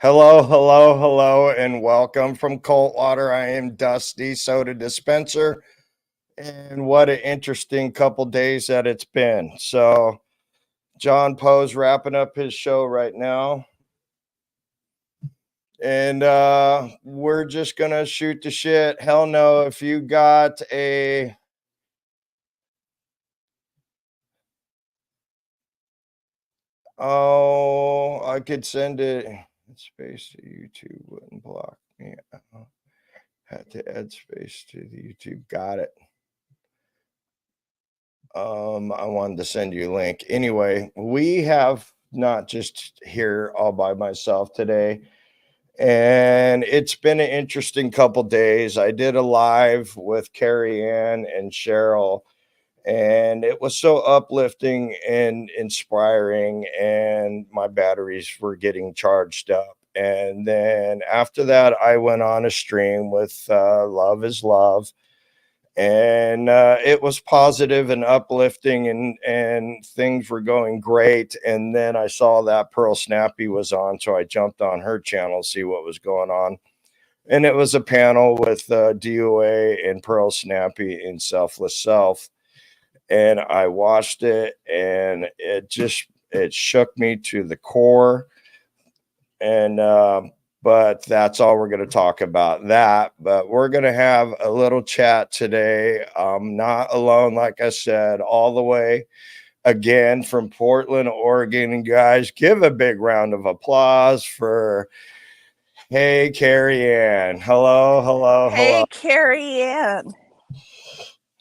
Hello, hello, hello, and welcome from Coldwater. I am Dusty, soda dispenser, and what an interesting couple days that it's been. So, John Poe's wrapping up his show right now, and we're just gonna shoot the shit. Hell no, if you got a I could send it. Space to YouTube wouldn't block me. Had to add space to the YouTube. Got it. I wanted to send you a link. Anyway, we have not just here all by myself today, and it's been an interesting couple days. I did a live with Carrie Ann and Cheryl, and it was so uplifting and inspiring, and my batteries were getting charged up. And then after that, I went on a stream with Love is Love, and it was positive and uplifting, and things were going great. And then I saw that Pearl Snappy was on, so I jumped on her channel to see what was going on. And it was a panel with DOA and Pearl Snappy in Selfless Self, and I watched it, and it shook me to the core. And but that's all we're going to talk about that. But we're going to have a little chat today. I'm not alone, like I said, all the way again from Portland, Oregon. And guys, give a big round of applause for hey, Carrie Ann. Hello, hello, hello. Hey, Carrie Ann.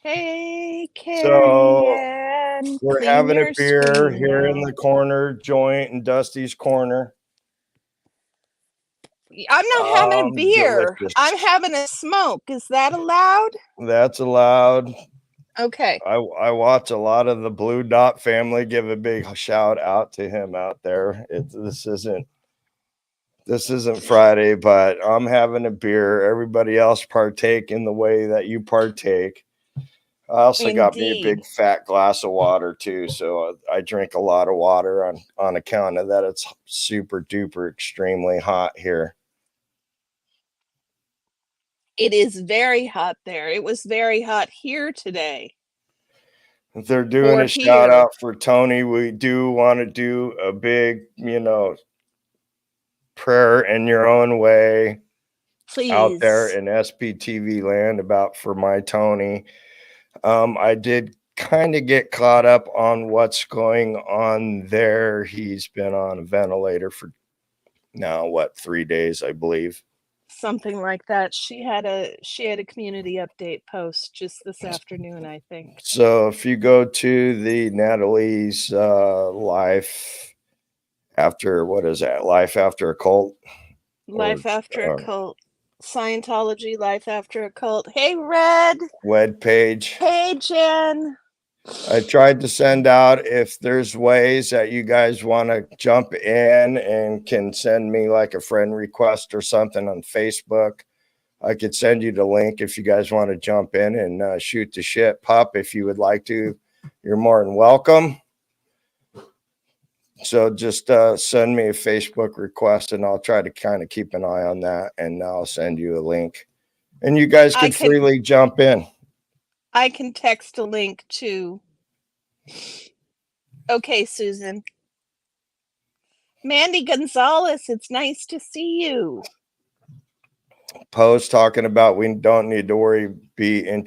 Hey, Carrie So Ann. we're Clean having a your beer screen here in now. the corner, joint in Dusty's corner. I'm not having a beer. Delicious. I'm having a smoke. Is that allowed? That's allowed. Okay. I watch a lot of the Blue Dot family. Give a big shout out to him out there. This isn't Friday, but I'm having a beer. Everybody else partake in the way that you partake. I also got me a big fat glass of water too, so I drink a lot of water on account of that. It's super duper extremely hot here. It is very hot there. It was very hot here today. If they're doing a shout out for Tony, we do want to do a big, prayer in your own way. Please. Out there in SPTV land about for my Tony. I did kind of get caught up on what's going on there. He's been on a ventilator for now, 3 days, I believe. Something like that. She had a community update post just this afternoon, I think. So if you go to the Natalie's life after, what is that? Life after a cult? Life after a cult. Scientology, Life After a Cult. Hey, Red. Web page. Hey, Jen. I tried to send out if there's ways that you guys want to jump in and can send me like a friend request or something on Facebook. I could send you the link if you guys want to jump in and shoot the shit. Pup, if you would like to, you're more than welcome. So just send me a Facebook request, and I'll try to kind of keep an eye on that, and I'll send you a link. And you guys can freely jump in. I can text a link too. Okay, Susan. Mandy Gonzalez, it's nice to see you. Poe's talking about we don't need to be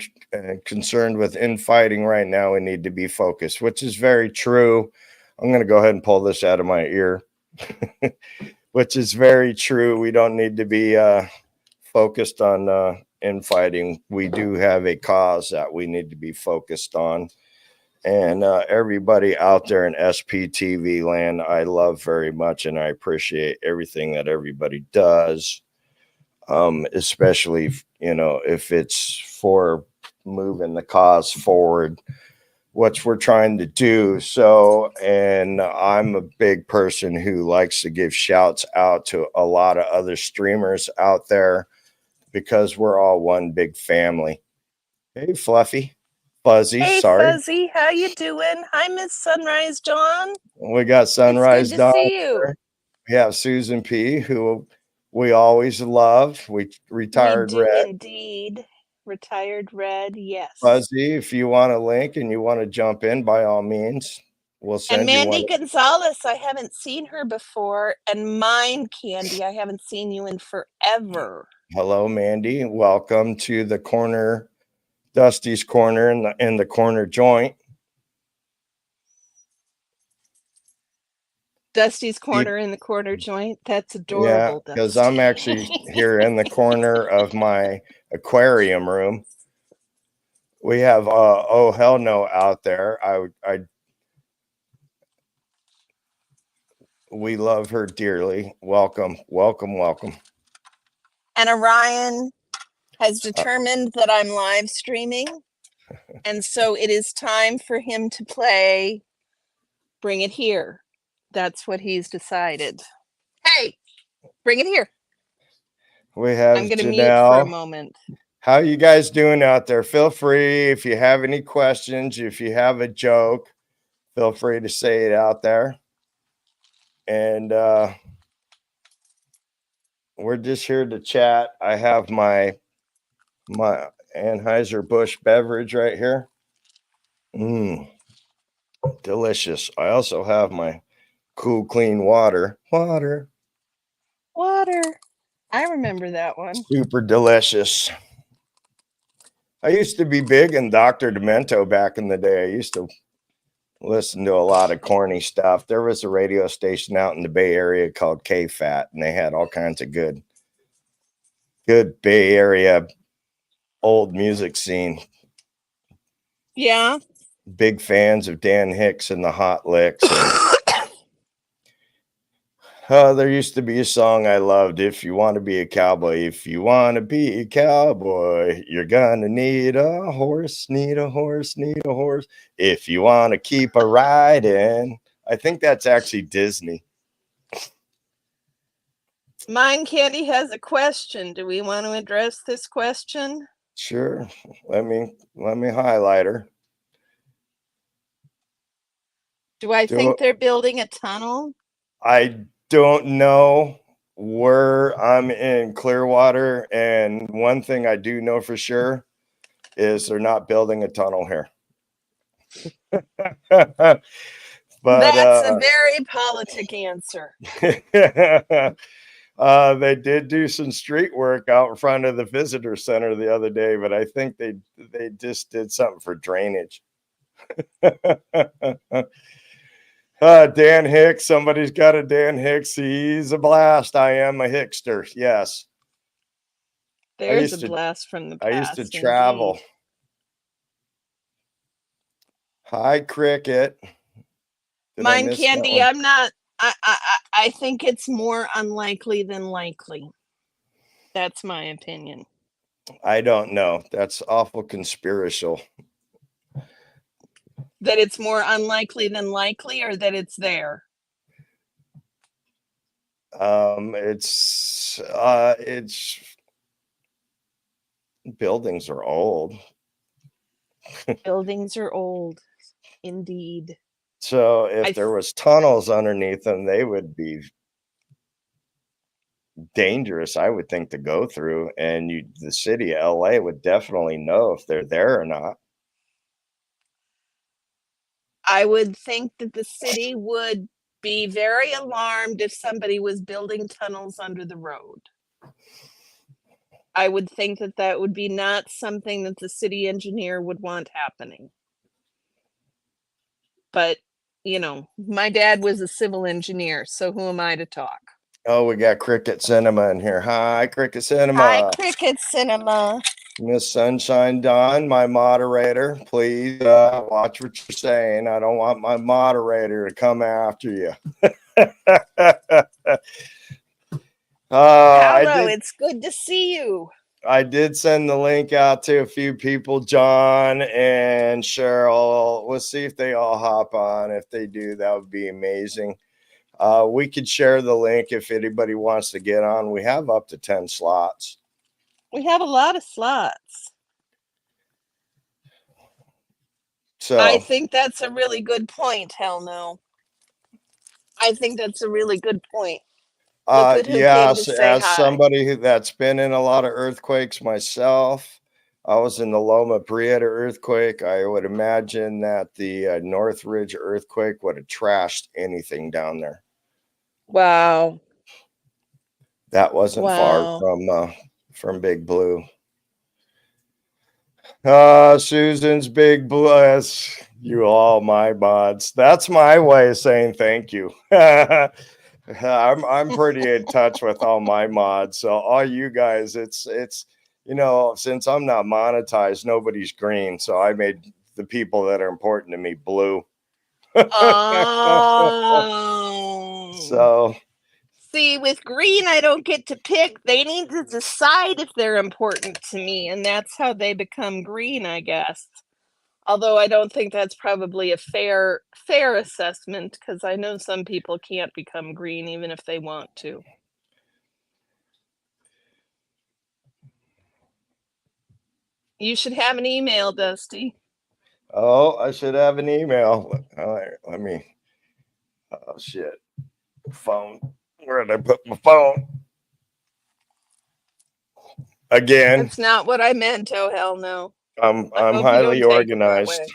concerned with infighting right now. We need to be focused, which is very true. I'm going to go ahead and pull this out of my ear, which is very true. We don't need to be focused on infighting. We do have a cause that we need to be focused on. And everybody out there in SPTV land, I love very much, and I appreciate everything that everybody does. Especially, if it's for moving the cause forward, what we're trying to do. So, and I'm a big person who likes to give shouts out to a lot of other streamers out there because we're all one big family. Hey, Fluffy. Fuzzy, hey, sorry. Fuzzy, how you doing? Hi, Miss Sunrise Dawn. We got Sunrise Dawn. It's good to see you. We have Susan P, who we always love. We Retired do red. indeed. Retired red, yes. Fuzzy, if you want a link and you want to jump in, by all means, we'll And send you one. Mandy Gonzalez, I haven't seen her before. And Mind Candy, I haven't seen you in forever. Hello, Mandy. Welcome to the corner, Dusty's corner in the corner joint. Dusty's corner in the corner joint. That's Yeah, adorable, because Dusty. I'm actually here in the corner of my aquarium room. We have oh hell no out there. We love her dearly. Welcome, welcome, welcome. And Orion has determined that I'm live streaming. And so it is time for him to play Bring It Here. That's what he's decided. Hey, bring it here. We have I'm going to mute for a Janelle. moment. How you guys doing out there? Feel free, if you have any questions, if you have a joke, feel free to say it out there. And we're just here to chat. I have my Anheuser-Busch beverage right here. Delicious. I also have my cool, clean water. Water. I remember that one. Super delicious. I used to be big in Dr. Demento back in the day. I used to listen to a lot of corny stuff. There was a radio station out in the Bay Area called K-Fat, and they had all kinds of good Bay Area old music scene. Yeah. Big fans of Dan Hicks and the Hot Licks. There used to be a song I loved. If you want to be a cowboy, if you want to be a cowboy, you're gonna need a horse, need a horse, need a horse. If you want to keep a riding. I think that's actually Disney. Mind Candy has a question. Do we want to address this question? Sure. Let me highlight her. Do I think they're building a tunnel? I don't know where I'm in Clearwater, and one thing I do know for sure is they're not building a tunnel here. But that's a very politic answer. They did do some street work out in front of the visitor center the other day, but I think they just did something for drainage. Dan Hicks, somebody's got a Dan Hicks. He's a blast. I am a Hickster. Yes. There's a blast from the past. I used to travel. Indeed. Hi, Cricket. Mind Candy, I'm not. I think it's more unlikely than likely. That's my opinion. I don't know. That's awful conspiracial. That it's more unlikely than likely, or that it's there? It's buildings are old. Buildings are old, indeed. So if there was tunnels underneath them, they would be dangerous, I would think, to go through. And the city of LA would definitely know if they're there or not. I would think that the city would be very alarmed if somebody was building tunnels under the road. I would think that that would be not something that the city engineer would want happening. But, you know, my dad was a civil engineer, so who am I to talk? Oh, we got Cricket Cinema in here. Hi, Cricket Cinema. Hi, Cricket Cinema. Miss Sunshine Dawn, my moderator, please watch what you're saying. I don't want my moderator to come after you. Hello, it's good to see you. I did send the link out to a few people, John and Cheryl. We'll see if they all hop on. If they do, that would be amazing. We could share the link if anybody wants to get on. We have up to 10 slots. We have a lot of slots. So I think that's a really good point. Hell no. I think that's a really good point. Look at who came to Yes, say as hi. somebody that's been in a lot of earthquakes myself, I was in the Loma Prieta earthquake. I would imagine that the Northridge earthquake would have trashed anything down there. Wow. That wasn't far Wow. from Big Blue. Susan's Big Bless. You all my mods. That's my way of saying thank you. I'm pretty in touch with all my mods. So all you guys, it's since I'm not monetized, nobody's green. So I made the people that are important to me blue. Oh. So See, with green, I don't get to pick. They need to decide if they're important to me, and that's how they become green, I guess. Although I don't think that's probably a fair assessment, because I know some people can't become green even if they want to. You should have an email, Dusty. I should have an email. All right, let me. Oh shit, phone. Where did I put my phone? Again, That's not what I meant. Oh, hell no. I'm I I'm hope you don't highly take it that organized. way.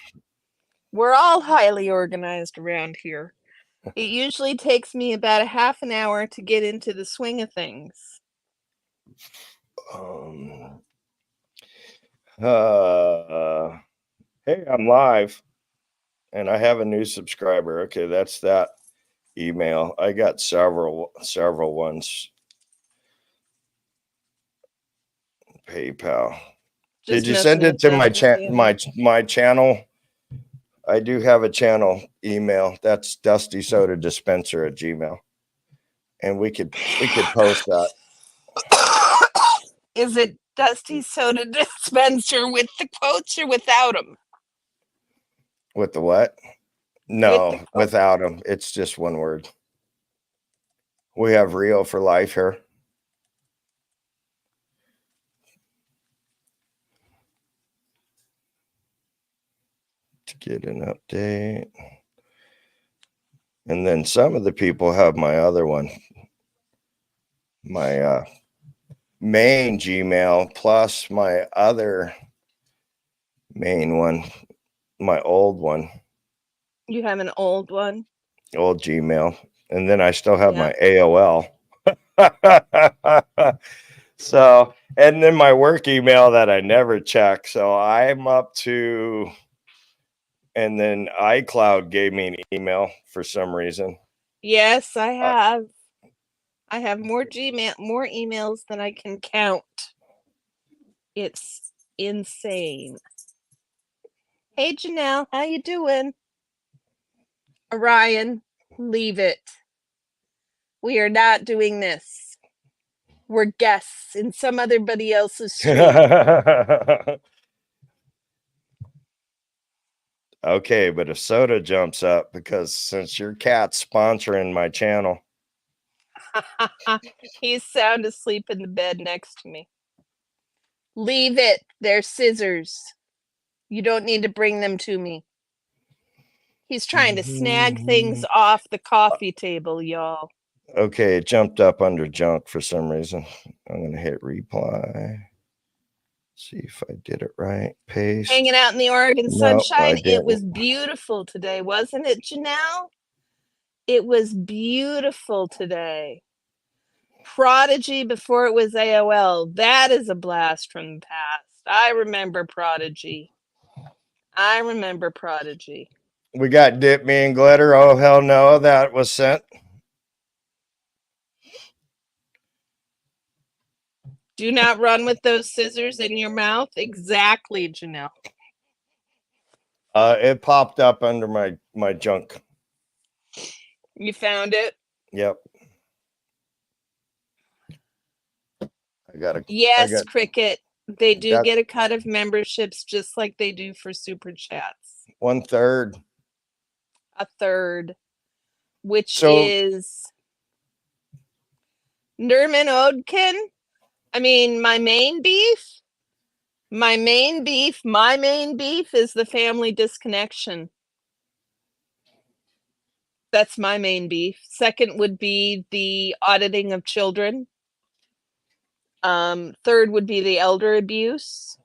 We're all highly organized around here. It usually takes me about a half an hour to get into the swing of things. Um, uh, hey, I'm live, and I have a new subscriber. Okay, that's that email. I got several ones. PayPal. Just Did you send messing it with to my Dusty family. my channel? I do have a channel email. That's Dusty Soda Dispenser at Gmail, and we could post that Is it Dusty Soda Dispenser with the quotes or without them? with the what? With the No, quote. without them. It's just one word. We have Rio for life here. To get an update. And then some of the people have my other one, my main Gmail plus my other main one, my old one, You have an old one? old Gmail. And then I still have Yeah. my AOL. So, and then my work email that I never check. So I'm up to, and then iCloud gave me an email for some reason. Yes, I Uh, have. I have more emails than I can count. It's insane. Hey Janelle, how you doing? Orion, leave it. We are not doing this. We're guests in somebody else's stream. Okay, but if Soda jumps up, because since your cat's sponsoring my channel, He's sound asleep in the bed next to me. Leave it. They're scissors. You don't need to bring them to me. He's trying to snag things off the coffee table, y'all. okay, it jumped up under junk for some reason. I'm gonna hit reply. See if I did it right. Paste. Hanging out in the Oregon No, I sunshine. It didn't. was beautiful today, wasn't it, Janelle? It was beautiful today. Prodigy before it was AOL. That is a blast from the past. I remember Prodigy. We got Dip Me and Glitter. Oh hell no, that was sent. Do not run with those scissors in your mouth. Exactly, Janelle. It popped up under my junk. You found it? Yep. I Yes, got Cricket. They do that get a cut of memberships just like they do for super chats. 1/3. A third, which So is Nerman Odkin. I mean, my main beef is the family disconnection. That's my main beef. Second would be the auditing of children. Third would be the elder abuse.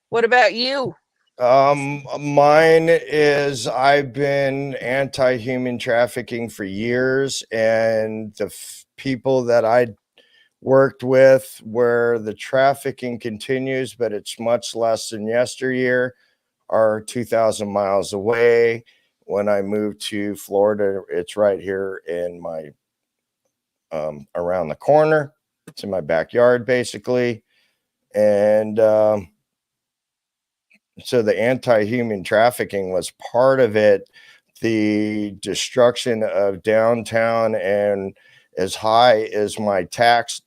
What about you? Mine is I've been anti-human trafficking for years, and the people that I worked with where the trafficking continues, but it's much less than yesteryear, are 2,000 miles away. When I moved to Florida, it's right here in my around the corner. It's in my backyard, basically. And so the anti-human trafficking was part of it. The destruction of downtown, and as high as my tax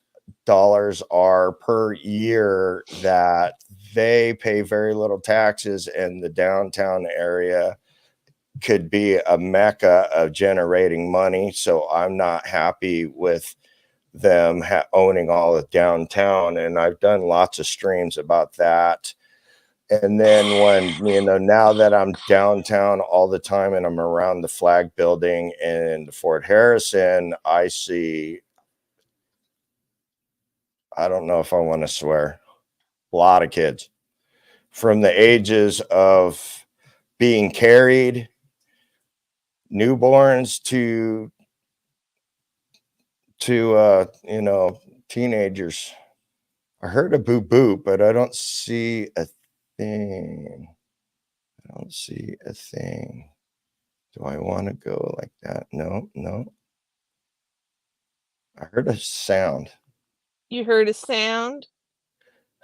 dollars are per year, that they pay very little taxes, and the downtown area could be a mecca of generating money. So I'm not happy with them owning all of downtown, and I've done lots of streams about that. And then when, now that I'm downtown all the time and I'm around the flag building in Fort Harrison, I see, I don't know if I want to swear, a lot of kids from the ages of being carried, newborns to teenagers. I heard a boop boop, but I don't see a thing. I don't see a thing. Do I want to go like that? No. I heard a sound. You heard a sound?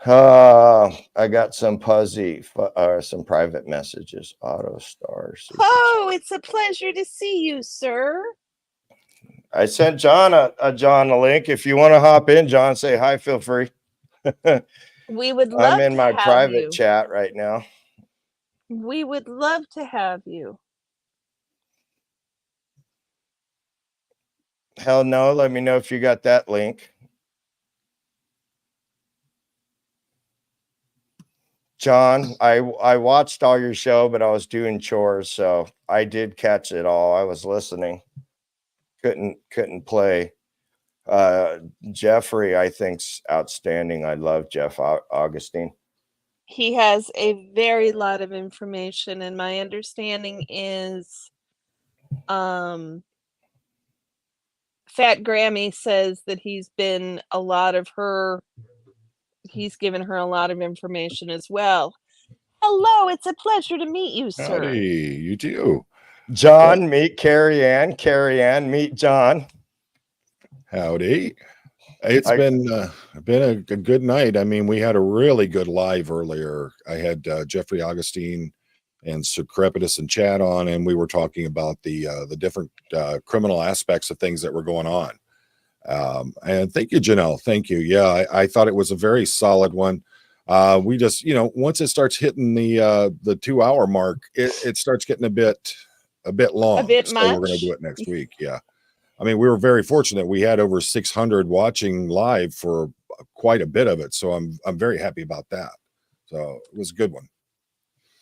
I got some some private messages. Auto star. Oh, it's a pleasure to see you, sir. I sent John a link. If you want to hop in, John, say hi. Feel free. We would love I'm in to my have private you. chat right now. We would love to have you. Hell no. Let me know if you got that link. John, I watched all your show, but I was doing chores, so I did catch it all. I was listening. Couldn't play. Jeffrey, I think's outstanding. I love Jeff Augustine. He has a very lot of information, and my understanding is Fat Grammy says that he's given her a lot of information as well. Hello, it's a pleasure to meet you, sir. Howdy, you too. John, meet Carrie Ann. Carrie Ann, meet John. Howdy. It's been a good night. I mean, we had a really good live earlier. I had Jeffrey Augustine and Secrepitus and Chad on, and we were talking about the different criminal aspects of things that were going on. And thank you, Janelle. Thank you. Yeah, I thought it was a very solid one. We just, once it starts hitting the 2 hour mark, it starts getting a bit long. A bit so much. We're going to do it next week. Yeah. I mean, we were very fortunate. We had over 600 watching live for quite a bit of it. So I'm very happy about that. So it was a good one.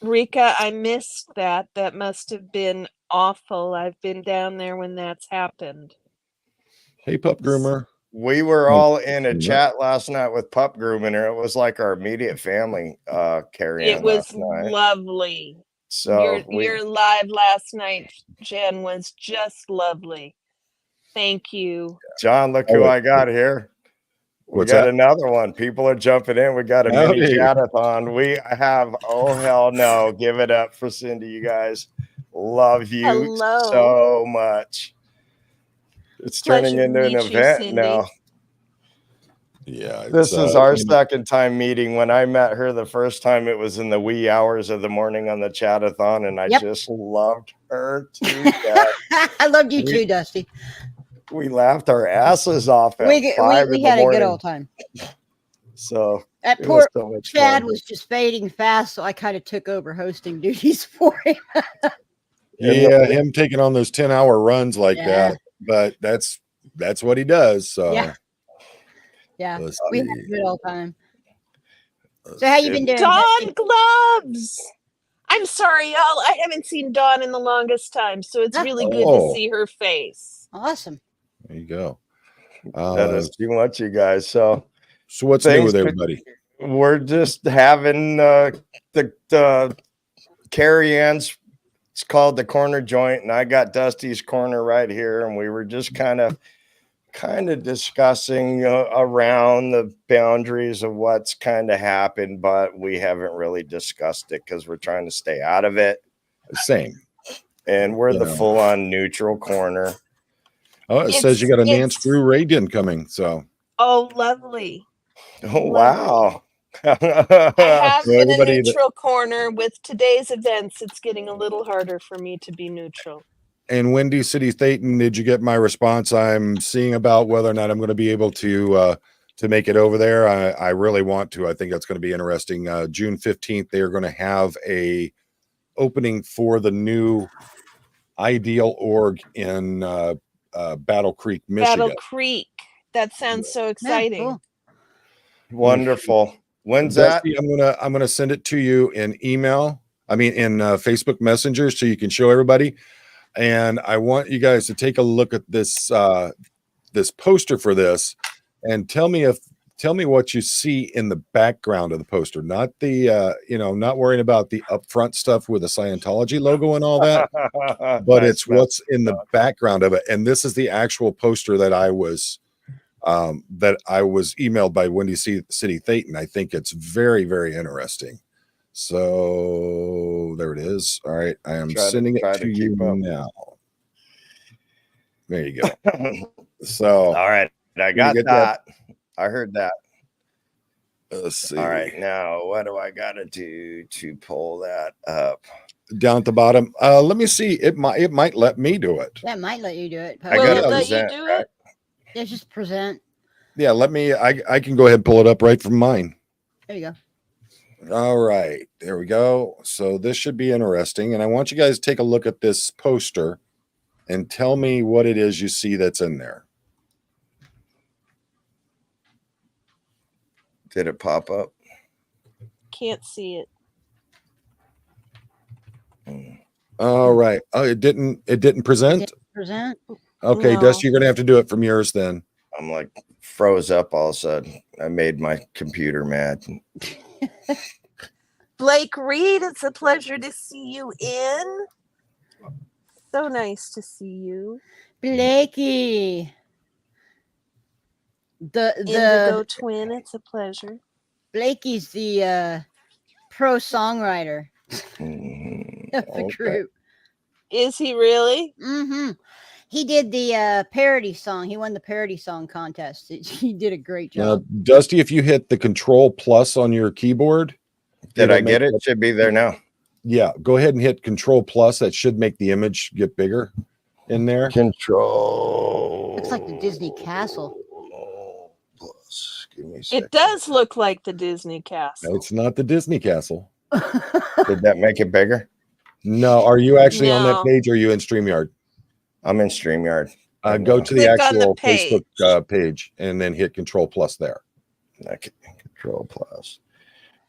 Rika, I missed that. That must have been awful. I've been down there when that's happened. Hey, Pup Groomer. We were all in a chat last night with Pup Grooming. It was like our immediate family. Carrie Ann, it was last night. lovely. So your live last night, Jen, was just lovely. Thank you. John, look who I got here. We got another one. People are jumping in. We got a mini chatathon. We have, oh hell no. Give it up for Cindy, you guys. Love you so much. It's turning into an event now. Yeah. This is our second time meeting. When I met her the first time, it was in the wee hours of the morning on the chatathon, and I just loved her to death. I loved you too, Dusty. We laughed our asses off at we had a good old time. So that poor Chad was just fading fast, so I kind of took over hosting duties for him. Yeah, him taking on those 10-hour runs like that, but that's what he does. So yeah, we had a good old time. So how you been doing? Dawn Gloves. I'm sorry, y'all. I haven't seen Dawn in the longest time, so it's really good to see her face. Awesome. There you go. That is too much, you guys. So what's new with everybody? We're just having the Carrie Ann's. It's called the corner joint, and I got Dusty's corner right here, and we were just kind of discussing around the boundaries of what's kind of happened, but we haven't really discussed it because we're trying to stay out of it. Same. And we're the full-on neutral corner. Oh, it says you got a Nance Drew Reagan coming. So. Oh, lovely. Oh, wow. I have been a neutral corner. With today's events, it's getting a little harder for me to be neutral. And Windy City Thetan, did you get my response? I'm seeing about whether or not I'm going to be able to make it over there. I really want to. I think that's going to be interesting. June 15th, they are going to have a opening for the new Ideal Org in Battle Creek, Michigan. Battle Creek. That sounds so exciting. Yeah, cool. Wonderful. When's Dusty, that? I'm gonna send it to you in email. I mean, in Facebook Messenger, so you can show everybody. And I want you guys to take a look at this this poster for this, and tell me what you see in the background of the poster. Not the not worrying about the upfront stuff with the Scientology logo and all that, but it's what's in the background of it. And this is the actual poster that I was emailed by Windy City Thetan. I think it's very, very interesting. So there it is. All right. I am sending it to you now. There you go. So, all right. I got that. I heard that. Let's see. All right. Now, what do I got to do to pull that up? Down at the bottom. Let me see. It might let me do it. That might let you do it. I got to present. You do it? Yeah, just present. Yeah, I can go ahead and pull it up right from mine. There you go. All right, there we go. So this should be interesting. And I want you guys to take a look at this poster and tell me what it is you see that's in there. Did it pop up? Can't see it. All right. Oh, it didn't present? It didn't present? Okay, No. Dusty, you're gonna have to do it from yours then. I'm like froze up all of a sudden. I made my computer mad. Blake Reed, it's a pleasure to see you in. So nice to see you. Blakey. Indigo twin, it's a pleasure. Blakey's the pro songwriter of the group. Is he really? Mm-hmm. He did the parody song. He won the parody song contest. He did a great job. Dusty, if you hit the Control Plus on your keyboard. Did I get it? Should be there now. Yeah, go ahead and hit Control Plus. That should make the image get bigger in there. Control. Looks like the Disney castle. Plus. Give me a second. It does look like the Disney castle. It's not the Disney castle. Did that make it bigger? No. Are you actually on that No. page, or are you in StreamYard? I'm in StreamYard. Go to the Click on the actual page. Facebook page and then hit Control Plus there. Okay. Control Plus.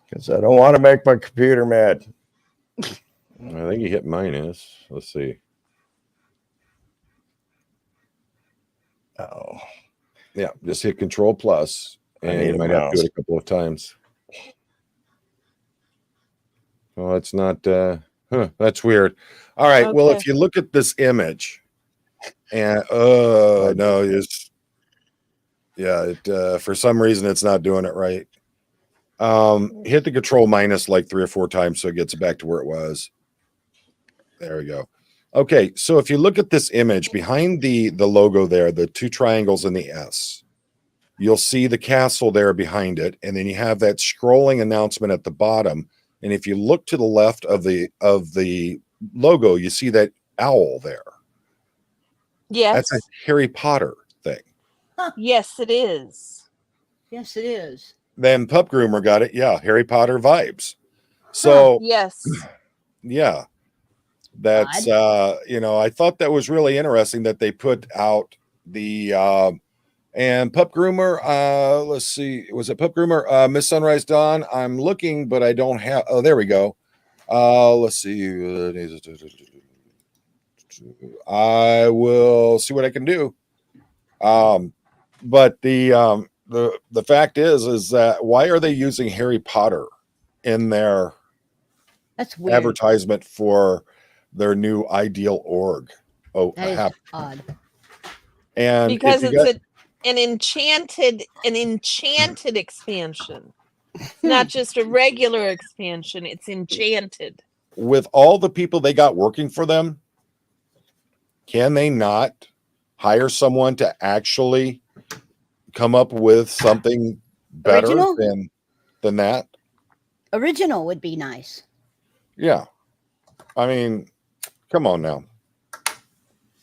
Because I don't want to make my computer mad. I think you hit minus. Let's see. Oh. Yeah, just hit Control Plus, and you might have to do it a couple of times. Well, it's not. That's weird. All right. Well, if you look at this image, and no, it's for some reason it's not doing it right. Hit the Control minus like 3 or 4 times so it gets it back to where it was. There we go. Okay, so if you look at this image behind the logo there, the 2 triangles and the S, you'll see the castle there behind it, and then you have that scrolling announcement at the bottom. And if you look to the left of the logo, you see that owl there. Yes. That's a Harry Potter thing. Yes, it is. Yes, it is. Then Pup Groomer got it. Yeah, Harry Potter vibes. So yes. Yeah. That's I thought that was really interesting that they put out the and Pup Groomer, let's see, was it Pup Groomer? Miss Sunrise Dawn. I'm looking, but I don't have there we go. Let's see. I will see what I can do. But the fact is that why are they using Harry Potter in their That's weird. advertisement for their new ideal org? Oh, That is odd. and Because if you it's got, an enchanted expansion. It's not just a regular expansion, it's enchanted. with all the people they got working for them, can they not hire someone to actually come up with something better Original? than that? Original would be nice. Yeah. I mean, come on now.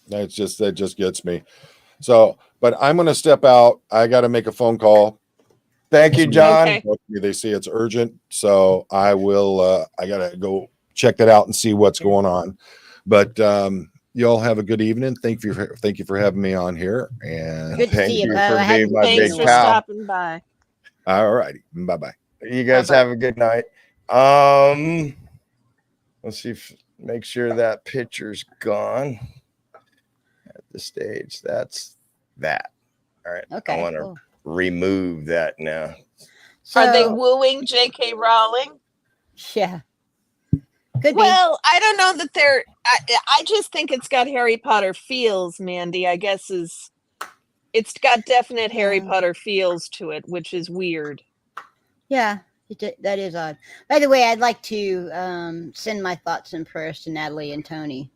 That just gets me. So, but I'm going to step out. I got to make a phone call. Thank you, John. Okay. They say it's urgent. So I will, I got to go check that out and see what's going on. But, you all have a good evening. Thank you for having me on here. And Good to Thank see you, you Bo. for I being haven't my seen you Thanks big in for a while. pal. stopping by. all righty. Bye-bye. You guys Bye-bye. have a good night. Let's see if make sure that picture's gone at the stage. That's that. All right. Okay. I want to Cool. remove that now. So, Are they wooing J.K. Rowling? yeah. Could Well, I don't know that they're. I just think it's got Harry Potter feels, Mandy. I guess it's got definite Harry Yeah. Potter feels to it, which is weird. be. Yeah. That is odd. By the way, I'd like to send my thoughts and prayers to Natalie and Tony.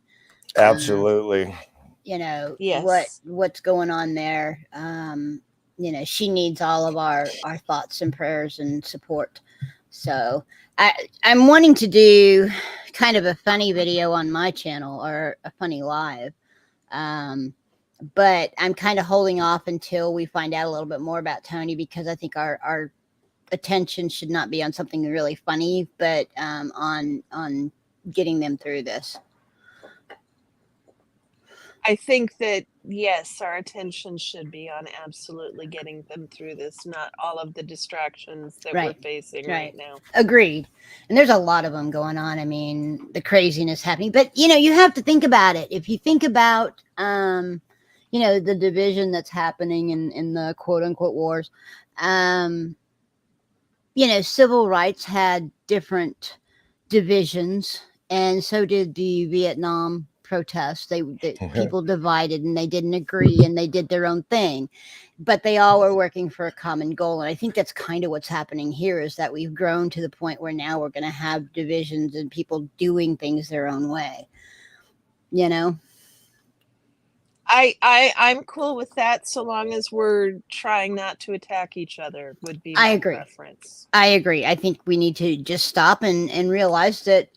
Absolutely. You know, Yes. what's going on there. You know, she needs all of our thoughts and prayers and support. So I'm wanting to do kind of a funny video on my channel or a funny live. But I'm kind of holding off until we find out a little bit more about Tony, because I think our attention should not be on something really funny, but on getting them through this. I think that, yes, our attention should be on absolutely getting them through this, not all of the distractions that we're Right. facing Right. right now. Agreed. And there's a lot of them going on. I mean, the craziness happening. But, you know, you have to think about it. If you think about, you know, the division that's happening in the quote unquote wars, you know, civil rights had different divisions, and so did the Vietnam protests. People divided and they didn't agree and they did their own thing, but they all were working for a common goal. And I think that's kind of what's happening here, is that we've grown to the point where now we're going to have divisions and people doing things their own way, you know? I'm cool with that, so long as we're trying not to attack each other, would be I my agree. preference. I agree. I think we need to just stop and realize that,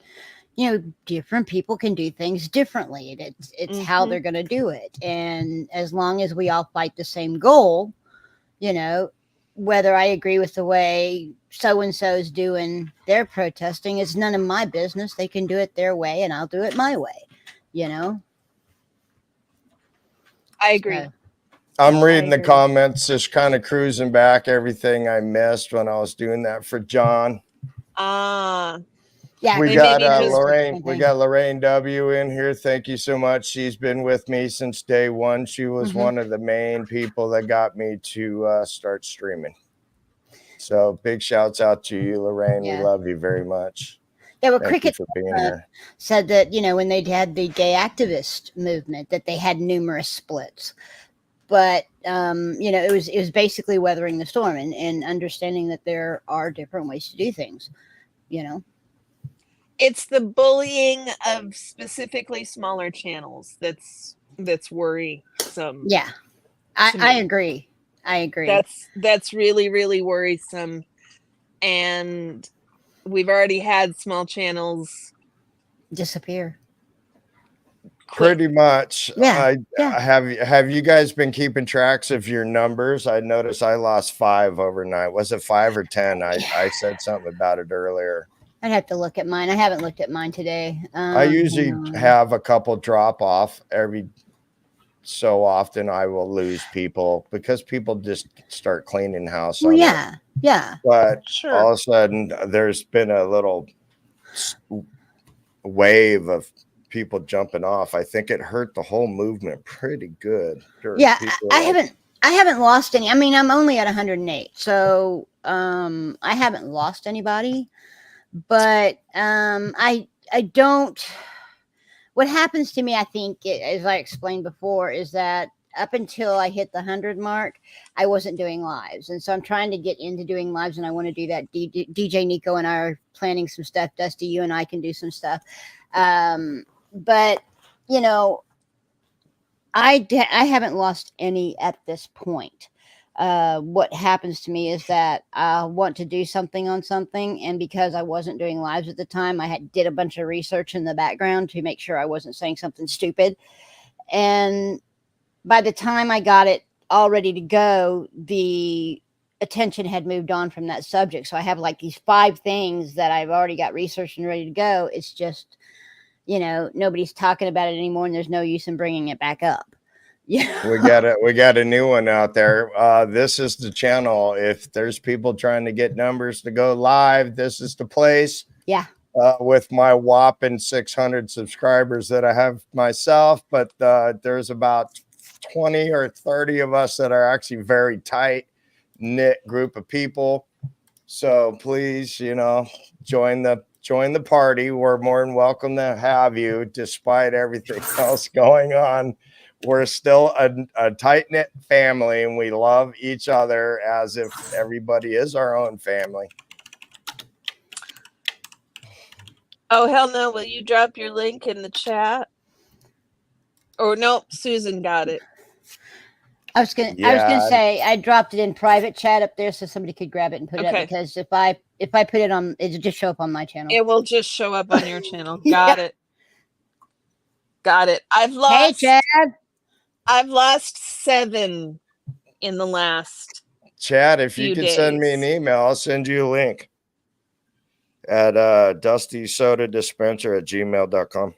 you know, different people can do things differently. It's how they're going to do it. And as long as we all fight the same goal, you know, whether I agree with the way so-and-so is doing their protesting is none of my business. They can do it their way and I'll do it my way, you know? I agree. So, I'm reading the agree. comments, just kind of cruising back everything I missed when I was doing that for John. yeah, We they got maybe just- Lorraine. We got Lorraine W in here. Thank you so much. She's been with me since day one. She was one of the main people that got me to start streaming. So big shouts out to you, Lorraine. Yeah. We love you very much. Yeah, well, Thank you Cricket for being here. said that, you know, when they had the gay activist movement, that they had numerous splits. But you know, it was basically weathering the storm and understanding that there are different ways to do things, you know. It's the bullying of specifically smaller channels that's worrisome. Yeah, I agree. I agree. That's really, really worrisome. And we've already had small channels Disappear. Pretty much. Yeah. Have you guys been keeping tracks of your numbers? I noticed I lost 5 overnight. Was it 5 or 10? I said something about it earlier. I'd have to look at mine. I haven't looked at mine today. I usually have a couple drop off every so often. I will lose people because people just start cleaning house. Well, on yeah, it. yeah. But Sure. all of a sudden, there's been a little wave of people jumping off. I think it hurt the whole movement pretty good. Yeah, People I like, haven't lost any. I mean, I'm only at 108, so I haven't lost anybody. But I don't. What happens to me, I think, as I explained before, is that up until I hit the 100 mark, I wasn't doing lives, and so I'm trying to get into doing lives, and I want to do that. DJ Nico and I are planning some stuff. Dusty, you and I can do some stuff, but you know, I haven't lost any at this point. What happens to me is that I want to do something on something, and because I wasn't doing lives at the time, I did a bunch of research in the background to make sure I wasn't saying something stupid. And by the time I got it all ready to go, the attention had moved on from that subject. So I have like these 5 things that I've already got researched and ready to go. It's just, nobody's talking about it anymore, and there's no use in bringing it back up. Yeah. we got a new one out there. This is the channel. If there's people trying to get numbers to go live, this is the place. Yeah. With my whopping 600 subscribers that I have myself, but there's about 20 or 30 of us that are actually very tight knit group of people. So please, join the party. We're more than welcome to have you, despite everything else going on. We're still a tight-knit family, and we love each other as if everybody is our own family. Oh, hell no. Will you drop your link in the chat? Or nope, Susan got it. I was gonna say I dropped it in private chat up there so somebody could grab it and put it up, because if I put it on, it'll just show up on my channel. It will just show up on your channel. Got it. I've lost. Hey, Chad. I've lost 7 in the last. Chad, if you few could send me an days. email, I'll send you a link at dustysodadispenser@gmail.com.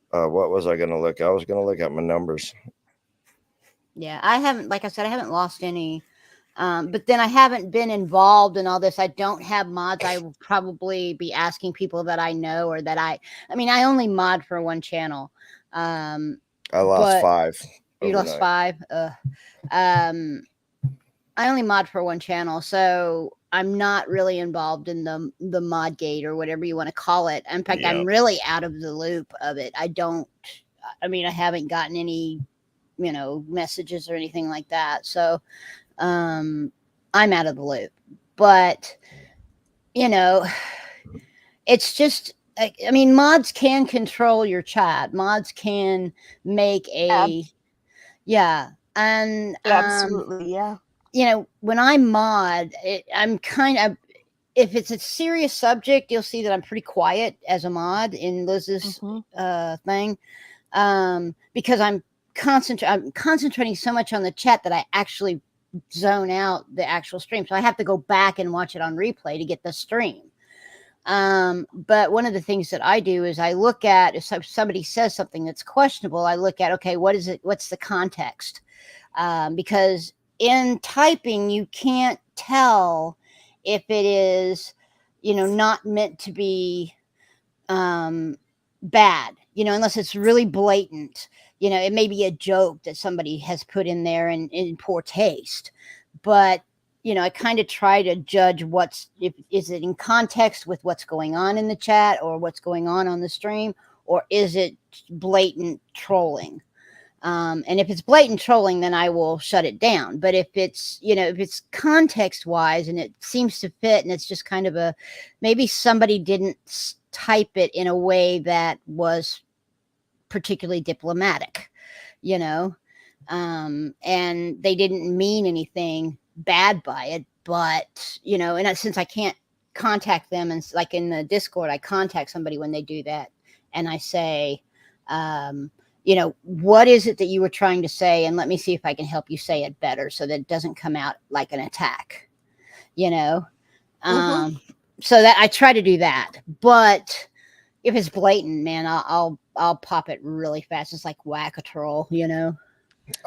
What was I going to look? I was going to look at my numbers. Yeah, I haven't, like I said, I haven't lost any. But then I haven't been involved in all this. I don't have mods. I will probably be asking people that I know, or that I only mod for one channel. I lost 5. You lost 5. I only mod for one channel, so I'm not really involved in the mod gate or whatever you want to call it. In fact, I'm really out of the loop of it. I haven't gotten any, messages or anything like that. So I'm out of the loop. But, it's just, mods can control your chat. Mods can make a, and Absolutely, yeah. When I mod, I'm kind of, if it's a serious subject, you'll see that I'm pretty quiet as a mod in Liz's thing, because I'm concentrating so much on the chat that I actually zone out the actual stream. So I have to go back and watch it on replay to get the stream. But one of the things that I do is I look at, if somebody says something that's questionable, I look at, okay, what is it? What's the context? Because in typing, you can't tell if it is, not meant to be bad, unless it's really blatant. It may be a joke that somebody has put in there in poor taste. But, I kind of try to judge is it in context with what's going on in the chat or what's going on the stream, or is it blatant trolling? And if it's blatant trolling, then I will shut it down. But if it's, if it's context wise and it seems to fit, and it's just kind of maybe somebody didn't type it in a way that was particularly diplomatic, and they didn't mean anything bad by it. But, and since I can't contact them, and like in the Discord, I contact somebody when they do that, and I say, what is it that you were trying to say? And let me see if I can help you say it better so that it doesn't come out like an attack, So that I try to do that. But if it's blatant, man, I'll pop it really fast. It's like whack a troll,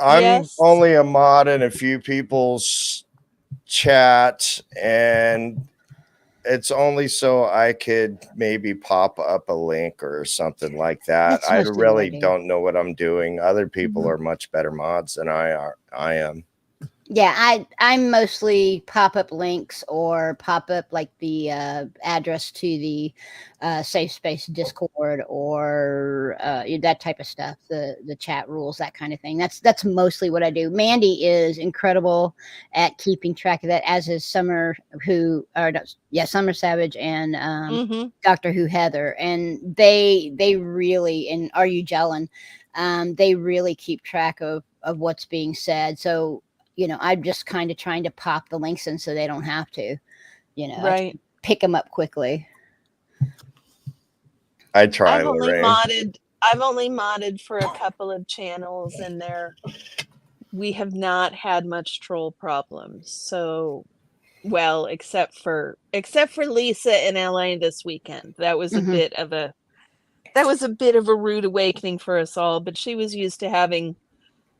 I'm only a mod in a few people's chat, and it's only so I could maybe pop up a link or something like that. That's I mostly what I really do. don't know what I'm doing. Other people Mhm. are much better mods than I am. Yeah, I mostly pop up links or pop up like the address to the safe space Discord or that type of stuff, the chat rules, that kind of thing. That's mostly what I do. Mandy is incredible at keeping track of that, as is Summer Summer Savage and Mm-hmm. Doctor Who Heather, and they really, and Are You Gelling, they really keep track of what's being said. So I'm just kind of trying to pop the links in so they don't have to, I Right. can pick them up quickly. I try, I've only Lorraine. modded for a couple of channels, and we have not had much troll problems. So, well, except for Lisa in LA this weekend. That was a Mhm. bit of a rude awakening for us all, but she was used to having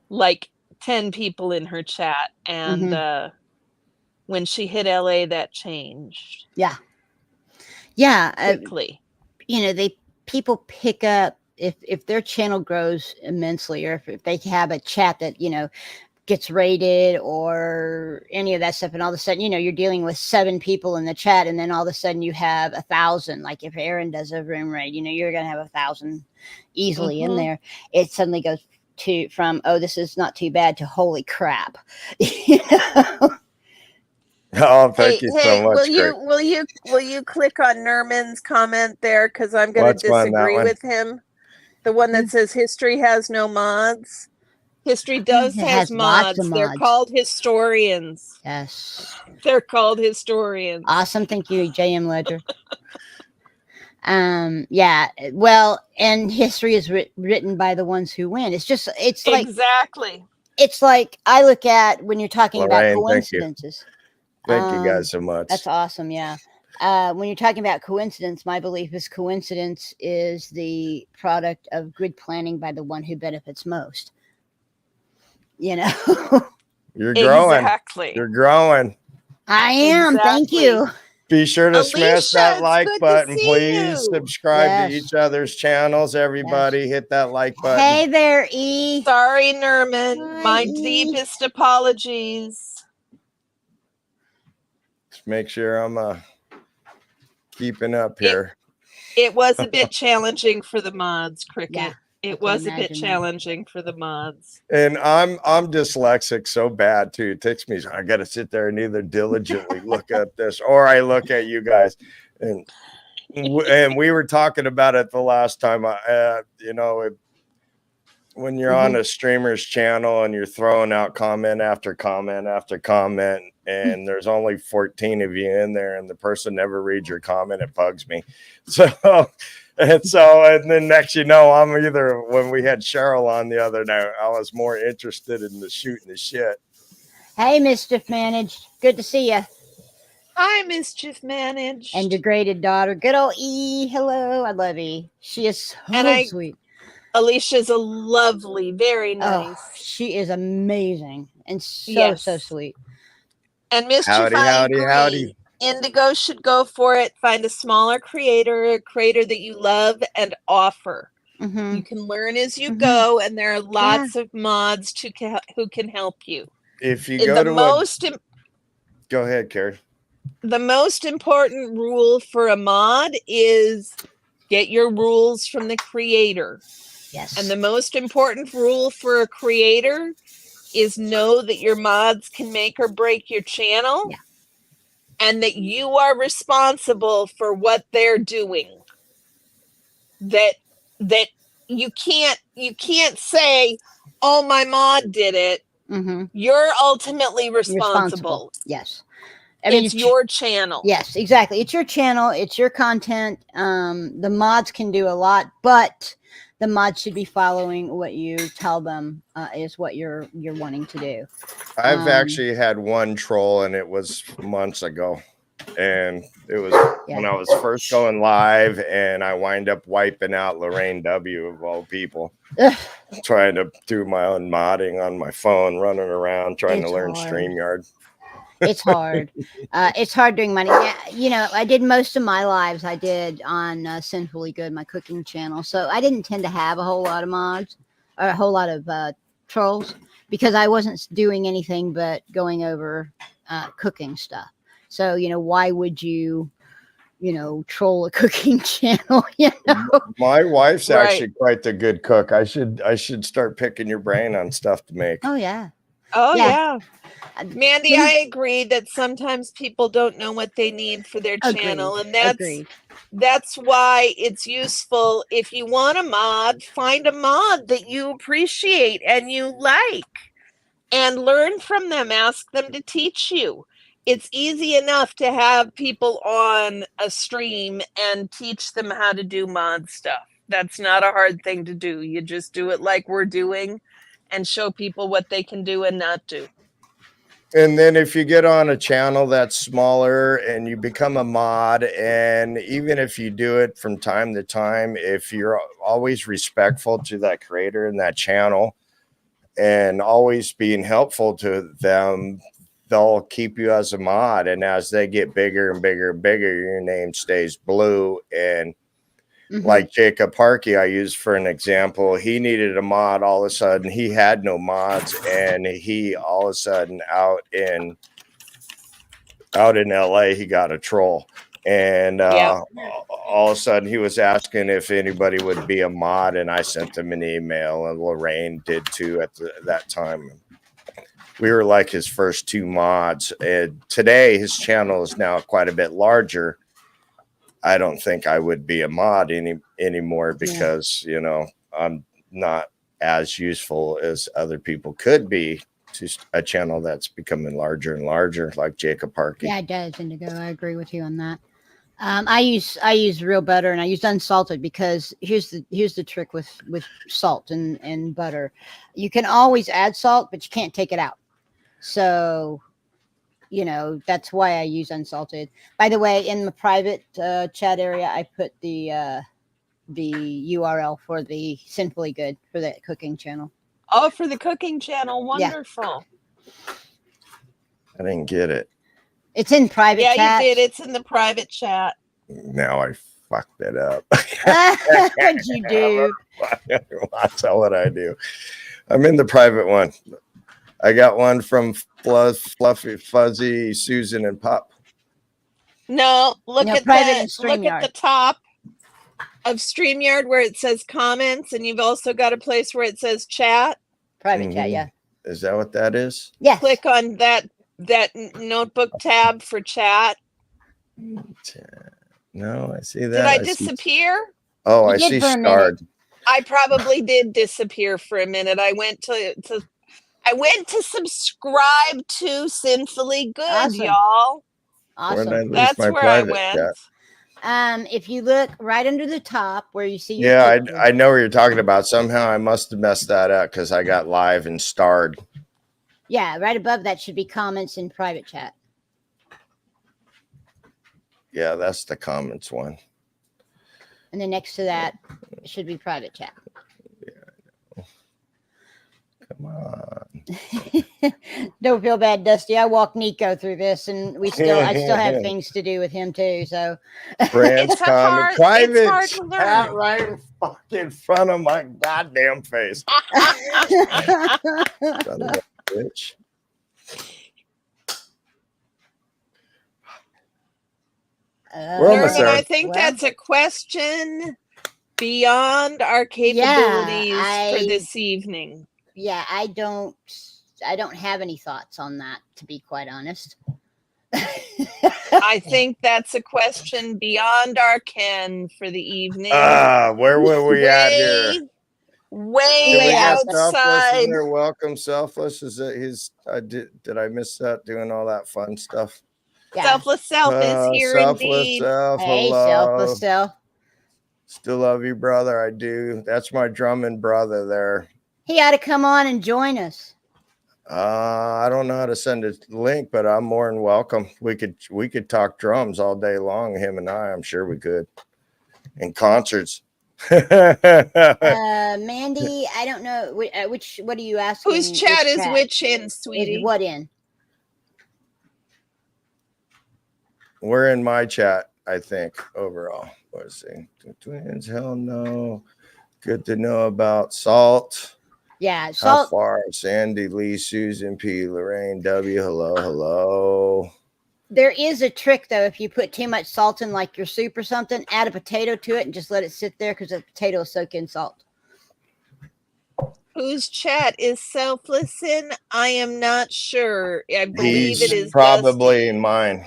like 10 people in her chat, and Mhm. when she hit LA, that changed Yeah, quickly. people pick up if their channel grows immensely, or if they have a chat that gets rated or any of that stuff, and all of a sudden you're dealing with 7 people in the chat, and then all of a sudden you have 1,000. Like if Aaron does a room raid, you're gonna have 1,000 easily in Mhm. there. It suddenly goes from, oh, this is not too bad, to holy crap. Oh, thank Hey, you so much, Greg. will you click on Nerman's comment there, because I'm going to What's one, that disagree one? with him. The one that says history has no mods. History does It has has lots of mods. They're mods. called historians. Yes. They're called historians. Awesome. Thank you, JM Ledger. Yeah, well, and history is written by the ones who win. It's like Exactly. I look at, when you're talking about Lorraine, thank you. coincidences. Thank you guys so much. That's awesome. Yeah. When you're talking about coincidence, my belief is coincidence is the product of good planning by the one who benefits most. You're growing. Exactly. You're growing. I am. Thank Exactly. you. Be sure to smash Alicia, that it's like good to button, see please. you. Subscribe to Yes. each other's channels. Everybody, hit that like button. Hey there, E. Sorry, Nerman. Hi, My E. deepest apologies. Just make sure I'm keeping up here. It was a bit challenging for the mods, Cricket. Yeah, it was a bit challenging for the mods. And I'm dyslexic so bad too. It takes me, I got to sit there and either diligently look at this, or I look at you guys. And we were talking about it the last time. When you're on a streamer's channel and you're throwing out comment after comment after comment, and there's only 14 of you in there, and the person never reads your comment, it bugs me. And then next I'm either, when we had Cheryl on the other night, I was more interested in the shooting the shit. Hey, Mischief Managed. Good to see you. Hi, Mischief Managed. And degraded daughter. Good old E. Hello. I love E. She is so sweet. Alicia's a lovely, very nice. Oh, she is amazing and so sweet. And Mischief, I agree. Howdy. Indigo should go for it. Find a smaller creator, a creator that you love, and offer. You can learn as you go, and there are lots of mods who can help you. If you go go ahead, Karrie. The most important rule for a mod is get your rules from the creator. Yes. And the most important rule for a creator is know that your mods can make or break your channel, and that you are responsible for what they're doing. That you can't say, oh, my mod did it. You're ultimately responsible. Yes. I mean, it's your channel. Yes, exactly. It's your channel. It's your content. The mods can do a lot, but the mods should be following what you tell them is what you're wanting to do. I've actually had one troll, and it was months ago. And it was when I was first going live, and I wind up wiping out Lorraine W, of all people. Trying to do my own modding on my phone, running around, trying to learn StreamYard. It's hard. It's hard doing money. Yeah, you know, I did most of my lives. I did on Sinfully Good, my cooking channel. So I didn't tend to have a whole lot of mods or a whole lot of trolls because I wasn't doing anything but going over cooking stuff. So you know, why would you troll a cooking channel? You know. My wife's Right. actually quite the good cook. I should start picking your brain on stuff to make. Oh yeah. Oh Yeah. yeah. Mandy, I agree that sometimes people don't know what they need for their channel, and that's why it's useful. If you want a mod, find a mod that you appreciate and you like, and learn from them. Ask them to teach you. It's easy enough to have people on a stream and teach them how to do mod stuff. That's not a hard thing to do. You just do it like we're doing and show people what they can do and not do. And then if you get on a channel that's smaller and you become a mod, and even if you do it from time to time, if you're always respectful to that creator and that channel and always being helpful to them, they'll keep you as a mod. And as they get bigger and bigger and bigger, your name stays blue. And like Jacob Harkey, I use for an example, he needed a mod. All of a sudden he had no mods, and he all of a sudden out in LA, he got a troll. And all of a sudden he was asking if anybody would be a mod, and I sent him an email, and Lorraine did too at that time. We were like his first 2 mods, and today his channel is now quite a bit larger. I don't think I would be a mod anymore because, you know, I'm not as useful as other people could be to a channel that's becoming larger and larger, like Jacob Harkey. Yeah, it does, Indigo. I agree with you on that. I use real butter, and I use unsalted because here's the trick with salt and butter. You can always add salt, but you can't take it out. So, you know, that's why I use unsalted. By the way, in the private chat area, I put the URL for the Sinfully Good for the cooking channel. Oh, for the cooking channel. Wonderful. Yeah. I didn't get it. It's in private chat. Yeah, you did. It's in the private chat. Now I fucked it up. What'd you do? That's what I do. I'm in the private one. I got one from Fluffy, Fuzzy, Susan, and Pop. No, look at the top of StreamYard where it says comments, and you've also got a place where it says chat. Private chat, yeah. Is that what that is? Yeah. Click on that notebook tab for chat. No, I see that. Did I disappear? Oh, I see starred. I probably did disappear for a minute. I went to subscribe to Sinfully Good, y'all. Awesome. That's where I went. Chat? If you look right under the top where you see your I know what you're talking about. Somehow I must have messed that up because I got live and starred. Yeah, right above that should be comments in private chat. Yeah, that's the comments one. And then next to that should be private chat. Yeah, come on. Don't feel bad, Dusty. I walked Nico through this, and I still have things to do with him too. So it's hard to learn. Right in fucking front of my goddamn face. Son of a bitch. Norman, I think that's a question beyond our capabilities for this evening. Yeah, I don't have any thoughts on that, to be quite honest. I think that's a question beyond our ken for the evening. Where were we at here? Way outside. Welcome, Selfless. Is it his? Did I miss that? Doing all that fun stuff. Yeah. Selfless Self is here indeed. Self. Hey, Hello. Selfless Self. Still love you, brother. I do. That's my drumming brother there. He ought to come on and join us. I don't know how to send a link, but I'm more than welcome. We could talk drums all day long, him and I'm sure we could. In concerts. Mandy, I don't know what are you asking? Whose chat is which in, sweetie? Is what in? We're in my chat, I think, overall. Let's see. Twins, hell no. Good to know about salt. Yeah, How salt. far? Sandy Lee, Susan P, Lorraine W. Hello. There is a trick though. If you put too much salt in like your soup or something, add a potato to it and just let it sit there because the potato will soak in salt. Whose chat is selfless in? I am not sure. I believe He's it is probably Dusty. in mine.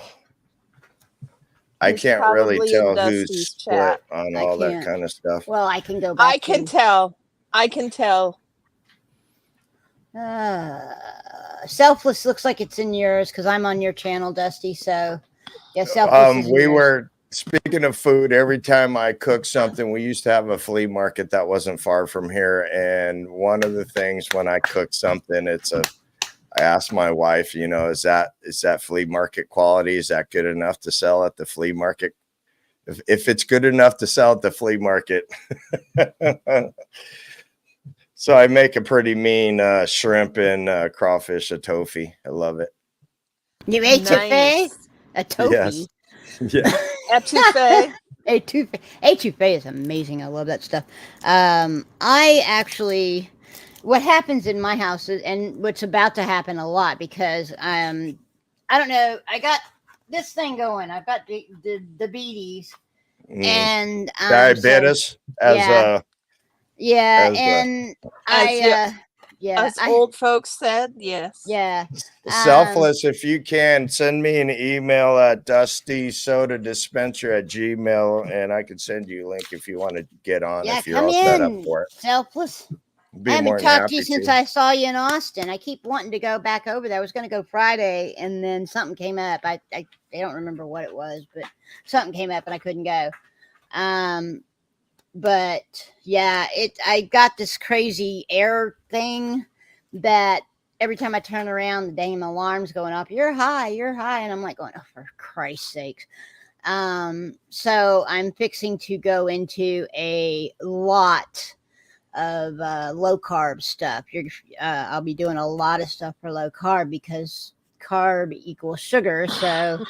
I He's can't really probably in tell who's Dusty's split chat. on I all that can't. kind of stuff. Well, I can go back. I can tell. Selfless looks like it's in yours because I'm on your channel, Dusty. So yeah, selfless is in We yours. were speaking of food. Every time I cook something, we used to have a flea market that wasn't far from here. And one of the things when I cook something, I asked my wife, is that flea market quality? Is that good enough to sell at the flea market? If it's good enough to sell at the flea market. So I make a pretty mean shrimp and crawfish etouffee. I love it. You etouffee? Nice. A toffee? Yeah. Etouffee. Etouffee is amazing. I love that stuff. I actually, what happens in my house is, and what's about to happen a lot because I don't know. I got this thing going. I've got the beaties and Diabetes and As old folks said, yes. Yeah. Selfless, if you can, send me an email at dustysodadispenser@gmail.com and I can send you a link if you want to get on if you're all set up for it. Selfless. Be I haven't more than talked to you happy since to. I saw you in Austin. I keep wanting to go back over there. I was going to go Friday and then something came up. I don't remember what it was, but something came up and I couldn't go. But yeah, I got this crazy air thing that every time I turn around, the damn alarm's going off. You're high. And I'm like going, oh, for Christ's sakes. So I'm fixing to go into a lot of low carb stuff. I'll be doing a lot of stuff for low carb because carb equals sugar. So,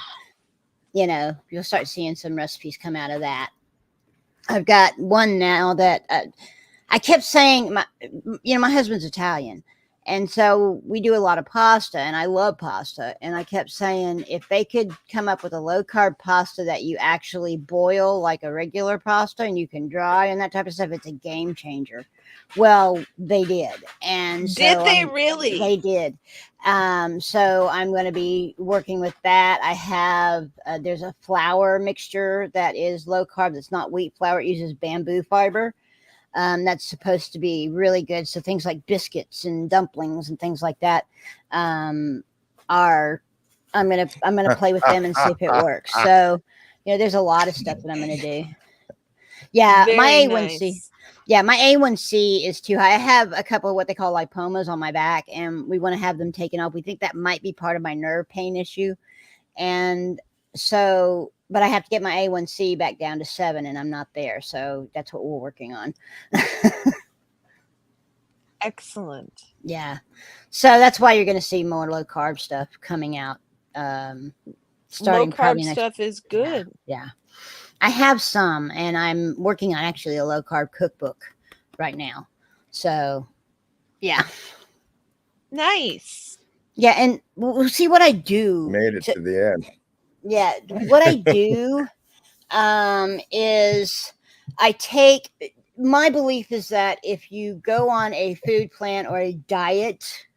you'll start seeing some recipes come out of that. I've got one now that I kept saying, my husband's Italian. And so we do a lot of pasta and I love pasta. And I kept saying, if they could come up with a low carb pasta that you actually boil like a regular pasta and you can dry and that type of stuff, it's a game changer. Well, they did. And so did they really? They did. So I'm going to be working with that. I have, there's a flour mixture that is low carb. That's not wheat flour. It uses bamboo fiber. That's supposed to be really good. So things like biscuits and dumplings and things like that I'm gonna play with them and see if it works. So there's a lot of stuff that I'm gonna do. Yeah, Very my A1C. nice. Yeah, my A1C is too high. I have a couple of what they call lipomas on my back, and we want to have them taken off. We think that might be part of my nerve pain issue, and so. But I have to get my A1C back down to 7 and I'm not there. So that's what we're working on. Excellent. Yeah. So that's why you're going to see more low carb stuff coming out. Starting low probably carb next. stuff is good. Yeah. I have some and I'm working on actually a low carb cookbook right now. So yeah. Nice. Yeah. And we'll see what I do. Made it to the end. Yeah, what I do is I take, my belief is that if you go on a food plan or a diet,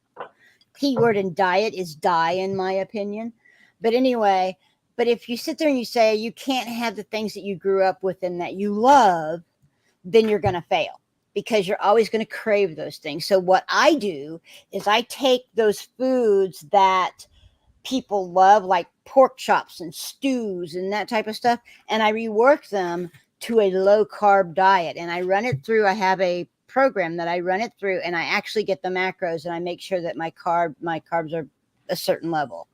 keyword in diet is die in my opinion. But anyway, but if you sit there and you say you can't have the things that you grew up with and that you love, then you're going to fail because you're always going to crave those things. So what I do is I take those foods that people love, like pork chops and stews and that type of stuff, and I rework them to a low carb diet and I run it through. I have a program that I run it through and I actually get the macros and I make sure that my carbs are a certain level.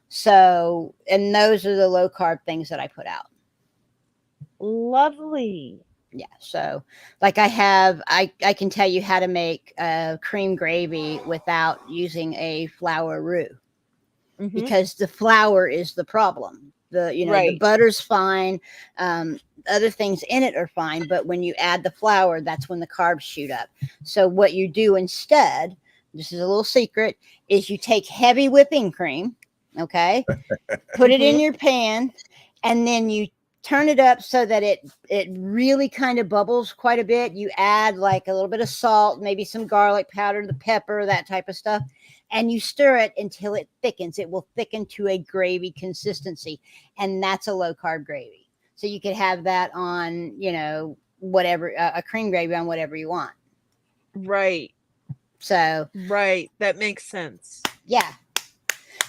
So, and those are the low carb things that I put out. Lovely. Yeah. So like I can tell you how to make cream gravy without using a flour roux. Because the flour is the problem. The the Right. butter's fine. Other things in it are fine, but when you add the flour, that's when the carbs shoot up. So what you do instead, this is a little secret, is you take heavy whipping cream, okay, put it in Mhm. your pan, and then you turn it up so that it really kind of bubbles quite a bit. You add like a little bit of salt, maybe some garlic powder, the pepper, that type of stuff, and you stir it until it thickens. It will thicken to a gravy consistency, and that's a low carb gravy. So you could have that on, whatever, a cream gravy on whatever you want. Right. So Right. That makes sense. yeah.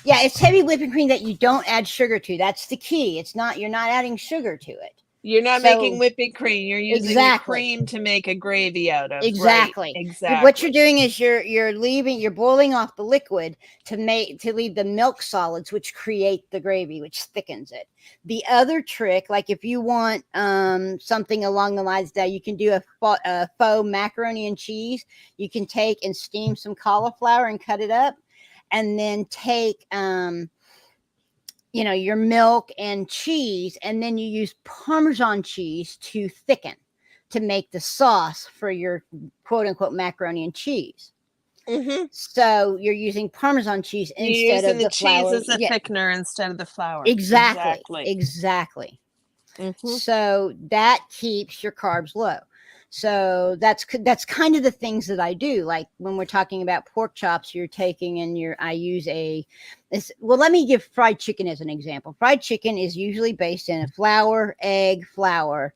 Yeah, it's heavy whipping cream that you don't add sugar to. That's the key. You're not adding sugar to it. You're not making So whipping cream. You're using the exactly. cream to make a gravy out of. Exactly. Right. What you're Exactly. doing is you're boiling off the liquid to leave the milk solids, which create the gravy, which thickens it. The other trick, like if you want something along the lines that you can do a faux macaroni and cheese, you can take and steam some cauliflower and cut it up, and then take your milk and cheese, and then you use Parmesan cheese to thicken, to make the sauce for your quote unquote macaroni and cheese. Mm-hmm. So you're using Parmesan cheese You're instead using of the the cheese flour. as a Yeah, thickener instead of the flour. exactly. Exactly. Exactly. Mm-hmm. So that keeps your carbs low. So that's kind of the things that I do. Like when we're talking about pork chops, you're taking and let me give fried chicken as an example. Fried chicken is usually based in a flour, egg, flour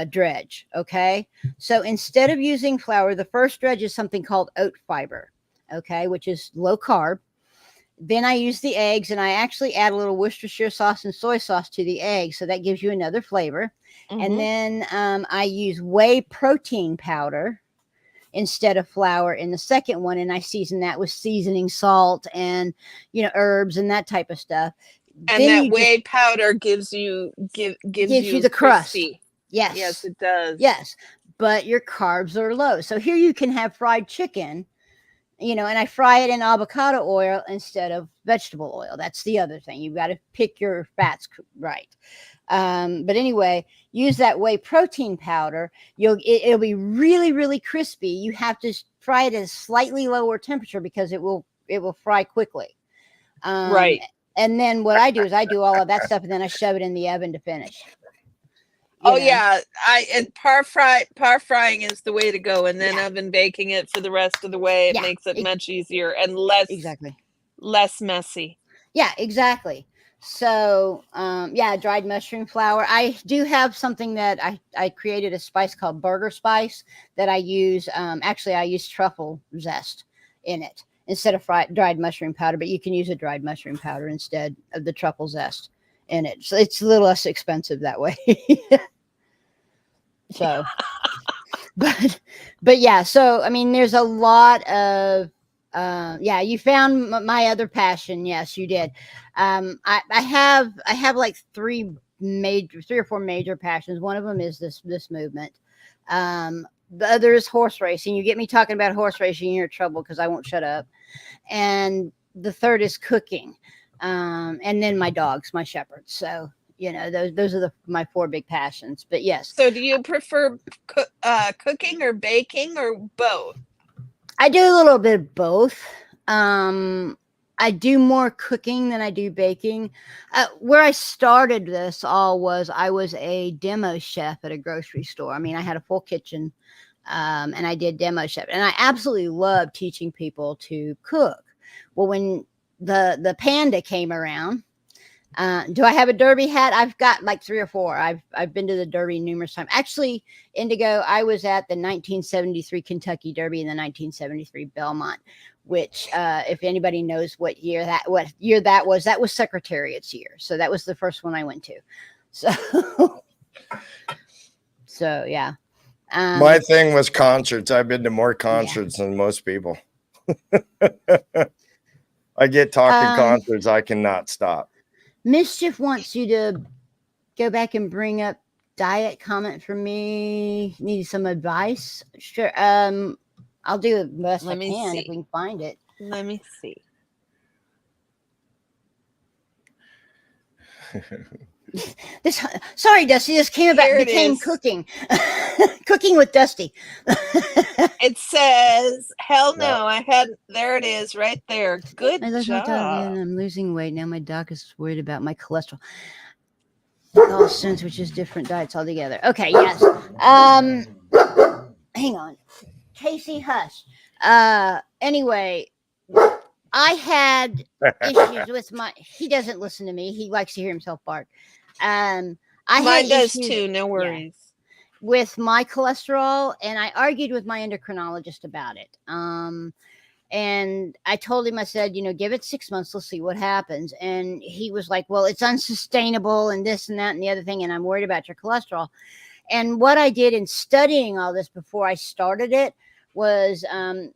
dredge. Okay. So instead of using flour, the first dredge is something called oat fiber. Okay. Which is low carb. Then I use the eggs, and I actually add a little Worcestershire sauce and soy sauce to the eggs. So that gives you another flavor. Mm-hmm. And then I use whey protein powder instead of flour in the second one. And I season that with seasoning, salt, and, herbs and that type of stuff. And Then that you whey powder gives you gives you the crust. crispy. Yes. Yes, it does. Yes. But your carbs are low. So here you can have fried chicken, and I fry it in avocado oil instead of vegetable oil. That's the other thing. You've got to pick your fats right. But anyway, use that whey protein powder. It'll be really, really crispy. You have to fry it at a slightly lower temperature because it will fry quickly. Right. And then what I do is I do all of that stuff, and then I shove it in the oven to finish. Yeah, par frying is the way to go, and then oven baking it for the rest of the way. It makes it much easier and less messy. Yeah, exactly. So dried mushroom flour. I do have something that I created a spice called burger spice that I use. Actually, I use truffle zest in it instead of dried mushroom powder, but you can use a dried mushroom powder instead of the truffle zest in it. So it's a little less expensive that way. So, but yeah. So I mean, there's a lot of you found my other passion. Yes, you did. I have like three or four major passions. One of them is this movement. The other is horse racing. You get me talking about horse racing, you're in trouble because I won't shut up. And the third is cooking. And then my dogs, my shepherds. So those are my four big passions. But yes. So do you prefer cooking or baking or both? I do a little bit of both. I do more cooking than I do baking. Where I started this all was I was a demo chef at a grocery store. I mean, I had a full kitchen, and I did demo chef, and I absolutely loved teaching people to cook. Well, when the panda came around, do I have a Derby hat? I've got like 3 or 4. I've been to the Derby numerous times. Actually, Indigo, I was at the 1973 Kentucky Derby and the 1973 Belmont, which, if anybody knows what year that was Secretariat's year. So that was the first one I went to. So yeah. My thing was concerts. I've been to more concerts than most people. I get talking concerts. I cannot stop. Mischief wants you to go back and bring up diet comment for me. Need some advice? Sure. I'll do the best I can if we can find it. Let me see. This, sorry, Dusty. This Here it became is. cooking, cooking with Dusty. It says, hell No. no, there it is right there. Good I lost my diet job. and I'm losing weight. Now my doc is worried about my cholesterol. All sense, which is different diets altogether. Okay, yes. Hang on. Casey, hush. Anyway, I had issues with he doesn't listen to me. He likes to hear himself bark. I Mine had does issues, too, no worries. with my cholesterol, and I argued with my endocrinologist about it. And I told him, I said, give it 6 months, let's see what happens. And he was like, well, it's unsustainable and this and that and the other thing, and I'm worried about your cholesterol. And what I did in studying all this before I started it was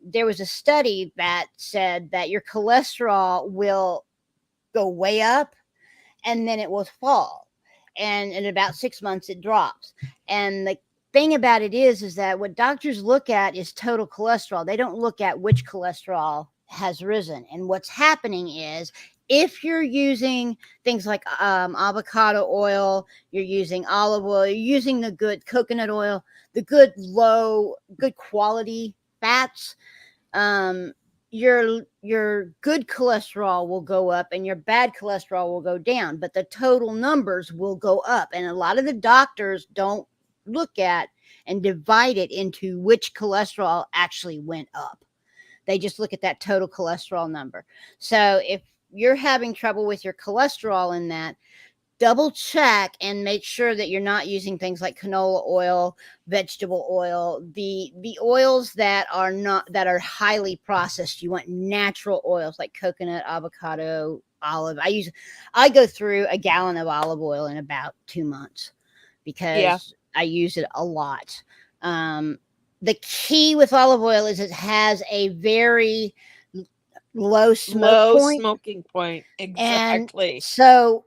there was a study that said that your cholesterol will go way up and then it will fall. And in about 6 months, it drops. And the thing about it is that what doctors look at is total cholesterol. They don't look at which cholesterol has risen. And what's happening is, if you're using things like avocado oil, you're using olive oil, you're using the good coconut oil, the good quality fats, your good cholesterol will go up and your bad cholesterol will go down, but the total numbers will go up. And a lot of the doctors don't look at and divide it into which cholesterol actually went up. They just look at that total cholesterol number. So if you're having trouble with your cholesterol in that, double check and make sure that you're not using things like canola oil, vegetable oil, the oils that are highly processed. You want natural oils like coconut, avocado, olive. I go through a gallon of olive oil in about 2 months because I use it a lot. The key with olive oil is it has a very low smoking point. Exactly. And so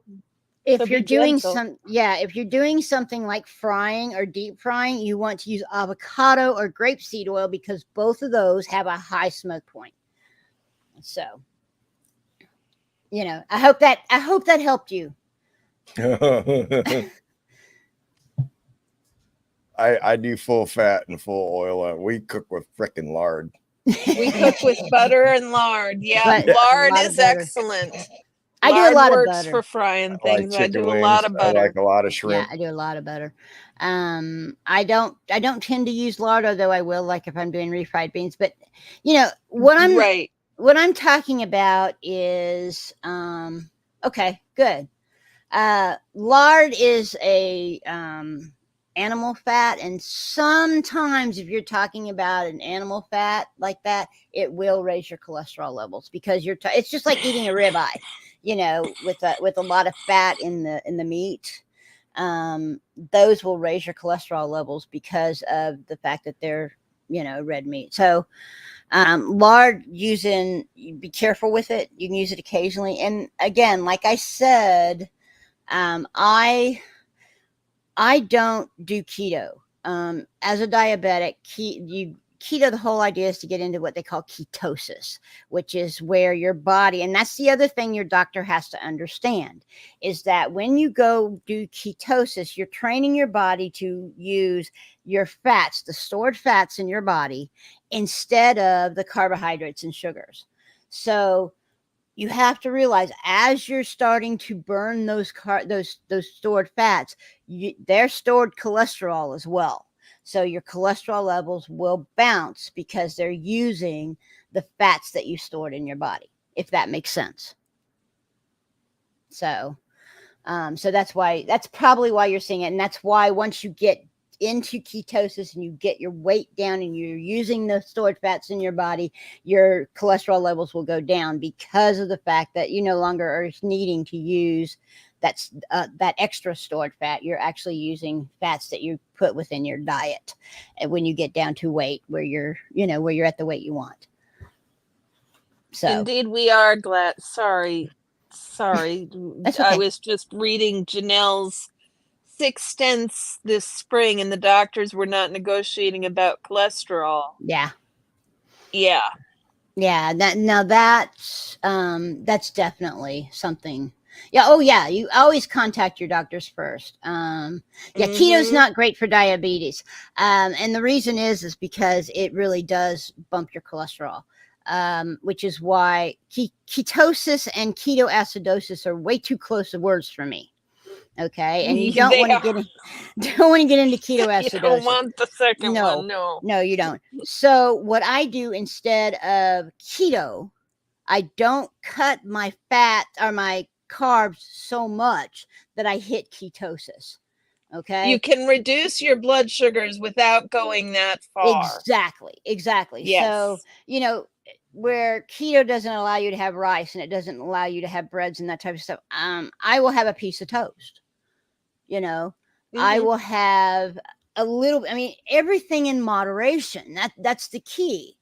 if So you're be doing gentle. if you're doing something like frying or deep frying, you want to use avocado or grapeseed oil because both of those have a high smoke point. So, I hope that helped you. I do full fat and full oil. We cook with frickin' lard. We cook with butter and lard. Yeah, But lard is excellent. I do a lot of works butter for frying I like things. I chicken do a wings. lot of butter. I like a lot of shrimp. Yeah, I do a lot of butter. I don't tend to use lard, although I will, like if I'm doing refried beans. But what I'm talking about is okay, good. Lard is a animal fat, and sometimes if you're talking about an animal fat like that, it will raise your cholesterol levels because it's just like eating a ribeye, with a lot of fat in the meat. Those will raise your cholesterol levels because of the fact that they're red meat. So lard, be careful with it. You can use it occasionally, and again, like I said, I don't do keto. As a diabetic, keto, the whole idea is to get into what they call ketosis, which is where your body, and that's the other thing your doctor has to understand, is that when you go do ketosis, you're training your body to use your fats, the stored fats in your body, instead of the carbohydrates and sugars. So you have to realize, as you're starting to burn those stored fats, they're stored cholesterol as well. So your cholesterol levels will bounce because they're using the fats that you stored in your body, if that makes sense. So that's probably why you're seeing it. And that's why once you get into ketosis and you get your weight down and you're using the stored fats in your body, your cholesterol levels will go down because of the fact that you no longer are needing to use that extra stored fat. You're actually using fats that you put within your diet. And when you get down to weight where you're at the weight you want. So indeed, we are glad. Sorry. That's okay. I was just reading Janelle's 6 stents this spring, and the doctors were not negotiating about cholesterol. Yeah. That's That's definitely something Yeah. Oh, yeah. You always contact your doctors first. Yeah, keto's Mhm. not great for diabetes, and the reason is because it really does bump your cholesterol, which is why ketosis and ketoacidosis are way too close of words for me. Okay, and you don't They want to are. get in, don't want to get into You don't ketoacidosis. want the second No, one, no. no, you don't. So what I do instead of keto, I don't cut my fat or my carbs so much that I hit ketosis. Okay. You can reduce your blood sugars without going that far. Exactly. So, Yes. where keto doesn't allow you to have rice and it doesn't allow you to have breads and that type of stuff, I will have a piece of toast. I Mhm. will have a little, I mean, everything in moderation. That's the key,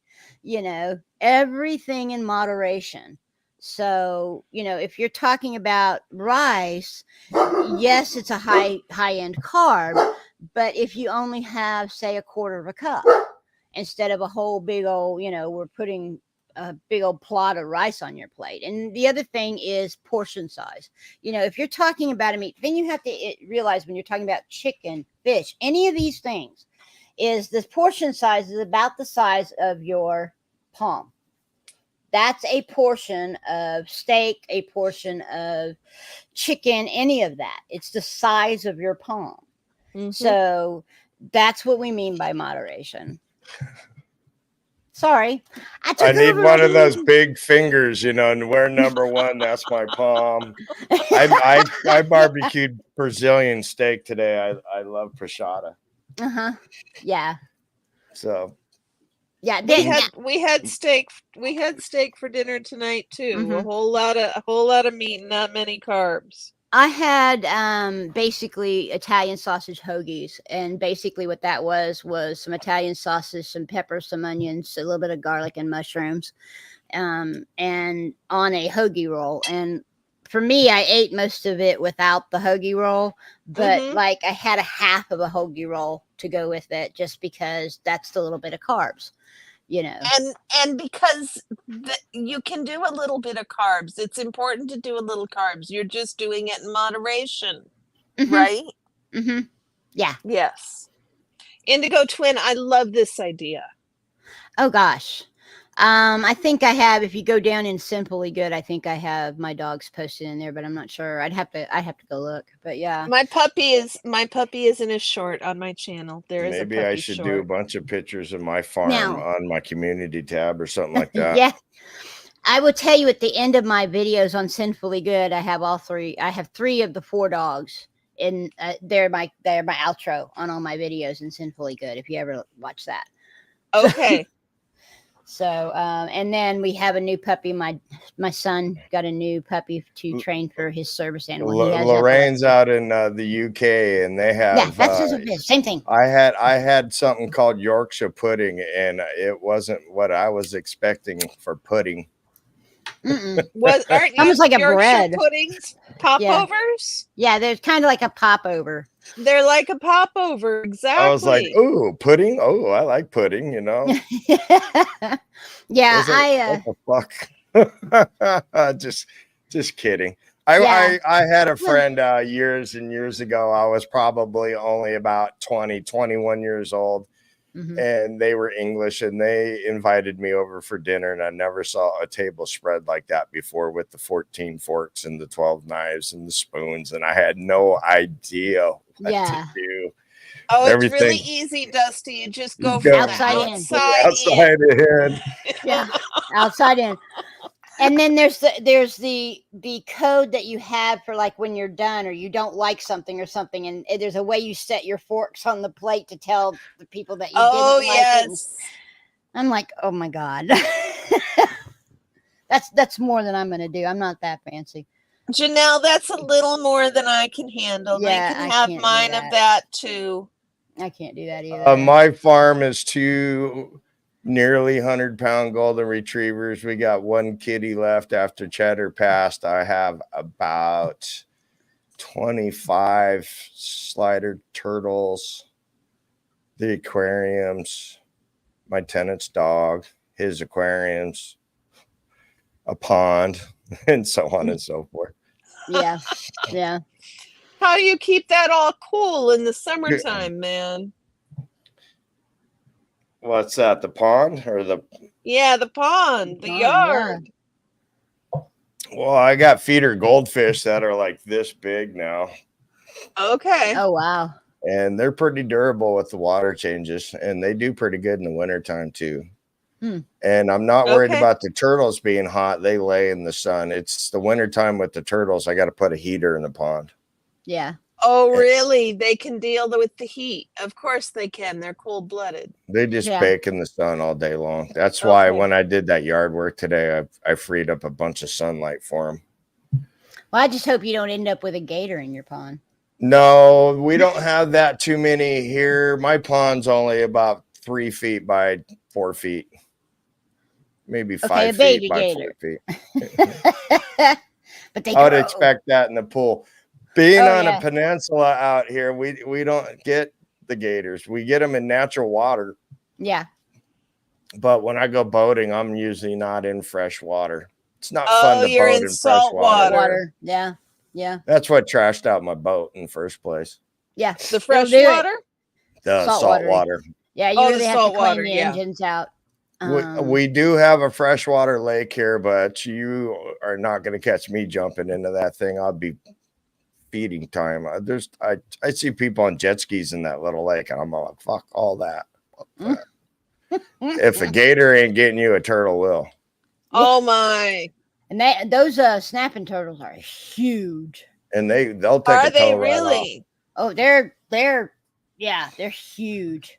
everything in moderation. So, if you're talking about rice, yes, it's a high end carb, but if you only have, say, a quarter of a cup instead of a whole big old, we're putting a big old plot of rice on your plate. And the other thing is portion size. If you're talking about a meat, then you have to realize when you're talking about chicken, fish, any of these things, is the portion size is about the size of your palm. That's a portion of steak, a portion of chicken, any of that. It's the size of your palm. Mhm. So that's what we mean by moderation. Sorry, I need one of those big fingers, and we're number one. That's my palm. I barbecued Brazilian steak today. I love prosciutto. Yeah. So Yeah. We had steak for dinner tonight too. Mhm. A whole lot of meat, not many carbs. I had basically Italian sausage hoagies, and basically what that was some Italian sausage, some peppers, some onions, a little bit of garlic and mushrooms, and on a hoagie roll. And for me, I ate most of it without the hoagie roll, but Mhm. like I had a half of a hoagie roll to go with it, just because that's the little bit of carbs. And because you can do a little bit of carbs. It's important to do a little carbs. You're just doing it in moderation, Mm-hmm. right? Mm-hmm. Yeah. Yes. Indigo Twin, I love this idea. Oh gosh. I think I have, if you go down in Simply Good, I think I have my dogs posted in there, but I'm not sure. I'd have to go look. But yeah. My puppy is in a short on my channel. There is maybe a puppy I should do a short. bunch of pictures of my farm Now, on my community tab or something like that. yeah. I will tell you at the end of my videos on Sinfully Good, I have all three. I have 3 of the 4 dogs, and they're my outro on all my videos in Sinfully Good. If you ever watch that. Okay. So, and then we have a new puppy. My son got a new puppy to train for his service animal. He has Lorraine's epilepsy. out in the UK, and they have that's the same thing. I had something called Yorkshire pudding, and it wasn't what I was expecting for pudding. Aren't almost like a Yorkshire bread puddings popovers? Yeah, there's kind of like a popover. They're like a popover, exactly. I was like, "Ooh, pudding! Oh, I like pudding." Yeah, what the fuck? just kidding. I had a friend years and years ago. I was probably only about 20, 21 years old. Mhm. And they were English, and they invited me over for dinner, and I never saw a table spread like that before, with the 14 forks and the 12 knives and the spoons, and I had no idea what to do. Oh, Everything. It's really easy, Dusty. You just go from outside in. Yeah, outside in. And then there's the code that you have for, like, when you're done or you don't like something or something, and there's a way you set your forks on the plate to tell the people that you didn't like it. I'm like, oh my God. That's more than I'm gonna do. I'm not that fancy. Janelle, that's a little more than I can handle. Yeah, I can have mine of that too. I can't do that either. My farm is 2 nearly 100-pound golden retrievers. We got 1 kitty left after Cheddar passed. I have about 25 slider turtles, the aquariums, my tenant's dog, his aquariums, a pond, and so on and so forth. Yeah. Yeah. How do you keep that all cool in the summertime, man? What's that? The pond or the? Yeah, the pond, the Pond, yeah. yard. Well, I got feeder goldfish that are like this big now, Okay. Oh, wow. and they're pretty durable with the water changes, and they do pretty good in the wintertime too. Hmm. And I'm not worried Okay. about the turtles being hot. They lay in the sun. It's the wintertime with the turtles. I got to put a heater in the pond. Yeah. Oh, really? They can deal with the heat. Of course they can. They're cold-blooded. They just Yeah. bake in the sun all day long. That's why Okay. when I did that yard work today, I freed up a bunch of sunlight for them. Well, I just hope you don't end up with a gator in your pond. No, we don't have that too many here. My pond's only about 3 feet by 4 feet, maybe 5 a baby feet by gator. 4 feet. But they I would grow. expect that in the pool. Being Oh, on yeah. a peninsula out here, we don't get the gators. We get them in natural water. Yeah. But when I go boating, I'm usually not in fresh water. It's not Oh, fun to you're boat in in fresh salt water. water. Yeah. Yeah. That's what trashed out my boat in the first place. Yeah. The fresh do it. water? The Salt salt water. water. Yeah. You Oh, the really have to salt clean water, the yeah. engines out. We do have a freshwater lake here, but you are not going to catch me jumping into that thing. I'll be feeding time. I see people on jet skis in that little lake, and I'm like, fuck all that. If a gator ain't getting you, a turtle will. Oh, my. And those snapping turtles are huge. And they'll take Are a they toe right off. really? Oh, they're huge.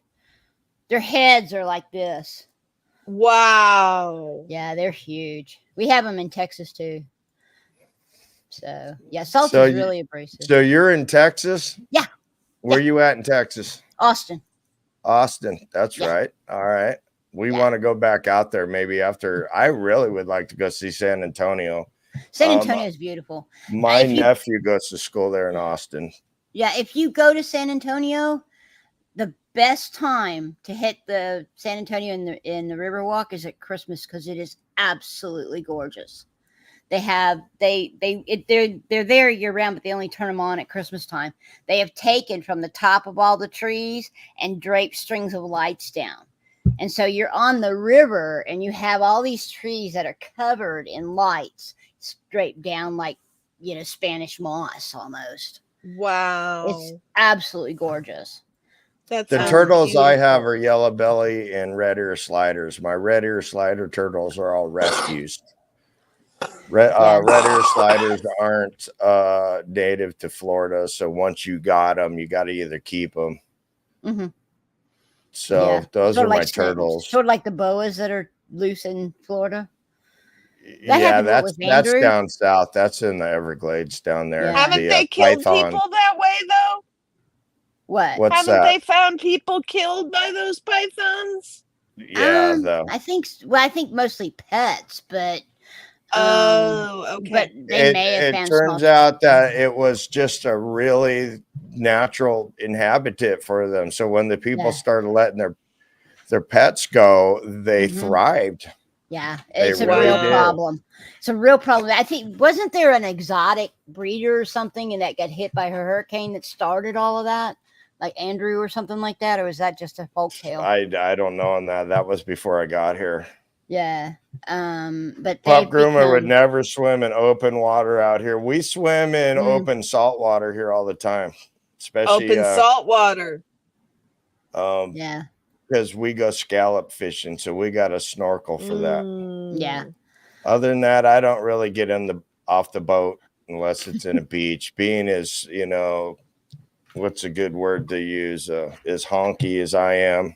Their heads are like this. Wow. Yeah, they're huge. We have them in Texas too. So yeah, salt So is really abrasive. So you're in Texas? Yeah. Where you at in Texas? Austin. Austin. That's Yeah. right. All right. We Yeah. want to go back out there maybe after. I really would like to go see San Antonio. San Antonio is beautiful. My nephew goes to school there in Austin. Yeah, if you go to San Antonio, the best time to hit the San Antonio in the Riverwalk is at Christmas because it is absolutely gorgeous. They're there year round, but they only turn them on at Christmas time. They have taken from the top of all the trees and draped strings of lights down. And so you're on the river and you have all these trees that are covered in lights draped down like, Spanish moss almost. Wow. It's absolutely gorgeous. That's The sounds turtles I have beautiful. are yellow belly and red ear sliders. My red ear slider turtles are all rescues. Red ear sliders aren't native to Florida, so once you got them, you got to either keep them. Mm-hmm. So those Sort are of my turtles. Sort of like the boas that are loose in Florida. Yeah, happened that's with Andrew. down south. That's in the Everglades down there. Yeah. Haven't The, they killed python. people that way, though? What? What's Haven't that? they found people killed by those pythons? Yeah, though. I think mostly pets, but Oh, okay. but they may have It found turns small out that it was just a really natural inhabitant for them. So when the people started letting their pets go, they Mhm. thrived. Yeah, They it's a really real did. problem. It's a real problem. I think wasn't there an exotic breeder or something and that got hit by a hurricane that started all of that, like Andrew or something like that, or was that just a folk tale? I don't know on that. That was before I got here. Yeah, but Pup groomer would never swim in open water out here. We swim in open salt water here all the time, especially Open salt water. Yeah, because we go scallop fishing, so we got a snorkel for that. yeah. Other than that, I don't really get off the boat unless it's in a beach. Being as what's a good word to use? As honky as I am.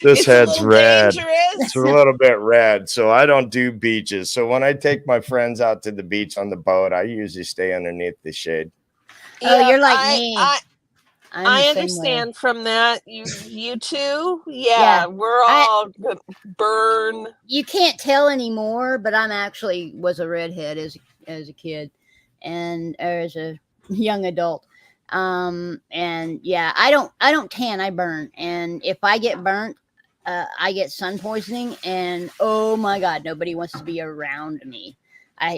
This head's red. Dangerous. It's a little bit red, so I don't do beaches. So when I take my friends out to the beach on the boat, I usually stay underneath the shade. Oh, you're like me. I understand from that. You too? Yeah, we're all burn. You can't tell anymore, but I'm actually was a redhead as a kid and as a young adult. And yeah, I don't tan, I burn. And if I get burnt, I get sun poisoning and oh my God, nobody wants to be around me.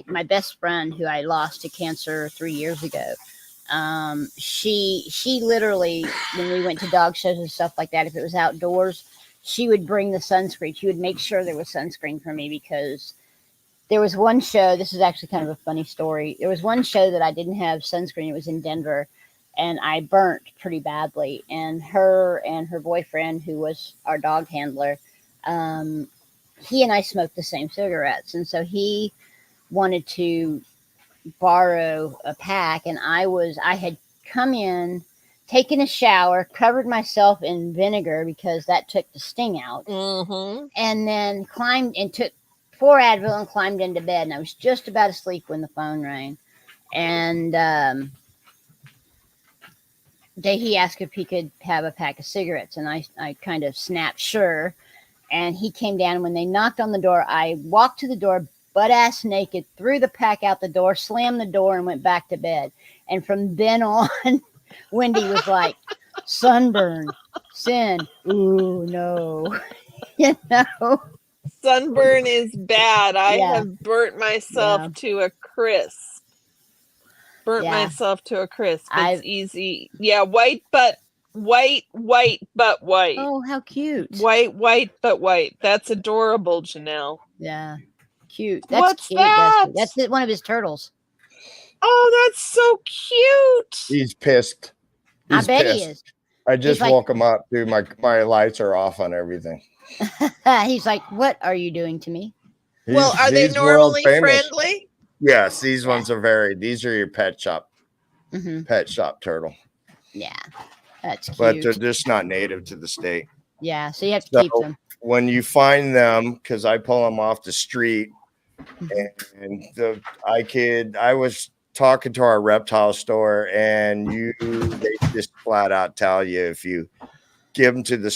my best friend who I lost to cancer 3 years ago. She literally, when we went to dog shows and stuff like that, if it was outdoors, she would bring the sunscreen. She would make sure there was sunscreen for me, because there was one show. This is actually kind of a funny story. There was one show that I didn't have sunscreen. It was in Denver, and I burnt pretty badly. And her boyfriend, who was our dog handler, he and I smoked the same cigarettes. And so he wanted to borrow a pack, and I had come in, taken a shower, covered myself in vinegar because that took the sting out, and then climbed and took 4 Advil and climbed into bed. And I was just about to sleep when the phone rang, and he asked if he could have a pack of cigarettes, and I kind of snapped sure. And he came down. When they knocked on the door, I walked to the door, butt ass naked, threw the pack out the door, slammed the door, and went back to bed. And from then on, Wendy was like, sunburn, sin, ooh, no. You know? Sunburn is bad. I Yeah. have burnt myself to a crisp. It's easy. Yeah, white but white. Oh, how cute. White but white. That's adorable, Janelle. Yeah. Cute. That's What's cute, that? Dusty. That's one of his turtles. Oh, that's so cute. He's pissed. I bet he is. I just like- woke him up, dude. My lights are off on everything. He's like, what are you doing to me? Well, are they he's world normally famous. friendly? Yes, these ones are very. These are your pet shop turtle, Yeah, that's cute. but they're just not native to the state. Yeah, so you have to keep them. When you find them, because I pull them off the street, and I was talking to our reptile store, and they just flat out tell you, if you give them to the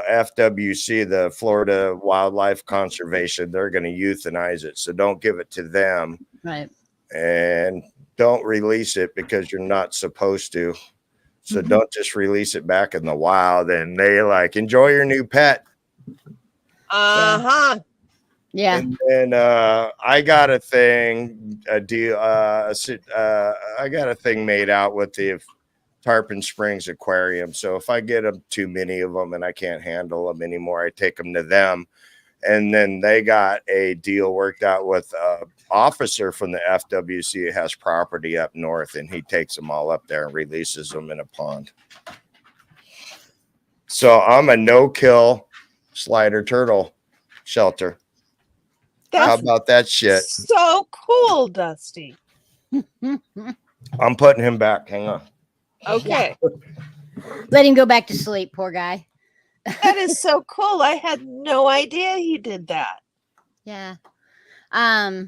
FWC, the Florida Wildlife Conservation, they're going to euthanize it. So don't give it to them. Right. And don't release it because you're not supposed to. So don't just release it back in the wild. And they enjoy your new pet. Yeah. And I got a thing, I got a thing made out with the Tarpon Springs Aquarium. So if I get too many of them and I can't handle them anymore, I take them to them. And then they got a deal worked out with an officer from the FWC who has property up north, and he takes them all up there and releases them in a pond. So I'm a no-kill slider turtle shelter. How about that shit? So cool, Dusty. I'm putting him back. Hang on. Okay. Let him go back to sleep, poor guy. That is so cool. I had no idea you did that. Yeah. What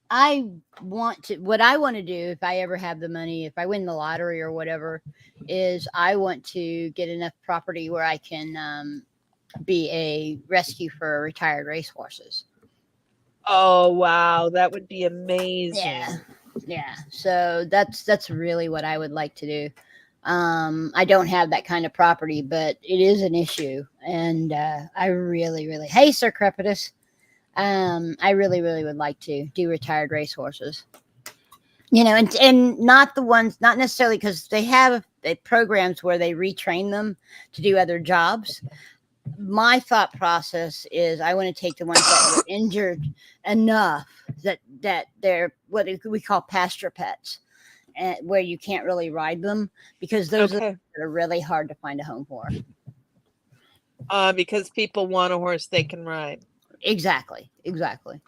I want to do, if I ever have the money, if I win the lottery or whatever, is I want to get enough property where I can be a rescue for retired racehorses. Oh, wow. That would be amazing. Yeah. So that's really what I would like to do. I don't have that kind of property, but it is an issue. And I really, really, hey, Sir Crepitus. I really, really would like to do retired racehorses. And not the ones, not necessarily because they have programs where they retrain them to do other jobs. My thought process is I want to take the ones that were injured enough that they're what we call pasture pets, where you can't really ride them, because those are really hard to find a home for. Because people want a horse they can ride. Exactly. I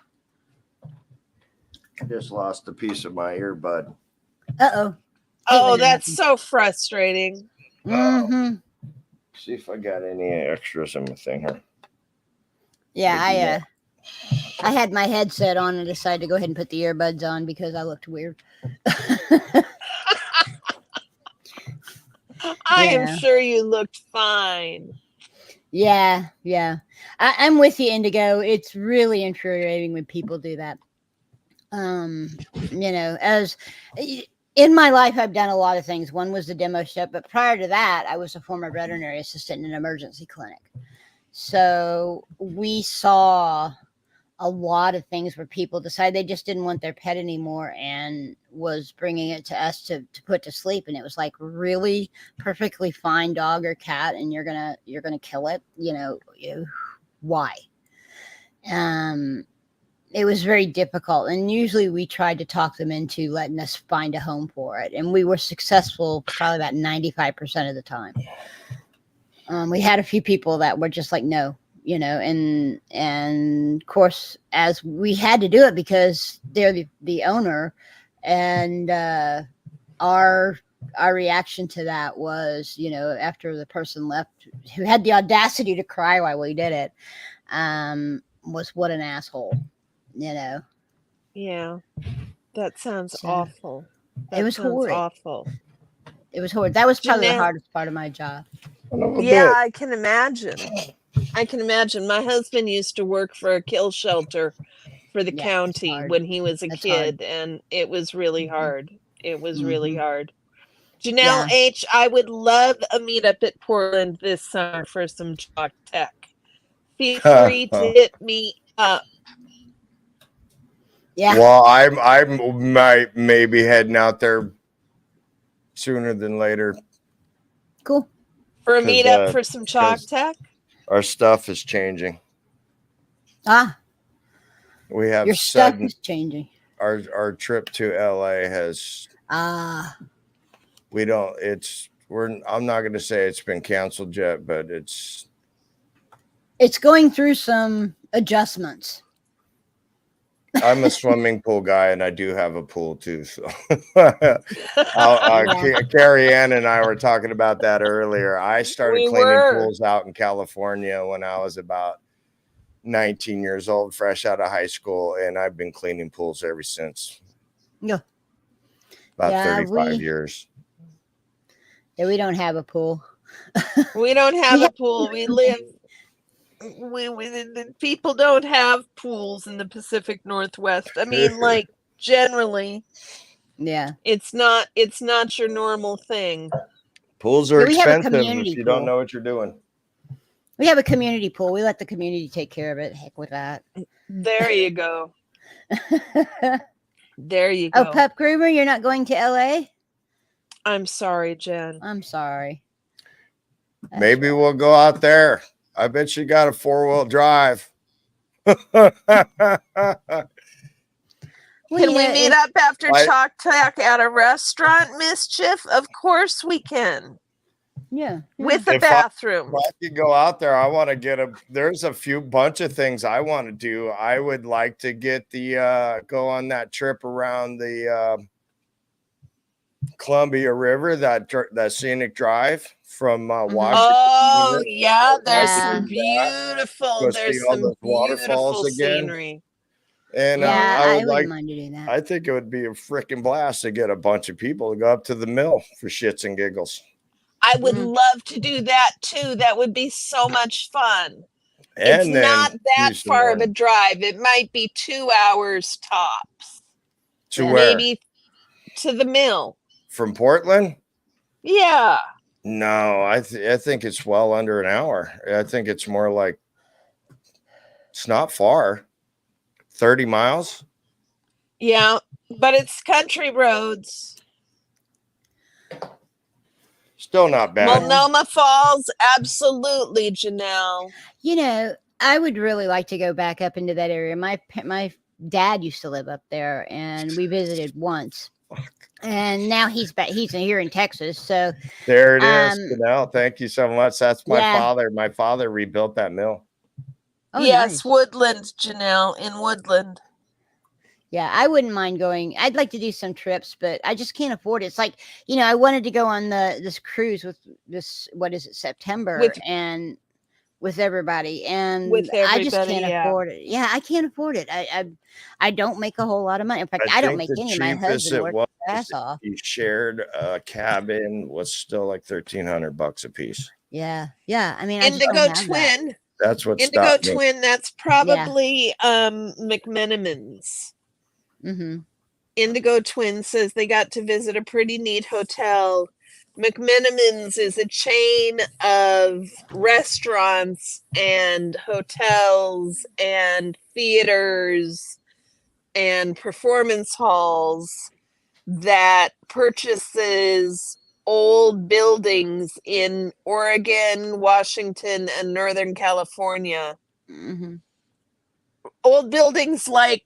just lost a piece of my earbud. Oh, that's so frustrating. See if I got any extras in my thing here. Yeah, I had my headset on and decided to go ahead and put the earbuds on because I looked weird. I am sure you looked fine. Yeah. I'm with you, Indigo. It's really infuriating when people do that. As in my life, I've done a lot of things. One was the demo shop, but prior to that, I was a former veterinary assistant in an emergency clinic. So we saw a lot of things where people decided they just didn't want their pet anymore and was bringing it to us to put to sleep. And it was like, really? Perfectly fine dog or cat, and you're gonna kill it? Why? It was very difficult, and usually we tried to talk them into letting us find a home for it, and we were successful probably about 95% of the time. We had a few people that were just like, no, and of course, as we had to do it because they're the owner, and our reaction to that was, after the person left, who had the audacity to cry while we did it, was, what an asshole, Yeah, that sounds So, awful. That it was sounds horrid. awful. It was horrid. That was probably the Janelle- hardest part of my job. A little Yeah, bit. I can imagine. My husband used to work for a kill shelter for the Yeah, it's county hard. when he was a That's kid, and it was really hard. It was really Mhm. hard. Janelle H, I would love a meetup at Portland this summer for some Chalk Tech. Feel free to hit me up. Yeah. Well, I might maybe heading out there sooner than later. Cool. For a 'Cause, meetup for some Chalk 'cause- Tech? Our stuff is changing. We have Your stuff sudden is changing. our trip to LA has we don't it's we're I'm not going to say it's been canceled yet, but it's going through some adjustments. I'm a swimming pool guy, and I do have a pool too. So Carrie Ann and I were talking about that earlier. I started cleaning pools out in California when I was about 19 years old, fresh out of high school, and I've been cleaning pools ever since. Yeah. About 35 years. Yeah, we don't have a pool. We don't have a pool. We live. The people don't have pools in the Pacific Northwest. I mean, like, generally, Yeah, it's not your normal thing. Pools are we have a expensive community if you pool. don't know what you're doing. We have a community pool. We let the community take care of it. Heck with that. There you go. There you go. Oh, Pup Groomer, you're not going to LA? I'm sorry, Jen. I'm sorry. Maybe we'll go out there. I bet you got a 4-wheel drive. Can we meet up after Chalk Tech at a restaurant, Mischief? Of course we can. Yeah. With a bathroom. If I could go out there, I want to there's a bunch of things I want to do. I would like to get go on that trip around the Columbia River, that scenic drive from Washington. Oh, yeah, there's some beautiful waterfalls scenery. And I wouldn't mind doing that. I think it would be a freaking blast to get a bunch of people to go up to the mill for shits and giggles. I would love to do that too. That would be so much fun. And it's not that far of a drive. It might be 2 hours tops. To where? Maybe to the mill. From Portland? Yeah. No, I think it's well under an hour. I think it's more like, it's not far. 30 miles? Yeah, but it's country roads. Still not bad. Multnomah Falls, absolutely, Janelle. I would really like to go back up into that area. My dad used to live up there, and we visited once. And now he's back. He's here in Texas. So there it is. Janelle, thank you so much. That's my father. My father rebuilt that mill. Oh, yes, nice. Woodland, Janelle, in Woodland. Yeah, I wouldn't mind going. I'd like to do some trips, but I just can't afford it. It's like, I wanted to go on this cruise with this, what is it, September, and with everybody, and I just can't afford it. Yeah, I can't afford it. I don't make a whole lot of money. In fact, I don't make any. My husband works his ass off. He shared a cabin was still like $1,300 a piece. Yeah. I mean, Indigo Twin. That's what Indigo Twin. That's probably McMenamin's. Mm-hmm. Indigo Twin says they got to visit a pretty neat hotel McMenamins is a chain of restaurants and hotels and theaters and performance halls that purchases old buildings in Oregon, Washington, and Northern California. Mhm. Old buildings like,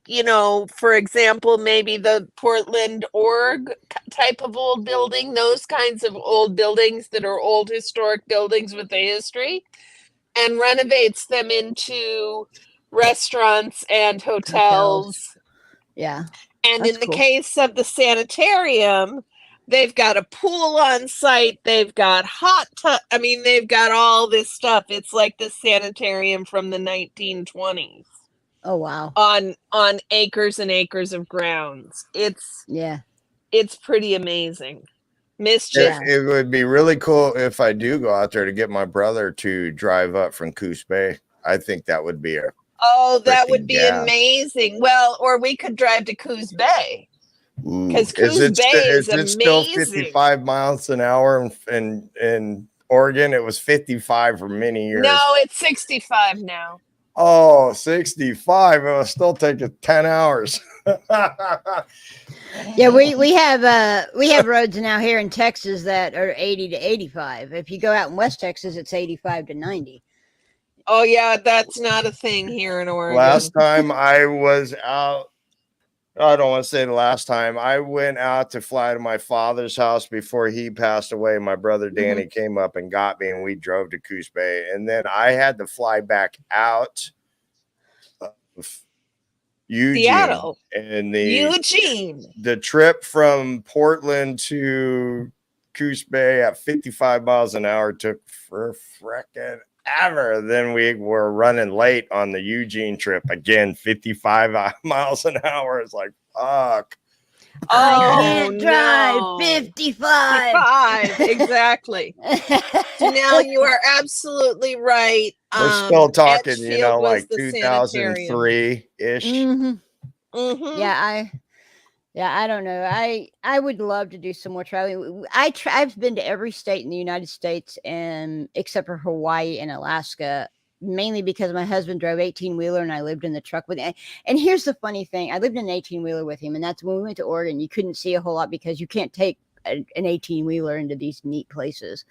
for example, maybe the Portland Org type of old building, those kinds of old buildings that are old historic buildings with a history, and renovates them into restaurants and hotels. Yeah. And That's in the cool. case of the sanitarium, they've got a pool on site, they've got hot tub. I mean, they've got all this stuff. It's like the sanitarium from the 1920s. Oh wow. On acres and acres of grounds. Yeah. It's pretty amazing. Mischief. Yeah. It would be really cool if I do go out there to get my brother to drive up from Coos Bay. I think that would be a Oh, that would freaking be gas. amazing. Well, or we could drive to Coos Bay. Ooh. Because Is Coos it Bay is it still amazing. 55 miles an hour in Oregon? It was 55 for many years. No, it's 65 now. Oh, 65. It will still take it 10 hours. Yeah, we have roads now here in Texas that are 80 to 85. If you go out in West Texas, it's 85 to 90. Oh yeah, that's not a thing here in Oregon. Last time I was out, I don't want to say the last time, I went out to fly to my father's house before he passed away. My brother Danny came up and got me, and we drove to Coos Bay. And then I had to fly back out of Eugene. Seattle. And the trip from Portland to Coos Bay at 55 miles an hour took for frickin' ever. Then we were running late on the Eugene trip again, 55 miles an hour. It's like, fuck. I can't drive 55. Exactly. So now you are absolutely right. We're still talking, Edgefield was like the 2003-ish. Yeah, I don't know. I would love to do some more traveling. I've been to every state in the United States, and except for Hawaii and Alaska, mainly because my husband drove 18-wheeler and I lived in the truck with him. And here's the funny thing. I lived in an 18-wheeler with him, and that's when we went to Oregon. You couldn't see a whole lot because you can't take an 18-wheeler into these neat places.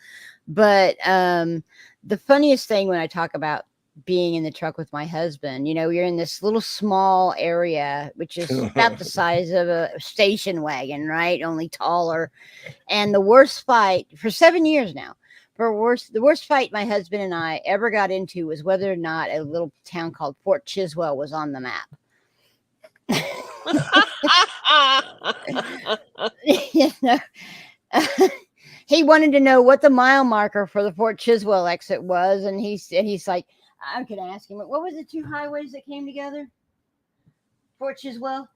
But the funniest thing when I talk about being in the truck with my husband, you're in this little small area, which is about the size of a station wagon, right? Only taller. And the worst fight for 7 years now, the worst fight my husband and I ever got into was whether or not a little town called Fort Chiswell was on the map. He wanted to know what the mile marker for the Fort Chiswell exit was, and he's like, I could ask him, what was the two highways that came together? Fort Chiswell?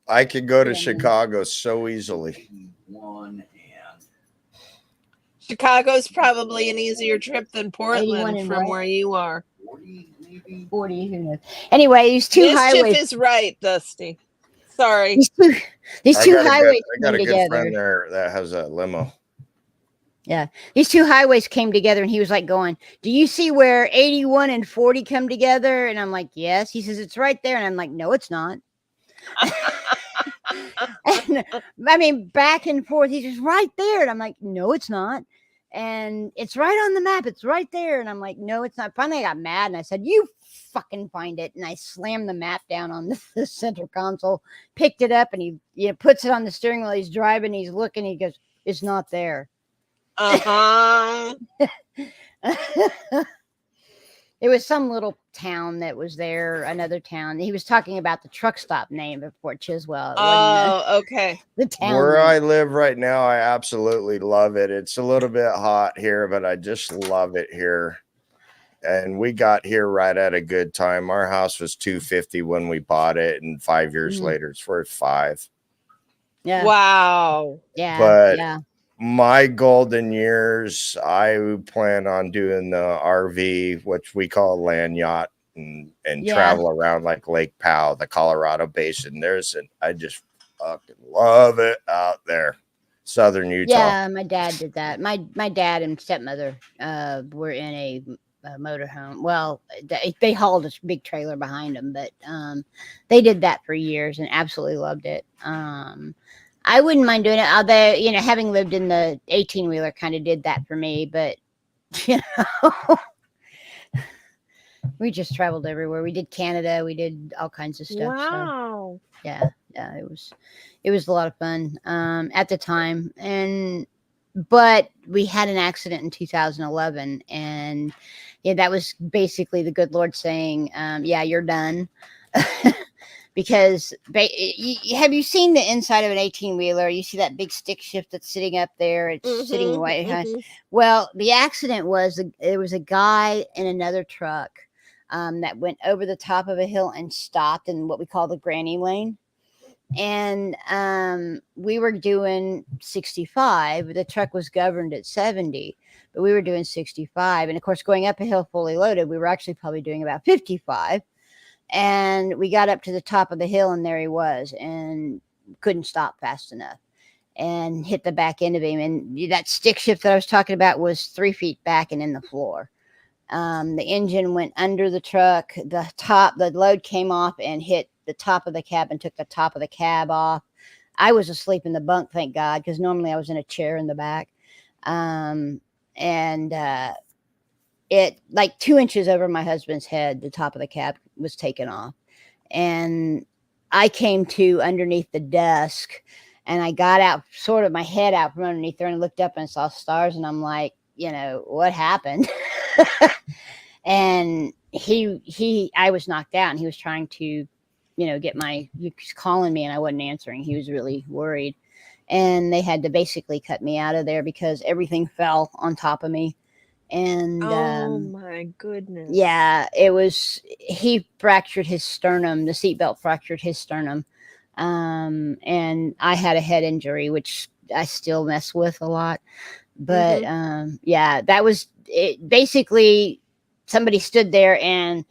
I could go to Chicago so easily. Chicago's probably an easier trip than Portland from where you are. 40, who knows? Anyway, these two highways. Mischief is right, Dusty. Sorry. These two highways I got a came good together. friend there that has a limo. Yeah, these two highways came together, and he was like going, do you see where 81 and 40 come together? And I'm like, yes. He says, it's right there. And I'm like, no, it's not. And, I mean, back and forth. He's just right there. And I'm like, no, it's not. And it's right on the map. It's right there. And I'm like, no, it's not. Finally, I got mad, and I said, you fucking find it. And I slammed the map down on the center console, picked it up, and he puts it on the steering wheel. He's driving. He's looking. He goes, it's not there. It was some little town that was there, another town. He was talking about the truck stop name of Fort Chiswell. Okay. The town Where name. I live right now, I absolutely love it. It's a little bit hot here, but I just love it here. And we got here right at a good time. Our house was $250 when we bought it, and 5 years later, it's worth $5. Yeah. Wow. Yeah. But yeah. My golden years, I plan on doing the RV, which we call a land yacht, and travel around like Lake Powell, the Colorado Basin. I just fucking love it out there. Southern Utah. Yeah, my dad did that. My dad and stepmother were in a motorhome. Well, they hauled a big trailer behind them, but they did that for years and absolutely loved it. I wouldn't mind doing it. Although, having lived in the 18-wheeler kind of did that for me, but we just traveled everywhere. We did Canada. We did all kinds of stuff. Wow. So, yeah, it was a lot of fun at the time. But we had an accident in 2011, and that was basically the good Lord saying, yeah, you're done. Because have you seen the inside of an 18-wheeler? You see that big stick shift that's sitting up there. It's sitting right behind. Well, the accident was there was a guy in another truck that went over the top of a hill and stopped in what we call the granny lane. And we were doing 65. The truck was governed at 70, but we were doing 65. And of course, going up a hill fully loaded, we were actually probably doing about 55. And we got up to the top of the hill, and there he was, and couldn't stop fast enough, and hit the back end of him. And that stick shift that I was talking about was 3 feet back and in the floor. The engine went under the truck. The load came off and hit the top of the cab and took the top of the cab off. I was asleep in the bunk, thank God, because normally I was in a chair in the back. It like 2 inches over my husband's head, the top of the cab was taken off. And I came to underneath the desk, and I got out, sort of my head out from underneath there, and looked up and saw stars. And I'm like, what happened? And I was knocked out, and he was trying to, he was calling me, and I wasn't answering. He was really worried. And they had to basically cut me out of there because everything fell on top of me. And oh my goodness. Yeah, he fractured his sternum. The seatbelt fractured his sternum. And I had a head injury, which I still mess with a lot. But yeah, that was it. Basically, somebody stood there and,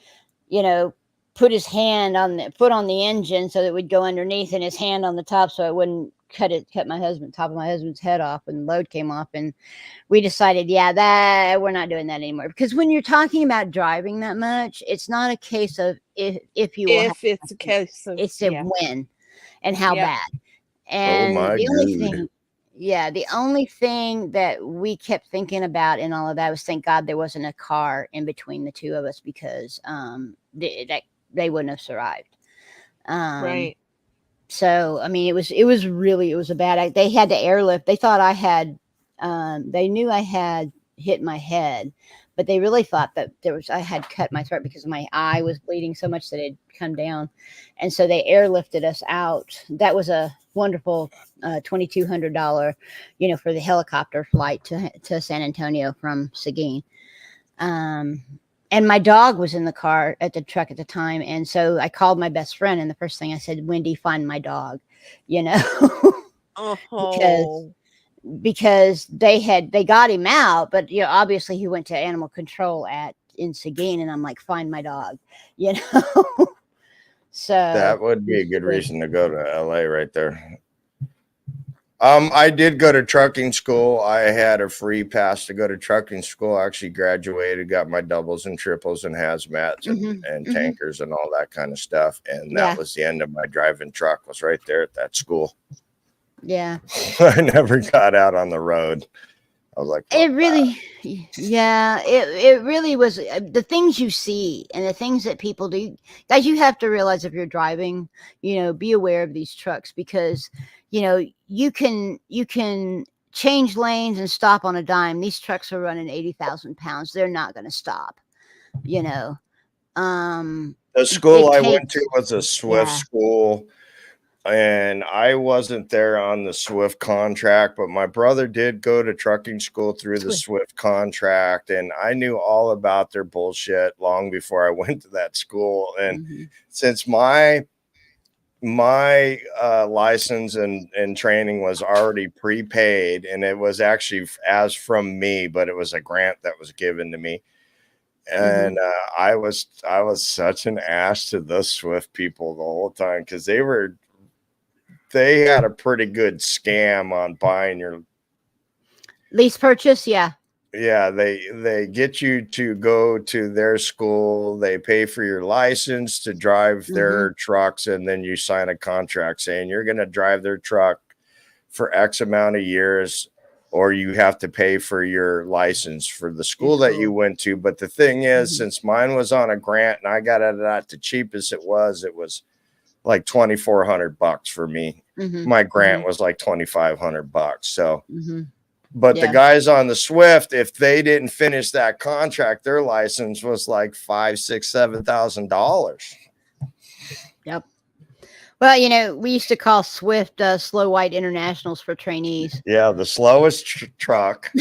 put his hand on the engine so that it would go underneath, and his hand on the top so it wouldn't cut top of my husband's head off when the load came off. And we decided, that we're not doing that anymore, because when you're talking about driving that much, it's not a case of if you will. It's a case of it's a when and how bad. And my the only dude. thing, the only thing that we kept thinking about in all of that was, thank God there wasn't a car in between the two of us, because they wouldn't have survived. right. So, I mean, it was a bad. They had to airlift. They thought I had. They knew I had hit my head, but they really thought that I had cut my throat because my eye was bleeding so much that it had come down, and so they airlifted us out. That was a wonderful $2,200, for the helicopter flight to San Antonio from Seguin. And my dog was in the car at the truck at the time. And so I called my best friend, and the first thing I said, Wendy, find my dog, because they got him out, but obviously he went to animal control in Seguin, and I'm like, find my dog, So that would be a good reason to go to LA right there. I did go to trucking school. I had a free pass to go to trucking school. I actually graduated, got my doubles and triples and hazmats and tankers and all that kind of stuff. And that was the end of my driving truck, was right there at that school. Yeah. I never got out on the road. I was like, it really was the things you see and the things that people do. Guys, you have to realize, if you're driving, be aware of these trucks, because you can change lanes and stop on a dime. These trucks are running 80,000 pounds. They're not going to stop. The school I went to was a Swift school. And I wasn't there on the Swift contract, but my brother did go to trucking school through the Swift contract. And I knew all about their bullshit long before I went to that school. And since my license and training was already prepaid, and it was actually as from me, but it was a grant that was given to me. And I was such an ass to the Swift people the whole time, because they were they had a pretty good scam on buying your Lease purchase, yeah. yeah, they get you to go to their school, they pay for your license to drive their trucks, and then you sign a contract saying you're going to drive their truck for X amount of years, or you have to pay for your license for the school that you went to. But the thing is, since mine was on a grant and I got it at the cheapest it was like $2,400 for me. My grant was like $2,500. So but the guys on the Swift, if they didn't finish that contract, their license was like $5,000, $6,000, $7,000. Yep. Well, you know, we used to call Swift slow white internationals for trainees. Yeah, the slowest truck.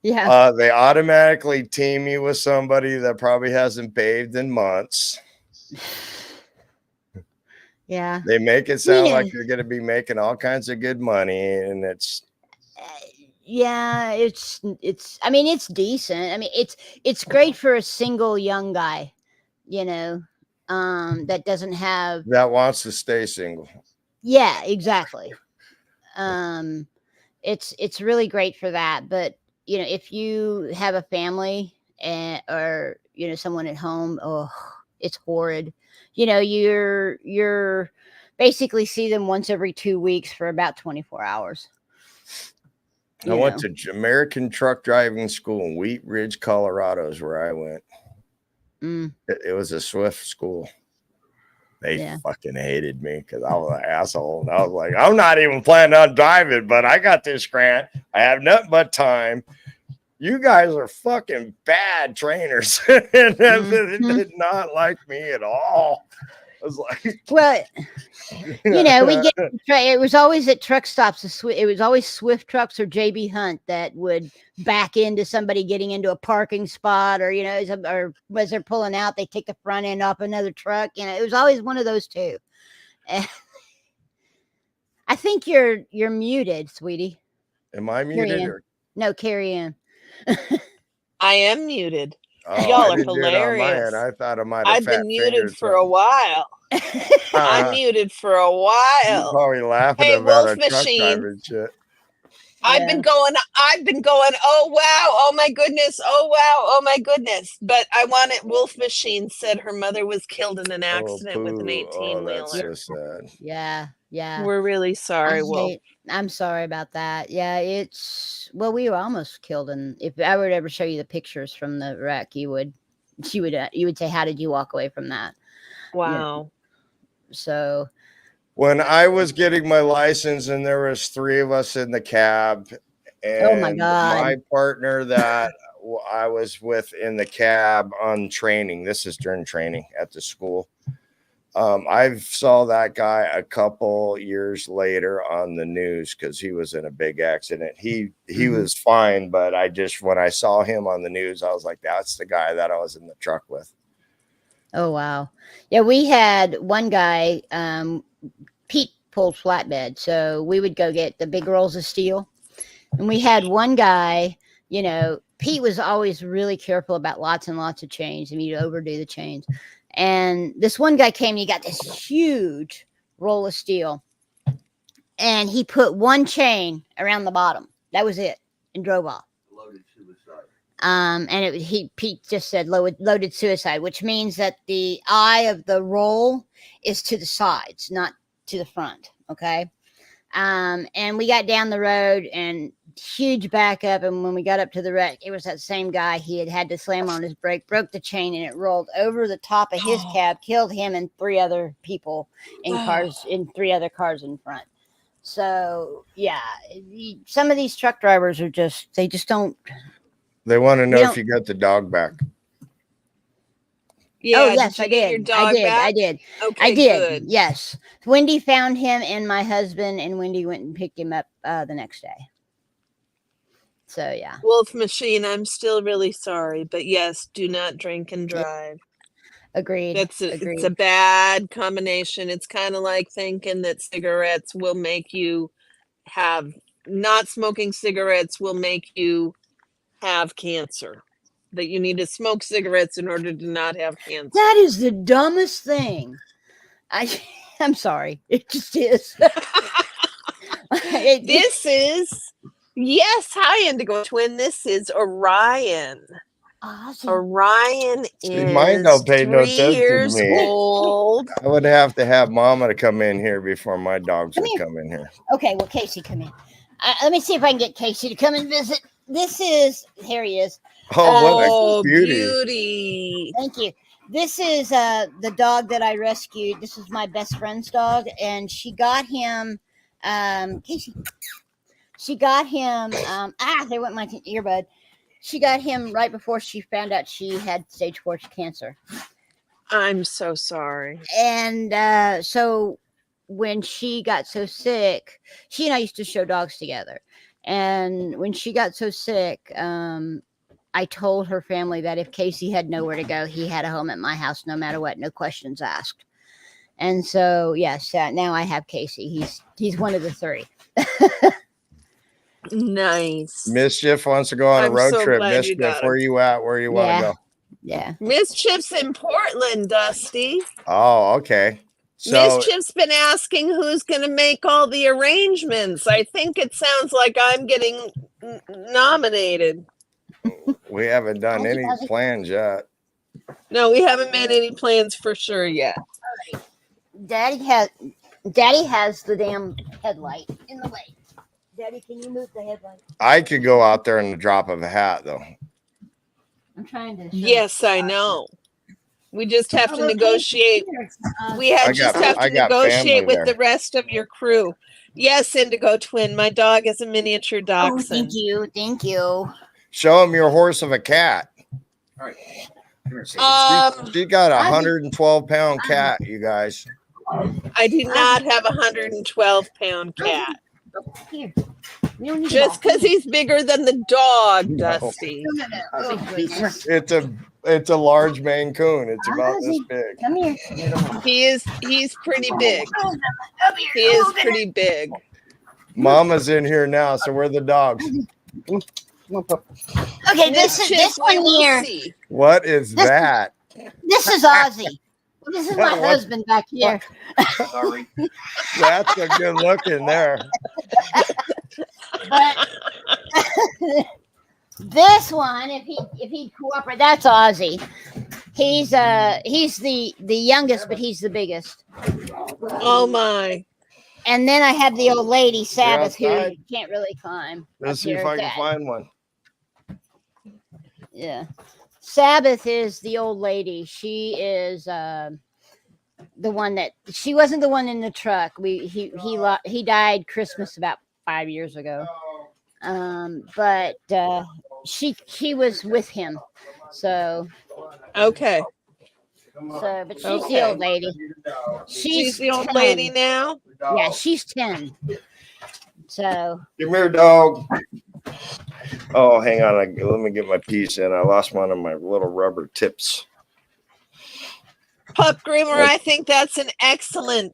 Yeah. They automatically team you with somebody that probably hasn't bathed in months. Yeah. They make it sound like you're going to be making all kinds of good money, and it's yeah, it's I mean, it's decent. I mean, it's great for a single young guy, you know, that doesn't have that wants to stay single. Yeah, exactly. It's really great for that. But you know, if you have a family or you know someone at home, oh, it's horrid. You know, you're basically see them once every 2 weeks for about 24 hours. I went to American Truck Driving School in Wheat Ridge, Colorado is where I went. It was a Swift school. They fucking hated me because I was an asshole. And I was like, I'm not even planning on driving, but I got this grant. I have nothing but time. You guys are fucking bad trainers. And they did not like me at all. I was like, well, you know, we get it was always at truck stops. It was always Swift trucks or JB Hunt that would back into somebody getting into a parking spot, or you know, or as they're pulling out, they take the front end off another truck. You know, it was always one of those two. I think you're muted, sweetie. Am I muted? Or? No, Carrie Ann. I am muted. Oh, Y'all are hilarious. I thought I might have. I've been muted for a while. I'm muted for a while. You're probably laughing about a truck driving shit. I've been going, oh wow, oh my goodness, oh wow, oh my goodness. But I want it. Wolf Machine said her mother was killed in an accident with an 18-wheeler. That's so sad. Yeah. We're really sorry, Wolf. I'm sorry about that. Yeah, we were almost killed. And if I were to ever show you the pictures from the wreck, you would say, how did you walk away from that? Wow. You know, so when I was getting my license and there was 3 of us in the cab, and oh my God, my partner that I was with in the cab on training, this is during training at the school. I saw that guy a couple years later on the news because he was in a big accident. He was fine, but when I saw him on the news, I was like, that's the guy that I was in the truck with. Oh, wow. Yeah, we had one guy, Pete pulled flatbed. So we would go get the big rolls of steel. And we had one guy, you know, Pete was always really careful about lots and lots of chains. I mean, you'd overdo the chains. And this one guy came and he got this huge roll of steel. And he put one chain around the bottom. That was it. And drove off. Loaded suicide. And Pete just said loaded suicide, which means that the eye of the roll is to the sides, not to the front. Okay. And we got down the road and huge backup. And when we got up to the wreck, it was that same guy. He had to slam on his brake, broke the chain, and it rolled over the top of his cab, killed him and 3 other people in 3 other cars in front. So yeah, some of these truck drivers they just don't. They want to know if you got the dog back. Yeah, oh yes, I did. I did. Okay, I did. Good. Yes, Wendy found him and my husband, and Wendy went and picked him up the next day. So yeah, Wolf Machine, I'm still really sorry, but yes, do not drink and drive. Agreed. It's a bad combination. It's kind of like thinking that cigarettes will make you not smoking cigarettes will make you have cancer. That you need to smoke cigarettes in order to not have cancer. That is the dumbest thing. I'm sorry. It just is. This is, yes, hi, Indigo Twin. This is Orion. Awesome. Orion See, mine is don't pay no 3 attention to years me. old. I would have to have Mama to come in here before my dogs Come would here. come in here. Okay, well, Casey, come in. Let me see if I can get Casey to come and visit. This is, here he is. Oh, what a Oh, beauty. beauty. Thank you. This is the dog that I rescued. This is my best friend's dog, and she got him, Casey. She got him, there went my earbud. She got him right before she found out she had stage 4 cancer. I'm so sorry. And so when she got so sick, she and I used to show dogs together. And when she got so sick, I told her family that if Casey had nowhere to go, he had a home at my house, no matter what, no questions asked. And so, yes, now I have Casey. He's one of the 3. Nice. Mischief wants to go on a I'm road so trip. glad you Mischief, got where him. you at? Where you want to Yeah. go? Yeah. Mischief's in Portland, Dusty. Oh, okay. So Mischief's been asking who's going to make all the arrangements. I think it sounds like I'm getting nominated. we haven't done Ozzy, any Ozzy. plans yet. No, we haven't made any plans for sure yet. Daddy has the damn headlight in the way. Daddy, can you move the headlight? I could go out there in the drop of a hat, though. I'm trying to. Yes, I know. We just have to negotiate. We I just got- have I to got negotiate family with there. the rest of your crew. Yes, Indigo Twin. My dog is a miniature Oh, dachshund. thank you. Thank you. Show him your horse of a cat. All right. Come here, Sadie. She got a 112-pound cat, you guys. I do not have a 112-pound cat. Here. You don't need Just because he's bigger than the dog, No. Dusty. It's a large Maine Coon. It's about this big. Come here. He's pretty big. He is pretty big. Mama's in here now, so we're the dogs. Okay, this Mischief, we one will here. see. What is that? This is Ozzy. This is my What? husband back here. Sorry. That's a good looking there. But this one, if he'd cooperate, that's Ozzy. He's the youngest, but he's the biggest. Oh my. And then I have the old lady Sabbath who outside? can't really climb. Let's up see if here. I can find one. Yeah, Sabbath is the old lady. She is the one that she wasn't the one in the truck. He died Christmas about 5 years ago. But she was with him. So Okay. but she's Okay. the old lady. She's the old 10. lady now. Yeah, she's 10. So Come here, dog. Oh, hang on. Let me get my piece in. I lost one of my little rubber tips. Pup groomer, I think that's an excellent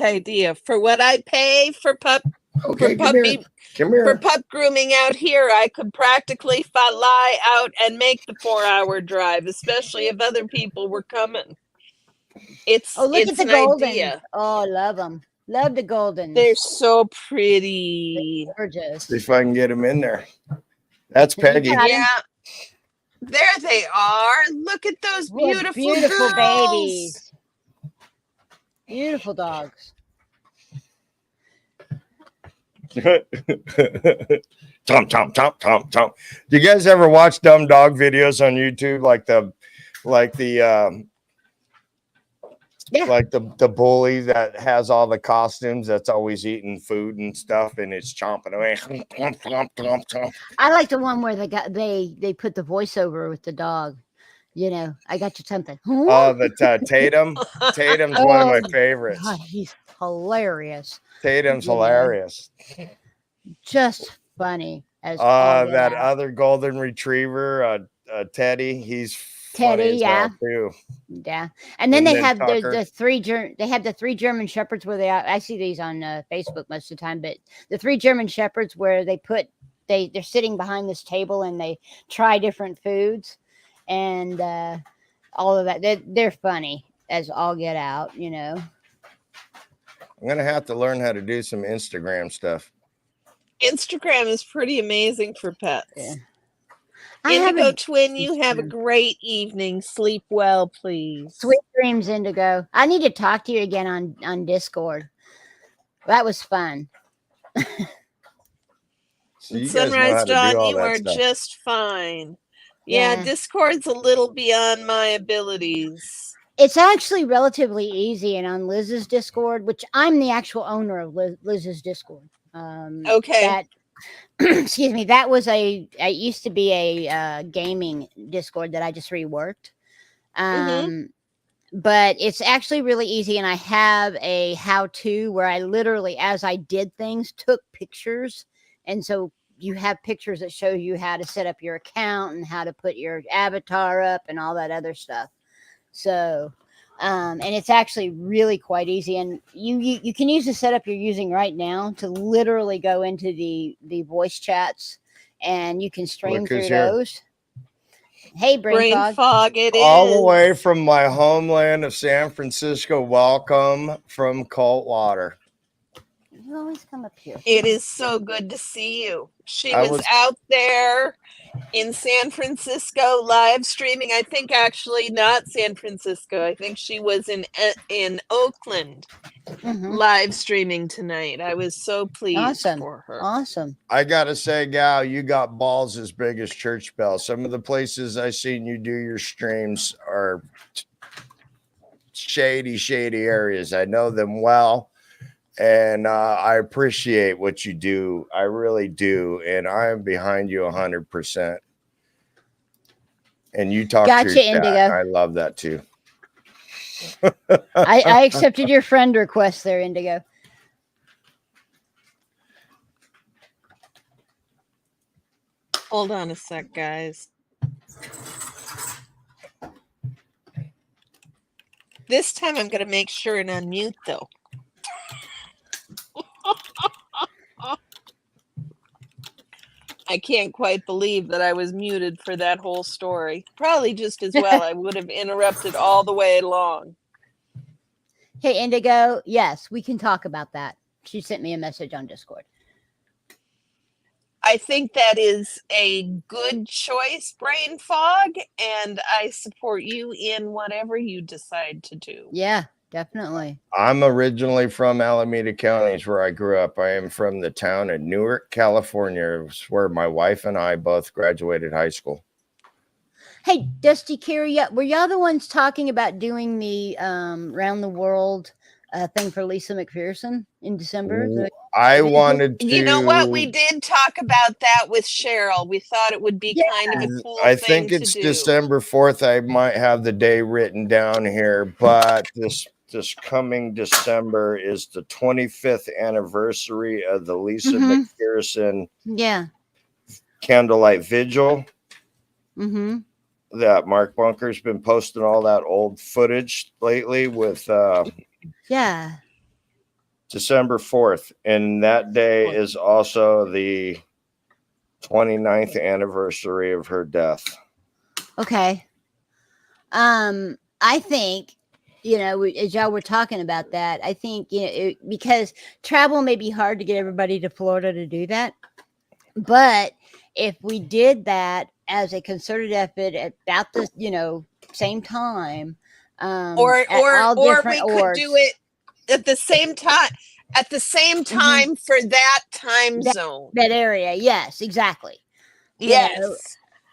idea. For what I pay for pup Okay, for come here. puppy Come for here. pup grooming out here, I could practically fly out and make the 4-hour drive, especially if other people were coming. It's look it's at the an golden. idea. Oh, love them. Love the golden. They're so pretty. Gorgeous. See if I can get him in there. That's You Peggy. got him. Yeah. There they are. Look at those What beautiful girls. babies. Beautiful dogs. Tom, Tom, Tom, Tom, Tom. Do you guys ever watch dumb dog videos on YouTube? Like the Yeah. like the bully that has all the costumes that's always eating food and stuff and it's chomping away. Chomp, chomp, chomp, chomp. I like the one where they put the voiceover with the dog. You know, I got you something. Oh, the Tatum. Tatum's one of my favorites. God, he's hilarious. Tatum's Yeah. hilarious. Just funny as all get That out. other golden retriever, Teddy, he's Teddy, funny as hell, yeah. too. Yeah, and then And they then have Tucker. the three they have the 3 German shepherds where I see these on Facebook most of the time, but the 3 German shepherds where they're sitting behind this table and they try different foods and all of that. They're funny. as all get out, you know. I'm gonna have to learn how to do some Instagram stuff. Instagram is pretty amazing for pets. Yeah. I have Indigo a Twin, you have a Instagram. great evening. Sleep well, please. Sweet dreams, Indigo. I need to talk to you again on Discord. That was fun. So you guys know Sunrise how to do Dawn, all you that are stuff. just fine. Yeah, Yeah. Discord's a little beyond my abilities. It's actually relatively easy, and on Liz's Discord, which I'm the actual owner of Liz's Discord. Okay. That excuse me, that was I used to be a gaming Discord that I just reworked. But it's actually really easy, and I have a how-to where I literally, as I did things, took pictures, and so you have pictures that show you how to set up your account and how to put your avatar up and all that other stuff. So, and it's actually really quite easy, and you can use the setup you're using right now to literally go into the voice chats, and you can stream Look through who's here. those. Hey, Brain Brain fog, it All the is. way from my homeland of San Francisco. Welcome from Coldwater. You always come up here. It is so good to see you. She I was was- out there in San Francisco live streaming. I think actually not San Francisco. I think she was in Oakland Mhm. live streaming tonight. I was so pleased Awesome. for her. Awesome. I gotta say, gal, you got balls as big as church bells. Some of the places I seen you do your streams are shady areas. I know them well, and I appreciate what you do. I really do, and I am behind you 100%. And you talk to Gotcha, your chat. Indigo. I love that too. I accepted your friend request there, Indigo. Hold on a sec, guys. This time I'm going to make sure and unmute, though. I can't quite believe that I was muted for that whole story. Probably just as well. I would have interrupted all the way along. Hey, Indigo. Yes, we can talk about that. She sent me a message on Discord. I think that is a good choice, Brain Fog, and I support you in whatever you decide to do. Yeah, definitely. I'm originally from Alameda County, is where I grew up. I am from the town of Newark, California. It's where my wife and I both graduated high school. Hey, Dusty, Carrie, were y'all the ones talking about doing the round the world thing for Lisa McPherson in December? I wanted to. You know what? We did talk about that with Cheryl. We thought it would be kind of a cool I thing think it's to do. December 4th. I might have the day written down here, but this coming December is the 25th anniversary of the Lisa McPherson candlelight vigil. That Mark Bunker's been posting all that old footage lately with December 4th, and that day is also the 29th anniversary of her death. Okay. I think, as y'all were talking about that, I think, because travel may be hard to get everybody to Florida to do that. But if we did that as a concerted effort at about the, same time, or we could do it at the same time. At the same time for that time zone. That area. Yes, exactly. Yes.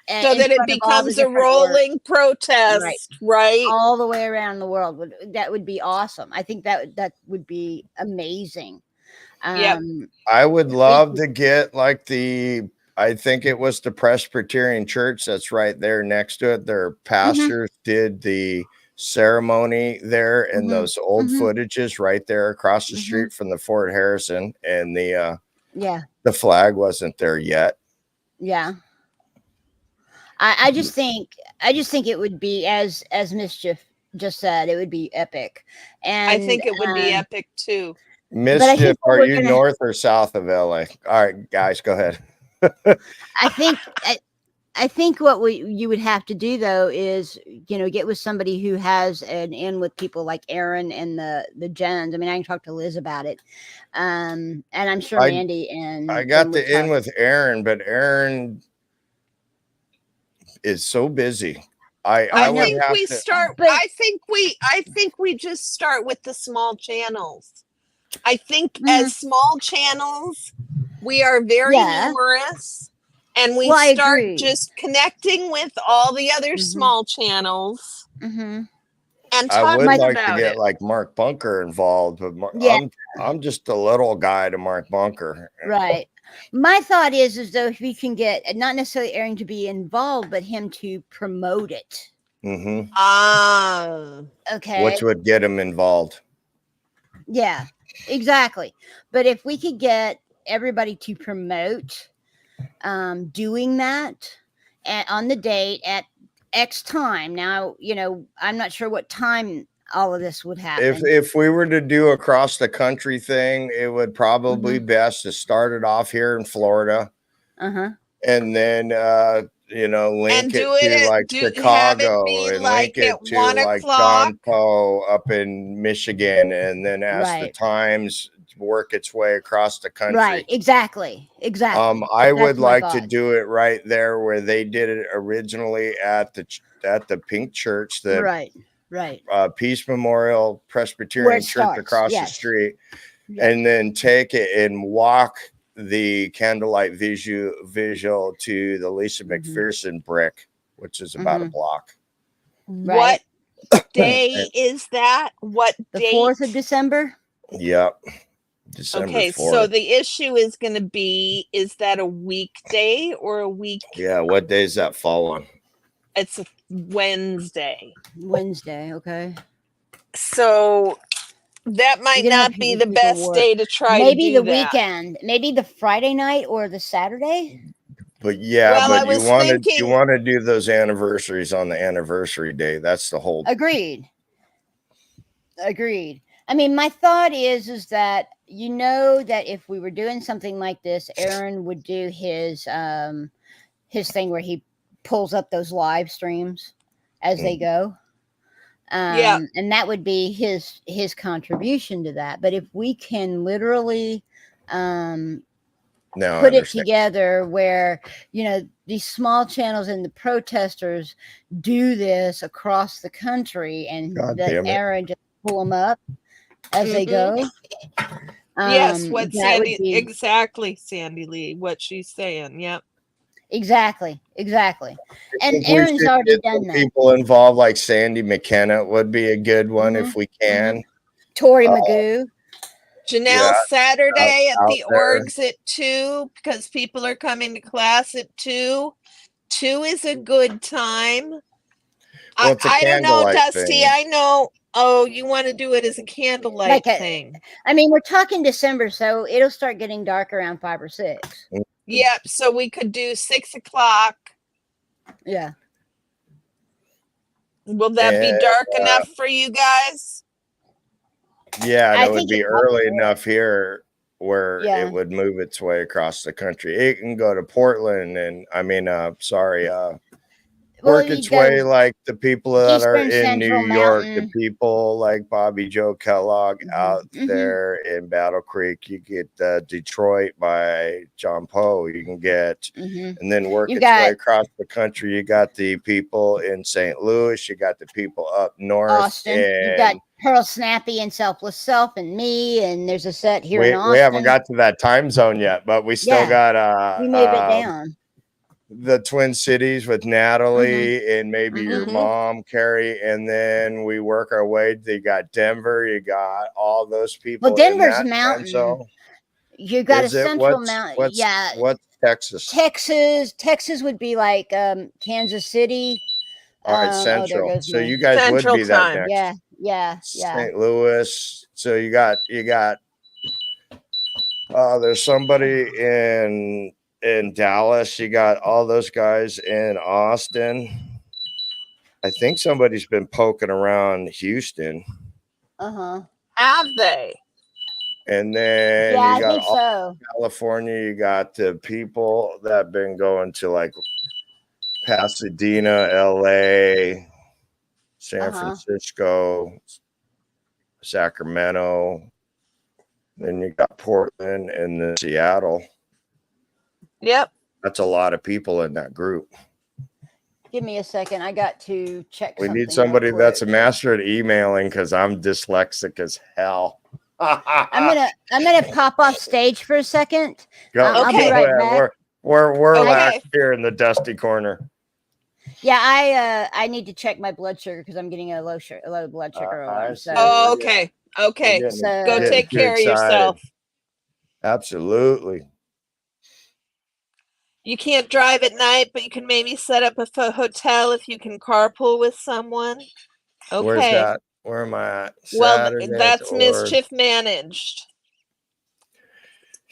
So that it becomes a rolling protest, right? All the way around the world. That would be awesome. I think that would be amazing. I would love to get I think it was the Presbyterian Church that's right there next to it. Their pastors did the ceremony there, and those old footages right there across the street from the Fort Harrison, and the flag wasn't there yet. I just think it would be, as Mischief just said, it would be epic. And I think it would be epic too. Mischief, are you north or south of LA? All right, guys, go ahead. I I think what you would have to do though is, get with somebody who has an in with people like Aaron and the Jens. I mean, I can talk to Liz about it, and I'm sure I Mandy and I them got would the in talk. with Aaron, but Aaron is so busy. I I would think have we to. start. But I think we just start with the small channels. I think Mhm. as small channels, we are very Yeah. numerous, and we Well, I start agree. just connecting with all the other Mhm. small channels Mm-hmm. and I would talking like to about get it. like Mark Bunker involved, but Yeah. I'm just a little guy to Mark Bunker. Right. My thought is though, if we can get not necessarily Aaron to be involved, but him to promote it. Mm-hmm. Ah, Okay. Which would get him involved. Yeah, exactly. But if we could get everybody to promote doing that on the date at X time. Now, I'm not sure what time all of this would happen. If we were to do a cross the country thing, it would probably Mhm. best to start it off here in Florida Uh-huh. and then link and it do it to at like have it Chicago be and link like it at to 1 like o'clock. John Poe up in Michigan, and then as the Right. times work its way across the country. Right. Exactly. I would That's my like to thought. do it right there where they did it originally at the Pink Church, the Right. Peace Memorial Where Presbyterian it Church starts. across the Yes. street, Yeah. and then take it and walk the candlelight visual to the Lisa Mhm. McPherson brick, which is about a Mhm. block. What Right. day is that? What The date? 4th of December. Yep. December Okay, 4th. so the issue is going to be, is that a weekday or a week? Yeah, what day is that fall on? It's a Wednesday. Wednesday. Okay. So that might You're gonna have not be people- the people best work. day to try Maybe to do the that. weekend. Maybe the Friday night or the Saturday. But yeah, Well, I but you was want thinking- to do those anniversaries on the anniversary day. That's the whole. Agreed. I mean, my thought is that that if we were doing something like this, Aaron would do his thing where he pulls up those live streams as they go. Yeah. And that would be his contribution to that. But if we can literally Now I put it understand. together where these small channels and the protesters do this across the country, and God that damn it. Aaron just pull them up as they go. Yes, what that would Sandy be exactly, Sandy Lee, what she's saying. Yep. exactly. And think we Aaron's should already get done some that. people involved, like Sandy McKenna would be a good one if we can. Tori Magoo. Janelle, Yeah, Saturday at out the there. orgs at 2 because people are coming to class at 2. 2 is a good time. Well, it's a I don't know, candlelight Dusty. thing. I know. Oh, you want to do it as a candlelight thing. I mean, we're talking December, so it'll start getting dark around 5 or 6. Yep. So we could do 6 o'clock. Yeah. Will that be dark enough for you guys? Yeah, and I it would think be it early might be. enough here where Yeah. it would move its way across the country. It can go to Portland and work you its go way like the people that are Eastern in New Central York, the Mountain. people like Bobby Joe Kellogg out Mhm. there in Battle Creek. You get Detroit by John Poe. You can get, Mhm. and then work You its way got across the country. You got the people in St. Louis. You got the people up north. Austin. You And got Pearl Snappy and Selfless Self and me, and there's a set here in Austin. we haven't got to that time zone yet, but we still got we move it down. the Twin Cities with Natalie and maybe your Mhm. mom, Karrie, and then we work our way. You got Denver, you got all those people. Well, Denver's in that mountain. time zone. You got Is a it? central mountain. Yeah. What's Texas? Texas would be like Kansas City. All right, there Central. goes So me. you guys Central would be that time. next. Yeah. St. Louis. So you got there's somebody in Dallas. You got all those guys in Austin. I think somebody's been poking around Houston. Have they? And then Yeah, you I got think all so. California. You got the people that have been going to like Pasadena, LA, San Uh-huh. Francisco, Sacramento. Then you got Portland and then Seattle. Yep. That's a lot of people in that group. Give me a second. I got to check. We need something somebody real that's a quick. master at emailing because I'm dyslexic as hell. I'm gonna pop off stage for a second. I'll be Okay. right ahead. back. We're Okay. lax here in the dusty corner. Yeah, I need to check my blood sugar because I'm getting a low blood sugar I alarm. see. So Oh, okay. Okay. We're getting- So- Go getting take too care of excited. yourself. Absolutely. You can't drive at night, but you can maybe set up a hotel if you can carpool with someone. Okay. Where's that? Where am I at? Well, Saturdays that's or- mischief managed.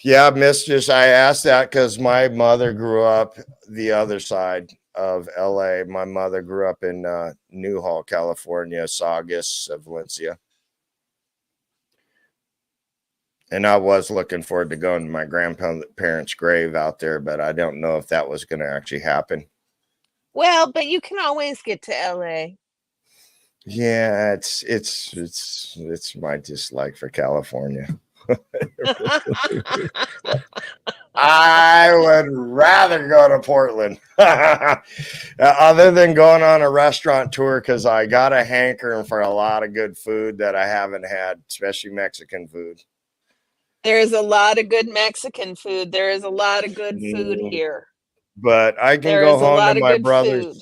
Yeah, Mistress. I asked that because my mother grew up the other side of LA. My mother grew up in Newhall, California, Saugus, Valencia. And I was looking forward to going to my grandparents' grave out there, but I don't know if that was going to actually happen. Well, but you can always get to LA. Yeah, it's my dislike for California. I would rather go to Portland other than going on a restaurant tour because I got a hankering for a lot of good food that I haven't had, especially Mexican food. There is a lot of good Mexican food. There is a lot of good food here. But I can There go is a home lot to of my good brothers. food.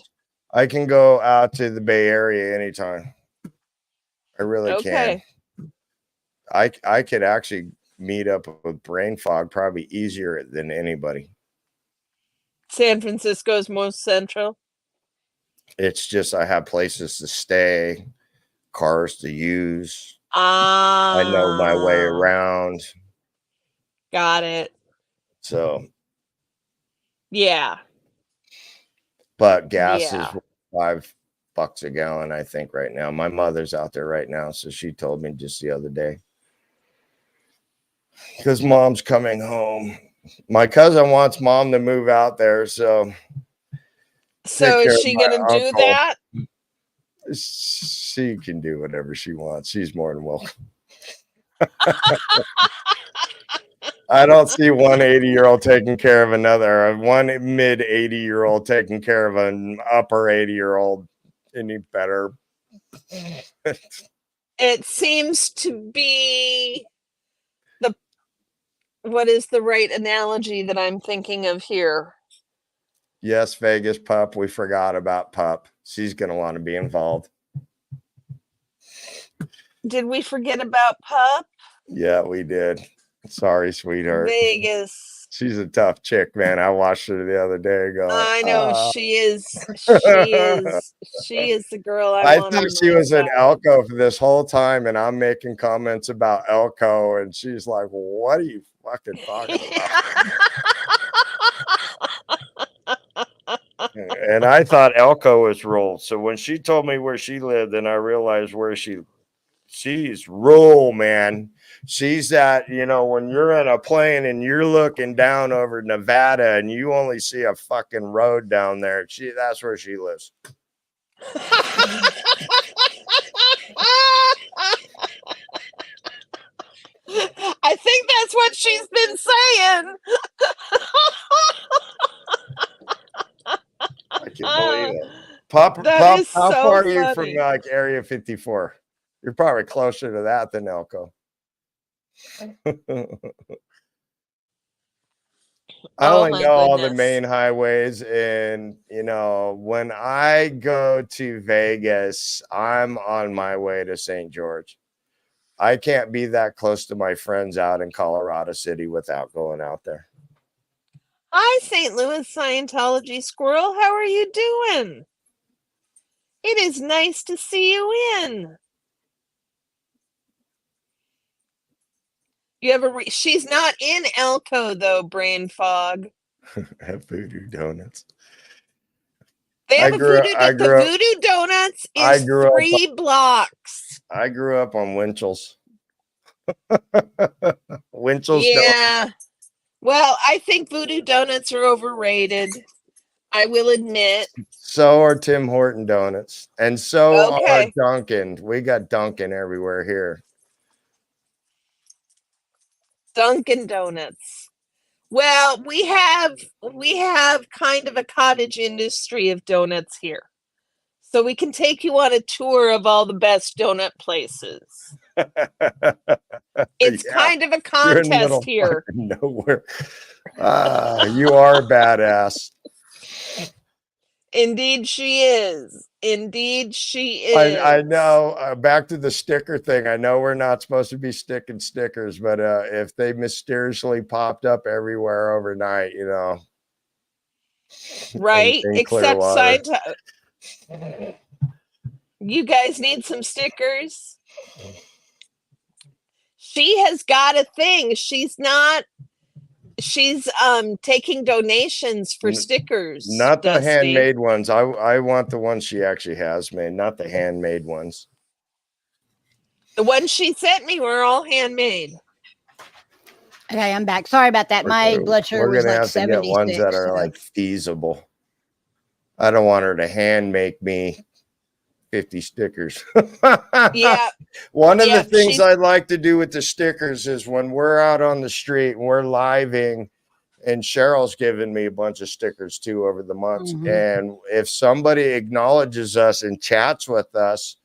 I can go out to the Bay Area anytime. I really Okay. can. I could actually meet up with brain fog probably easier than anybody. San Francisco's most central. It's just I have places to stay, cars to use. Ah. I know my way around. Got it. So, Yeah. but gas Yeah. is $5 a gallon, I think, right now. My mother's out there right now, so she told me just the other day. Because mom's coming home. My cousin wants mom to move out there, so So care is of she my gonna do uncle. that? she can do whatever she wants. She's more than welcome. I don't see one 80-year-old taking care of another, or one mid 80-year-old taking care of an upper 80-year-old any better. It seems to be what is the right analogy that I'm thinking of here? Yes, Vegas Pup. We forgot about Pup. She's going to want to be involved. Did we forget about Pup? Yeah, we did. Sorry, sweetheart. Vegas. She's a tough chick, man. I watched her the other day going, I know she is the girl I want thought on she my was an side. Elko for this whole time, and I'm making comments about Elko, and she's like, what are you fucking talking about? And I thought Elko was rural. So when she told me where she lived, then I realized where she's rural, man. She's that, when you're in a plane and you're looking down over Nevada and you only see a fucking road down there. That's where she lives. I think that's what she's been saying. I can believe it. Pop, Is how so far are you funny. from like Area 54? You're probably closer to that than Elko. I Oh only my know all the goodness. main highways, and when I go to Vegas, I'm on my way to St. George. I can't be that close to my friends out in Colorado City without going out there. Hi, St. Louis Scientology Squirrel. How are you doing? It is nice to see you in. You ever she's not in Elko though, brain fog. Have voodoo donuts. They have the Voodoo Donuts is 3 blocks. I grew up on Winchell's. Winchell's. Yeah. Well, I think Voodoo Donuts are overrated. I will admit. So are Tim Horton donuts, and so are Okay. Dunkin'. We got Dunkin' everywhere here. Dunkin' Donuts. Well, we have kind of a cottage industry of donuts here. So we can take you on a tour of all the best donut places. It's Yeah, kind of a you're in the middle contest of here. fucking nowhere. You are a badass. Indeed she is. Indeed she is. I know. Back to the sticker thing. I know we're not supposed to be sticking stickers, but if they mysteriously popped up everywhere overnight, you know, Right? in Except Clearwater. You guys need some stickers. She has got a thing. She's taking donations for stickers. Not the Dusty. handmade ones. I want the ones she actually has made, not the handmade ones. The ones she sent me were all handmade. Okay, I'm back. Sorry about that. My blood sugar was like have to get 76. ones that are so- like feasible. I don't want her to hand make me 50 stickers. Yeah. One of Yeah, the things I'd like to do with the stickers is when we're out on the street and we're living, and Cheryl's given me a bunch of stickers too over the months. Mhm. And if somebody acknowledges us and chats with us,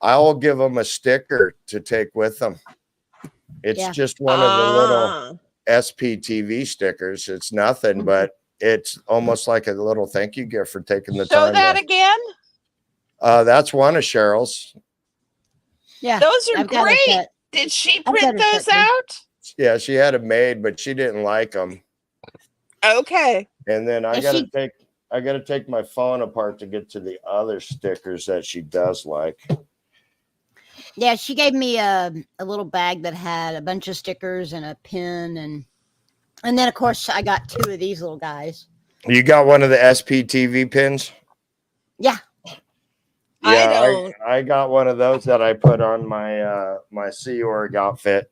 I will give them a sticker to take with them. It's Yeah. just one of the little SPTV stickers. It's nothing, but it's almost like a little thank you gift for taking the Show time. that again. That's one of Cheryl's. Yeah. Those are I've got a great. set. Did she I've got print a those set, too. out? Yeah, she had them made, but she didn't like them. Okay. And then I And gotta take my phone apart to get to the other stickers that she does like. Yeah, she gave me a little bag that had a bunch of stickers and a pin, and then of course I got 2 of these little guys. You got one of the SPTV pins? Yeah. I don't. I got one of those that I put on my my Sea Org outfit.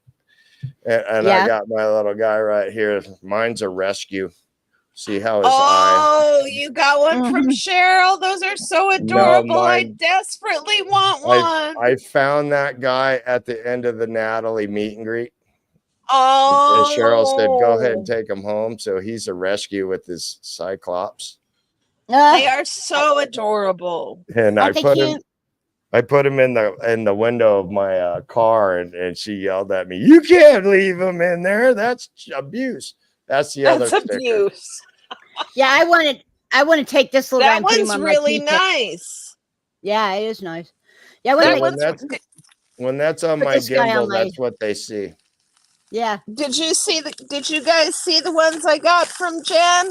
And Yeah. I got my little guy right here. Mine's a rescue. See how his eye. Oh, you got one from Cheryl. Those are so adorable. I mine- desperately want one. I found that guy at the end of the Natalie meet and greet. Oh. And Cheryl said, go ahead and take him home. So he's a rescue with his Cyclops. They are so adorable. And Aren't they cute? I put him in the window of my car, and she yelled at me, "You can't leave him in there. That's abuse." That's the other That's sticker. abuse. Yeah, I want to take this little guy That and put him one's on really my teacup. nice. Yeah, it is nice. Yeah, I want That to make one's When that's on Put my this guy on gimbal, my- that's what they see. yeah. Did you guys see the ones I got from Jen?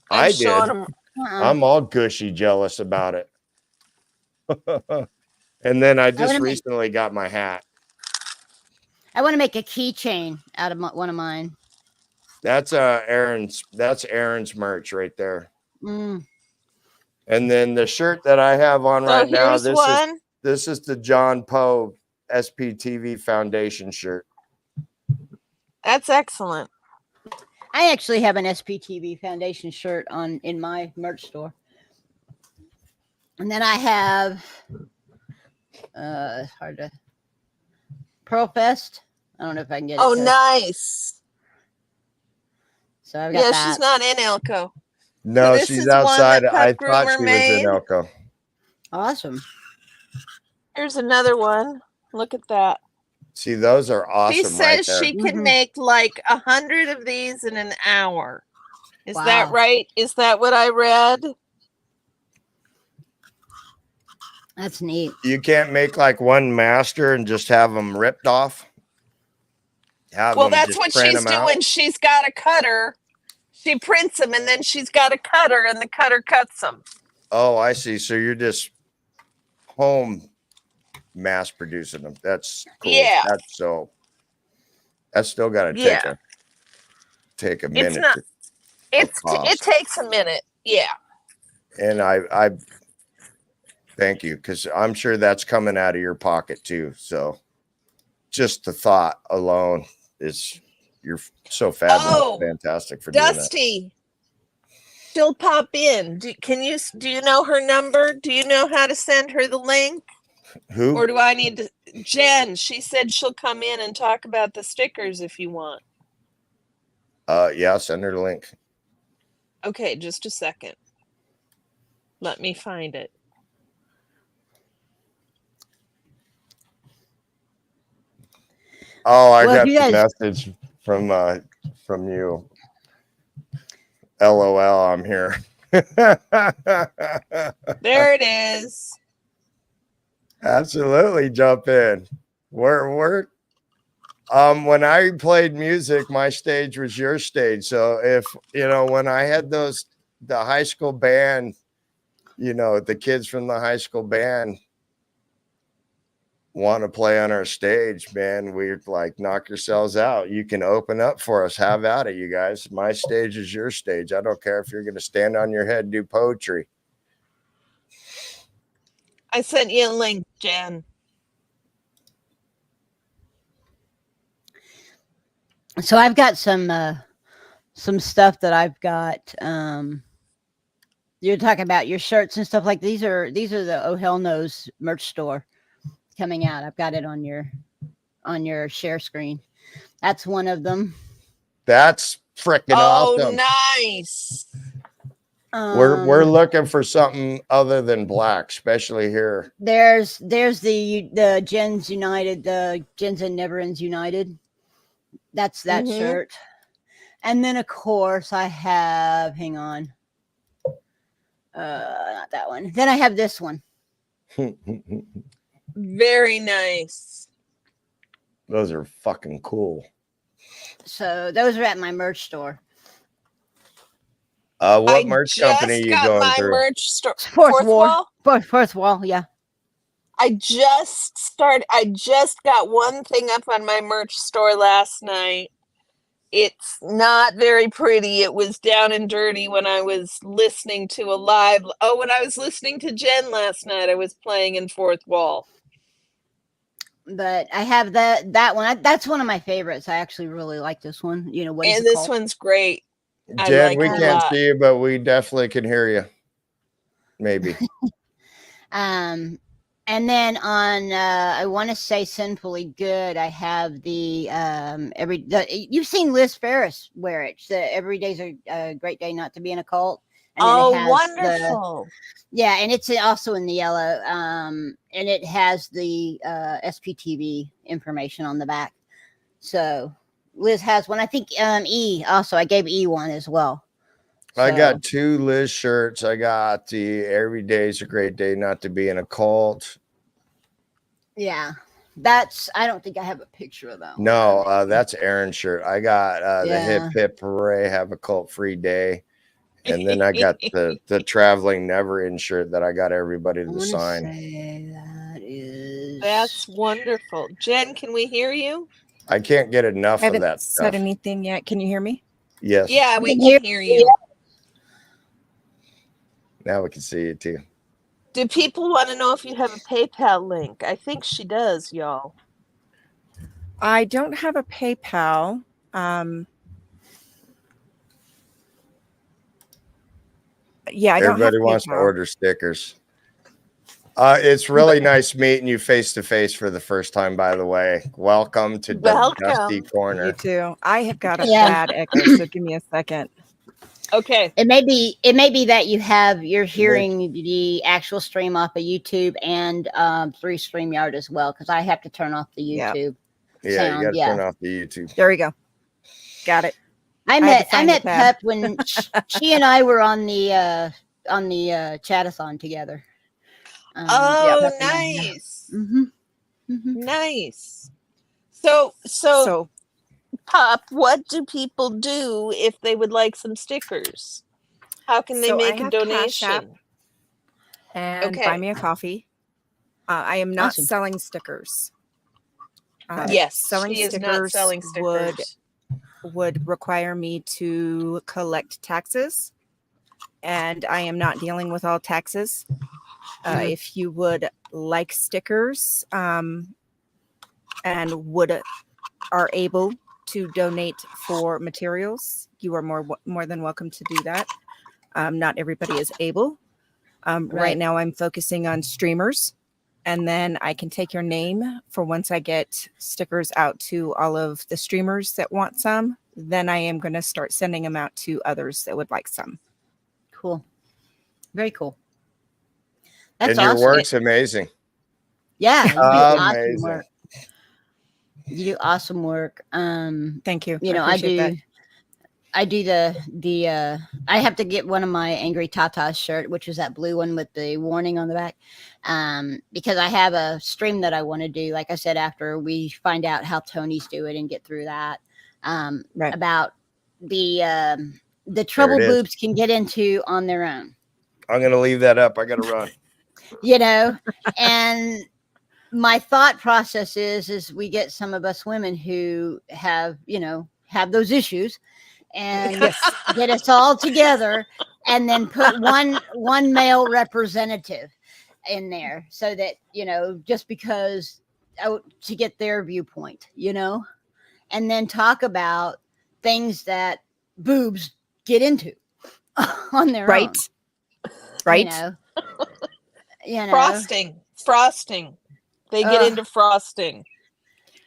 I showing did. them. I'm all gushy jealous about it. And then I just recently got my hat. I want to make a keychain out of one of mine. That's Aaron's merch right there. Mm. And then the shirt that I have on So right now, here's one. this is the John Poe SPTV Foundation shirt. That's excellent. I actually have an SPTV Foundation shirt in my merch store. And then I have it's hard to Pearl Fest. I don't know if I can get it. Oh, to- nice. So I've got that. She's not in Elko. No, this she's is one outside. that I Pup thought Groomer she was made. in Elko. Awesome. Here's another one. Look at that. See, those are awesome. She right says there. she can make like 100 of these in an hour. Is Wow. that right? Is that what I read? That's neat. You can't make like one master and just have them ripped off. Well, that's what she's doing. She's got a cutter. She prints them and then she's got a cutter and the cutter cuts them. Oh, I see. So you're just home mass producing them. That's cool. Yeah. That's still got to take a minute. It takes a minute. Yeah. And I thank you, because I'm sure that's coming out of your pocket too. So just the thought alone you're so fabulous, fantastic for doing that. Dusty, she'll pop in. Do you know her number? Do you know how to send her the link? Who? Or do I need to? Jen, she said she'll come in and talk about the stickers if you want. Yeah, send her the link. Okay, just a second. Let me find it. Oh, I Well, if got you the guys- message from you. LOL, I'm here. There it is. Absolutely, jump in. We're when I played music, my stage was your stage. So if when I had the high school band, the kids from the high school band want to play on our stage, man, we're like, knock yourselves out. You can open up for us. Have at it, you guys. My stage is your stage. I don't care if you're going to stand on your head and do poetry. I sent you a link, Jen. So I've got some stuff that I've got. You're talking about your shirts and stuff like these are the Oh Hell Knows merch store coming out. I've got it on your share screen. That's one of them. That's freaking awesome. Nice. We're looking for something other than black, especially here. There's the Gens United, the Gens and Never Ends United. That's that shirt. And then of course I have, hang on. Not that one. Then I have this one. Very nice. Those are fucking cool. So those are at my merch store. What merch company are you going through? Merch store. Fourth Wall. Fourth Wall, yeah. I just got one thing up on my merch store last night. It's not very pretty. It was down and dirty when I was listening to a live. Oh, when I was listening to Jen last night, I was playing in Fourth Wall. But I have that one. That's one of my favorites. I actually really like this one. You know what? And this one's great. Jen, we can't see you, but we definitely can hear you. Maybe. And then on I want to say Sinfully Good, I have the you've seen Liz Ferris wear it. The Every Day's a Great Day Not to Be in a Cult. And wonderful. And it's also in the yellow. And it has the SPTV information on the back. So Liz has one. I think E also, I gave E one as well. I got 2 Liz shirts. I got the Every Day's a Great Day Not to Be in a Cult. Yeah. I don't think I have a picture of that. No, that's Aaron's shirt. I got the Hip Hip Hooray, Have a Cult Free Day. And then I got the Traveling Never In shirt that I got everybody to sign. That's wonderful. Jen, can we hear you? I can't get enough of that haven't stuff. said anything yet. Can you hear me? Yes. Yeah, we can hear you. Now we can see you too. Do people want to know if you have a PayPal link? I think she does, y'all. I don't have a PayPal. Yeah, I don't have Everybody wants to PayPal. order stickers. It's really nice meeting you face to face for the first time, by the way. Welcome to the Dusty Corner. You too. I have got a bad echo, so give me a second. Okay. It may be that you're hearing the actual stream off of YouTube and through StreamYard as well, because I have to turn off the YouTube. Yeah, you got to turn off the YouTube. There we go. Got it. I met Pep when she and I were on the chatathon together. Nice. Nice. So Pop, what do people do if they would like some stickers? How can they make a donation? And buy me a coffee. I am not selling stickers. Yes, selling she is stickers, not selling stickers. Would require me to collect taxes, and I am not dealing with all taxes. If you would like stickers and are able to donate for materials, you are more than welcome to do that. Not everybody is able. Right Right. now, I'm focusing on streamers, and then I can take your name for once I get stickers out to all of the streamers that want some. Then I am going to start sending them out to others that would like some. Cool. Very cool. That's And your awesome. work's amazing. Yeah, you do awesome Amazing. work. You do awesome work. Thank you. You know, I do the I have to get one of my Angry Tatas shirt, which is that blue one with the warning on the back, because I have a stream that I want to do, like I said, after we find out how Tony's doing and get through that, Right. about the trouble it is. boobs can get into on their own, I'm going to leave that up. I got to run. you know. And my thought process is we get some of us women who have those issues, and get us all together, and then put one male representative in there, so that, just because to get their viewpoint, and then talk about things that boobs get into on their own. Right. Frosting. They get into frosting.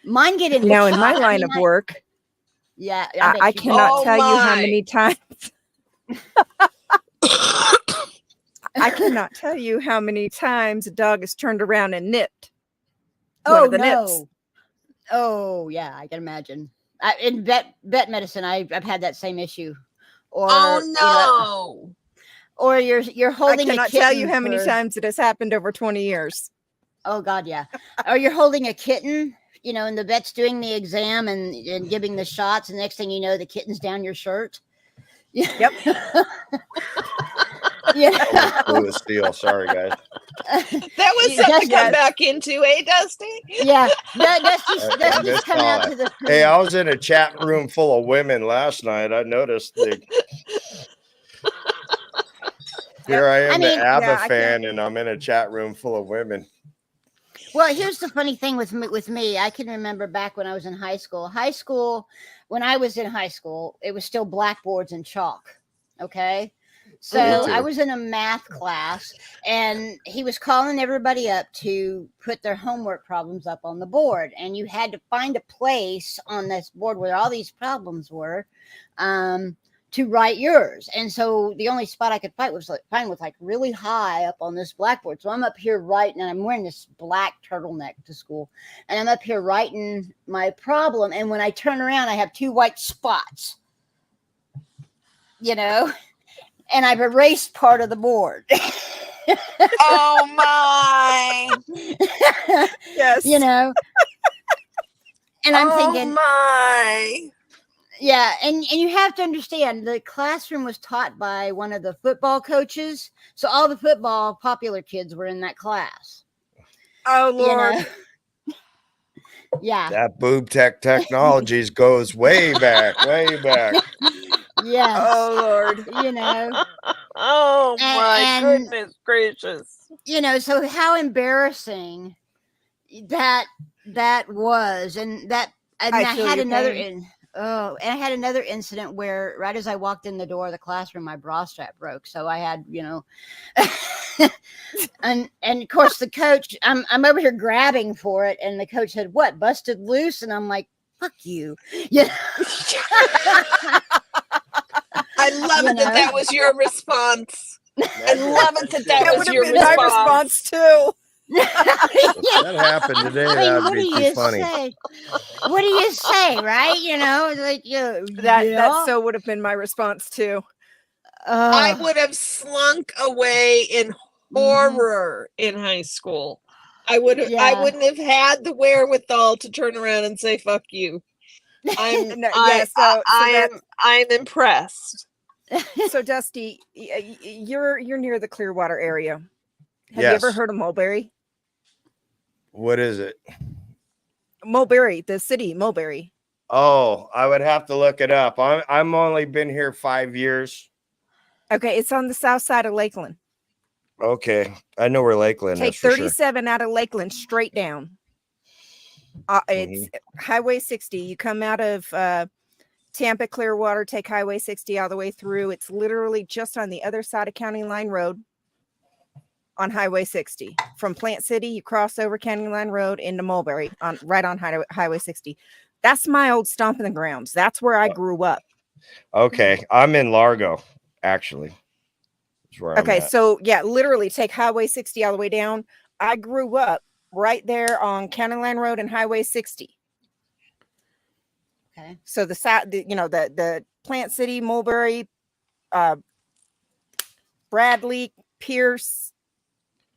Mine get into Now, in my line of work, yeah, I cannot tell you how many times. I cannot tell you how many times a dog has turned around and nipped. One of the nips. Oh yeah, I can imagine. In vet medicine, I've had that same issue. Or or you're holding. I cannot tell you how many times it has happened over 20 years. Oh God, yeah. Or you're holding a kitten, and the vet's doing the exam and giving the shots, and the next thing you know, the kitten's down your shirt. Yep. Yeah. Blue is steel. Sorry, guys. That was something to come back into, Dusty? Yeah. Dusty's coming out to the. Hey, I was in a chat room full of women last night. I noticed here I am, the ABBA fan, and I'm in a chat room full of women. Well, here's the funny thing with me. I can remember back when I was in high school. When I was in high school, it was still blackboards and chalk. Okay. So I was in a math class, and he was calling everybody up to put their homework problems up on the board. And you had to find a place on this board where all these problems were, to write yours. And so the only spot I could find was really high up on this blackboard. So I'm up here writing, and I'm wearing this black turtleneck to school, and I'm up here writing my problem. And when I turn around, I have 2 white spots, and I've erased part of the board. Oh my. Yes. And I'm thinking, my. yeah, and you have to understand, the classroom was taught by one of the football coaches. So all the football popular kids were in that class. Oh, Lord. Yeah. That boob technologies goes way back, way back. Yes. Oh, Lord. Oh my goodness gracious. So how embarrassing that was. And that, and I had another I had another incident where right as I walked in the door of the classroom, my bra strap broke. So I had, and of course the coach, I'm over here grabbing for it, and the coach said, "What, busted loose?" And I'm like, "Fuck you." I love it that was your response. I love it that was your response. My response too. That happened today. That'd be too funny. What do you say, right? That so would have been my response too. I would have slunk away in horror in high school. I wouldn't have had the wherewithal to turn around and say "fuck you." I'm impressed. So Dusty, you're near the Clearwater area. Have you ever heard of Mulberry? What is it? Mulberry, the city, Mulberry. Oh, I would have to look it up. I'm only been here 5 years. Okay, it's on the south side of Lakeland. Okay, I know where Lakeland Take is. Take 37 out of Lakeland straight down. It's Highway 60. You come out of Tampa, Clearwater, take Highway 60 all the way through. It's literally just on the other side of County Line Road on Highway 60. From Plant City, you cross over County Line Road into Mulberry right on Highway 60. That's my old stomping grounds. That's where I grew up. Okay, I'm in Largo, actually. That's where I'm Okay, at. so yeah, literally take Highway 60 all the way down. I grew up right there on County Line Road and Highway 60. Okay. So the Plant City, Mulberry, Bradley, Pierce,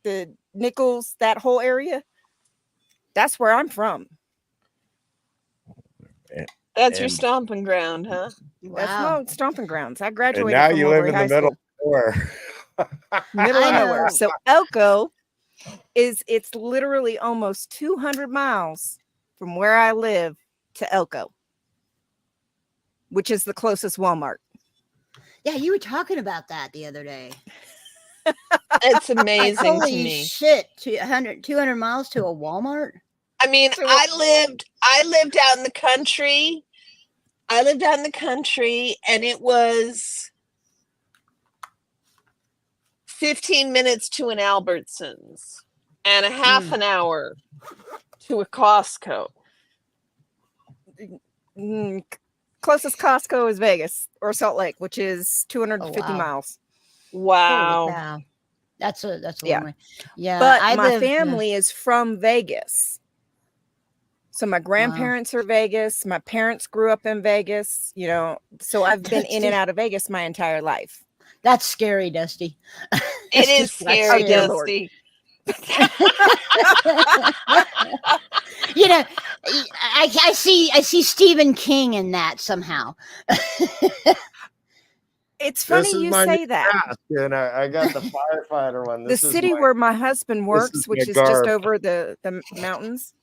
the Nichols, that whole area. That's where I'm from. That's your And- stomping ground, huh? That's Wow. my stomping grounds. I And graduated now from you live Mulberry in the High middle School. of nowhere. Middle of I nowhere. know. So Elko it's literally almost 200 miles from where I live to Elko, which is the closest Walmart. Yeah, you were talking about that the other day. It's amazing to Holy me. shit, 200 miles to a Walmart? I mean, So- I lived out in the country. I lived out in the country, and it was 15 minutes to an Albertsons and a half an hour to a Costco. Closest Costco is Vegas or Salt Lake, which is 250 wow. miles. Wow. Holy cow. That's a Yeah. long way. Yeah. But I my lived, family is from Vegas. So my grandparents are Vegas. My parents grew up in Vegas, so I've been in and out of Vegas my entire life. That's scary, Dusty. It is just what I scary, Oh, dear Lord. Dusty. I see Stephen King in that somehow. It's funny you say that. Mask, and I got the firefighter one. The This is city my- where my husband works, is which my is just garb. over the mountains,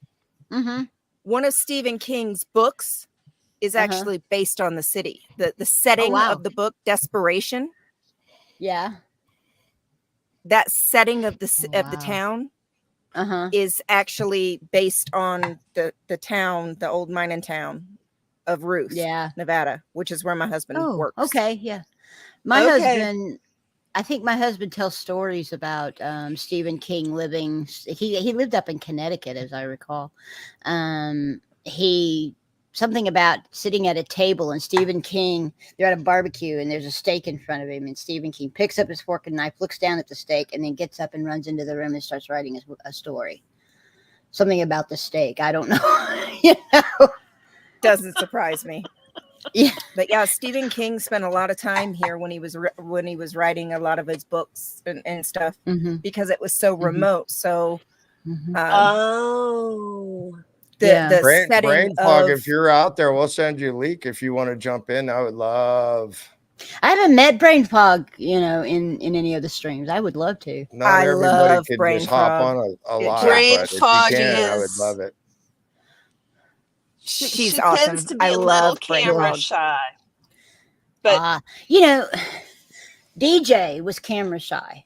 Mm-hmm. one of Stephen King's books is actually based on the city. The setting wow. of the book, Desperation, Yeah. that setting of the wow. town Uh-huh. is actually based on the town, the old mining town of Ruth, Yeah. Nevada, which is where my husband Oh, works. okay. Yeah. My Okay. husband, I think my husband tells stories about Stephen King living. He lived up in Connecticut, as I recall. Something about sitting at a table and Stephen King, they're at a barbecue and there's a steak in front of him, and Stephen King picks up his fork and knife, looks down at the steak, and then gets up and runs into the room and starts writing a story. Something about the steak. I don't know. Doesn't surprise me. Yeah. But yeah, Stephen King spent a lot of time here when he was writing a lot of his books and stuff, Mm-hmm. because it was so remote. So Mm-hmm. Oh. the Brain setting fog. of If you're out there, we'll send you a leak if you want to jump in. I would love. I haven't met Brain Fog, in any of the streams. I would love to. Not I everybody love could Brain just hop fog. on a It- live, Brain but if you fog can, I would is- love it. She's she awesome. tends to be I a little love Brain camera Fog. shy. But DJ was camera shy.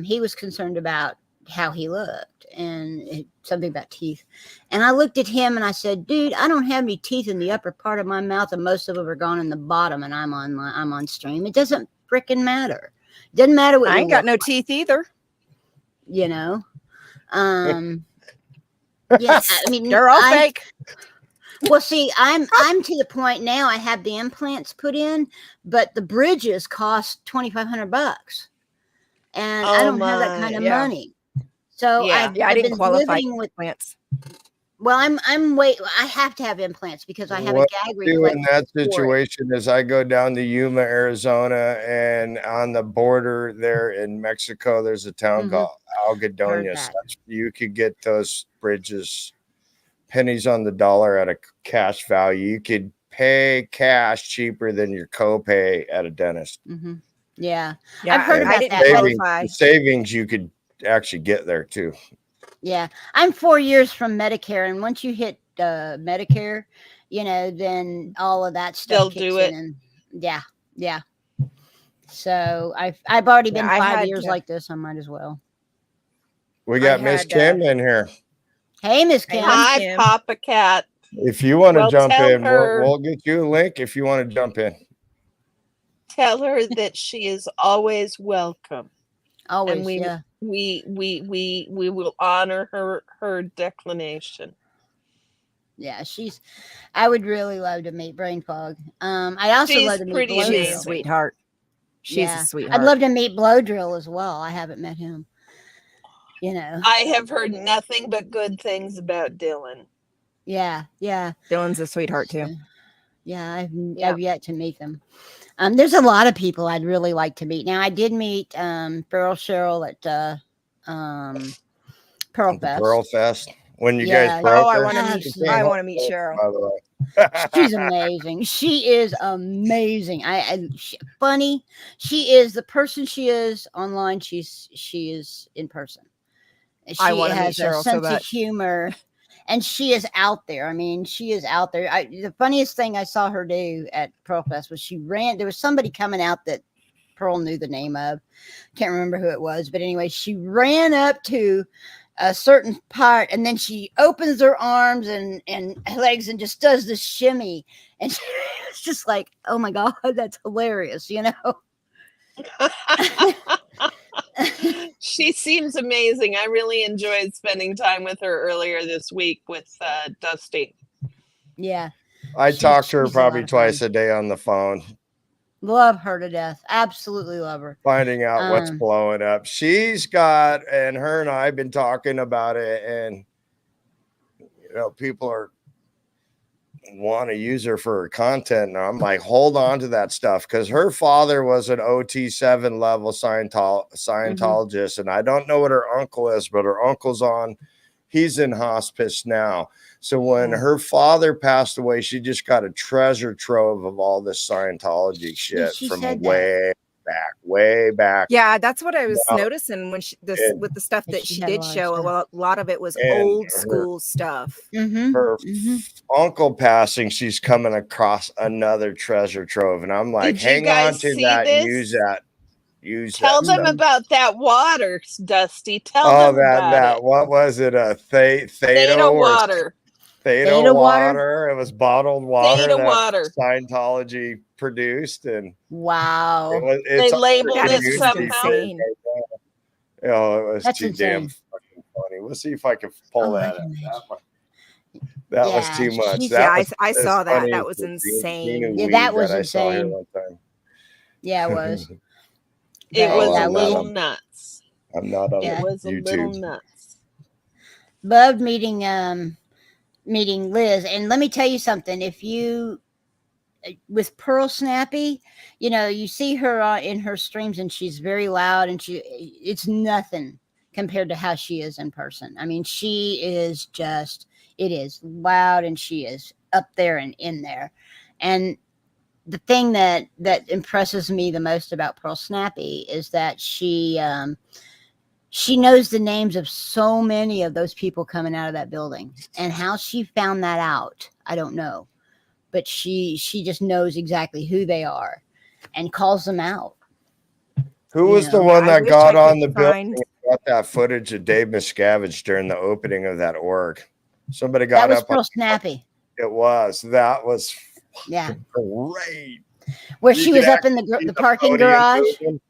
He was concerned about how he looked and something about teeth. And I looked at him and I said, dude, I don't have any teeth in the upper part of my mouth, and most of them are gone in the bottom, and I'm on stream. It doesn't freaking matter. It doesn't matter what I you ain't got look no teeth either. like, yeah, I mean, They're all fake. well, see, I'm to the point now. I have the implants put in, but the bridges cost $2,500, and I Oh don't have that kind my, of yeah. money. So Yeah. Yeah, I I've didn't been qualify living with. plants. Well, I have to have implants because I have What a gag I do reflex. in that for it. situation is I go down to Yuma, Arizona, and on the border there in Mexico, there's a town Mhm. called Heard Algodones. that. You could get those bridges pennies on the dollar at a cash value. You could pay cash cheaper than your copay at a dentist. Mhm. Yeah, Yeah, I've heard I about didn't that. qualify. Savings you could actually get there too. yeah. I'm 4 years from Medicare, and once you hit Medicare, then all of that stuff They'll kicks do in, it. and yeah. So I've already been Yeah, I 5 had, years like this. I might as well. We got Miss had, Kim in here. Hey, Miss Hey, Kim. Miss Hi, Kim. Papa Cat. If you want to Well, jump tell in, her- we'll get you a link if you want to jump in. Tell her that she is always welcome. Always, And we will honor her declination. yeah. I would really love to meet Brain Fog. I also She's love to meet pretty Blow She's a amazing. Drill. sweetheart. She's Yeah. a sweetheart. I'd love to meet Blow Drill as well. I haven't met him. You know. I have heard nothing but good things about Dylan. Yeah. Dylan's a sweetheart too. So, yeah, Yeah. I've yet to meet them. There's a lot of people I'd really like to meet. Now I did meet Feral Cheryl at Pearl The Fest. Pearl Fest. When you Yeah. guys broke Oh, I her. want to meet. she Absolutely. came I home want to meet safe, Cheryl. by the way. She's amazing. She is amazing. Funny. She is the person she is online. She is in person. She I wanna meet has a Cheryl so sense of much. humor, and she is out there. I mean, she is out there. The funniest thing I saw her do at Pearl Fest was she ran. There was somebody coming out that Pearl knew the name of. Can't remember who it was, but anyway, she ran up to a certain part, and then she opens her arms and legs and just does this shimmy, and it's just like, oh my god, that's hilarious, you know. She seems amazing. I really enjoyed spending time with her earlier this week with Dusty. Yeah, I talk to her she's a lot probably of twice fun. a day on the phone, Love her to death. Absolutely love her. finding out what's Um, blowing up. She's got, and her and I have been talking about it, and people want to use her for her content. And I'm like, hold on to that stuff, because her father was an OT7 level Scientologist, and I don't know what her uncle is, but her uncle's he's in hospice now. So when her father passed away, she just got a treasure trove of all this Scientology shit she from said way back. Yeah, that's what I was Now- noticing when and- with the stuff that she she had a did lot of show. stuff. Well, a lot of it was And old her- school stuff. Her uncle passing, she's coming across another treasure trove, and I'm like, Did you hang guys on to see that, this? use Tell that them stuff. about that water, Dusty. Tell Oh, them about that it. what was it? A Theta Theta water. Theta water? water. It was bottled water Theta that water. Scientology produced, and Wow, it's labeled That it is just somehow. insane. Oh, it was That's too damn insane. fucking funny. We'll see if I can pull Oh, I that can up. That was Yeah, too much. she's- That Yeah, was I as saw that. funny That as was the insane. Gina Yeah, weed that was I saw her insane. one time. Yeah, it was. It That- was that a was- little nuts. I'm not on Yeah. It was a little YouTube. nuts. Loved meeting Liz, and let me tell you something. If you with Pearl Snappy, you see her in her streams, and she's very loud, and it's nothing compared to how she is in person. I mean, she is just, it is loud, and she is up there and in there. And the thing that impresses me the most about Pearl Snappy is that she knows the names of so many of those people coming out of that building, and how she found that out, I don't know, but she just knows exactly who they are and calls them out. Who was the Yeah. one I that wish got I on could the building find- and got that footage of Dave Miscavige during the opening of that org? Somebody That got was up. Pearl Snappy. That was Yeah, great. where You she could was up in see the parking podium garage. moving.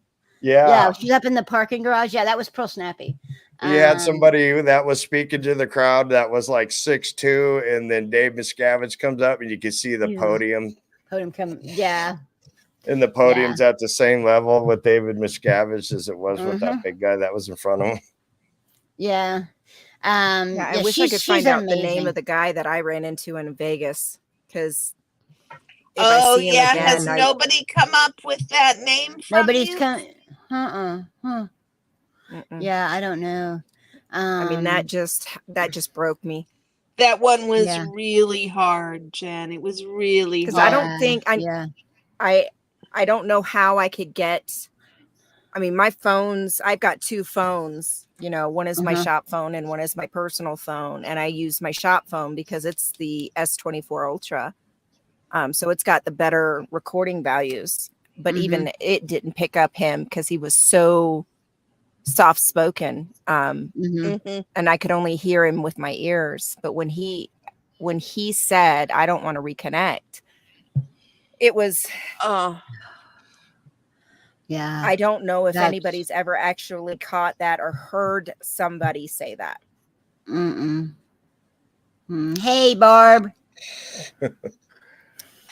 Yeah, Yeah. she's up in the parking garage. Yeah, that was Pearl Snappy. You had somebody that was speaking to the crowd that was like 6'2", and then Dave Miscavige comes up, and you can see the Yeah. podium. Yeah, And the podium's at the same level with David Miscavige as it was with that big guy that was in front of him. yeah. Yeah, I wish I could she's find out the name amazing. of the guy that I ran into in Vegas, because Oh, I see him yeah. again, Has nobody come up with that name from Nobody's you? coming. Huh. Mm-mm. Yeah, I don't know. I mean, that just broke me, That one was Yeah. really hard, Jen. It was really because hard. I don't think I don't know how I could get. I mean, my phones, I've got two phones, one is my shop phone and one is my personal phone. And I use my shop phone because it's the S24 Ultra. So it's got the better recording values, but even it didn't pick up him because he was so soft spoken. And I could only hear him with my ears. But when he when he said, I don't want to reconnect, it was, Yeah. I don't know if That's- anybody's ever actually caught that or heard somebody say that. Mm-mm. Hey, Barb.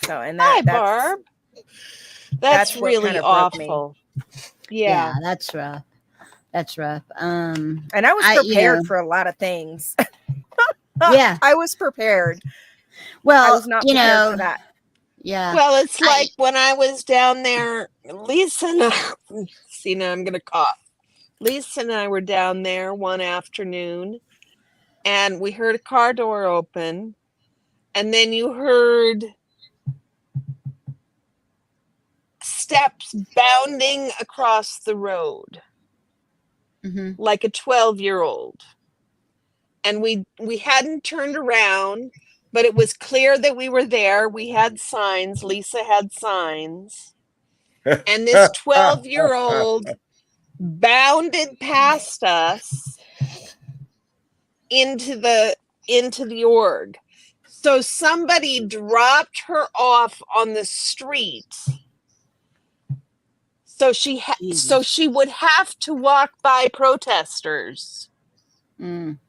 So, and Hi, that's, Barb. That's that's what really kinda broke me. awful. Yeah, Yeah. that's rough. That's rough. and I was you prepared know- for a lot of things. Yeah. I was prepared. Well, I was not prepared for that. Yeah. Well, it's like when I was down there, Lisa and I, see, now I'm going to cough. Lisa and I were down there one afternoon, and we heard a car door open, and then you heard steps bounding across the road Mhm. like a 12-year-old. And we hadn't turned around, but it was clear that we were there. We had signs. Lisa had signs. And this 12-year-old bounded past us into the org. So somebody dropped her off on the street. So she would have to walk by protesters Mm.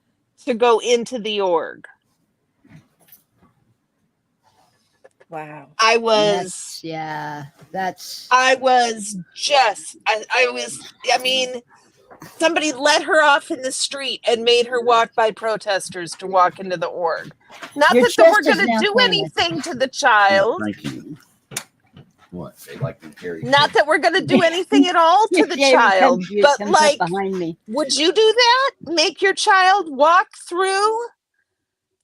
to go into the org. Wow. I was somebody let her off in the street and made her walk by protesters to walk into the org. Not Your that they were chest is going to now do clear. anything to the child. Thank you. What? They like to carry. Not that we're going to do anything at all to the David child. comes But up like, behind me. would you do that? Make your child walk through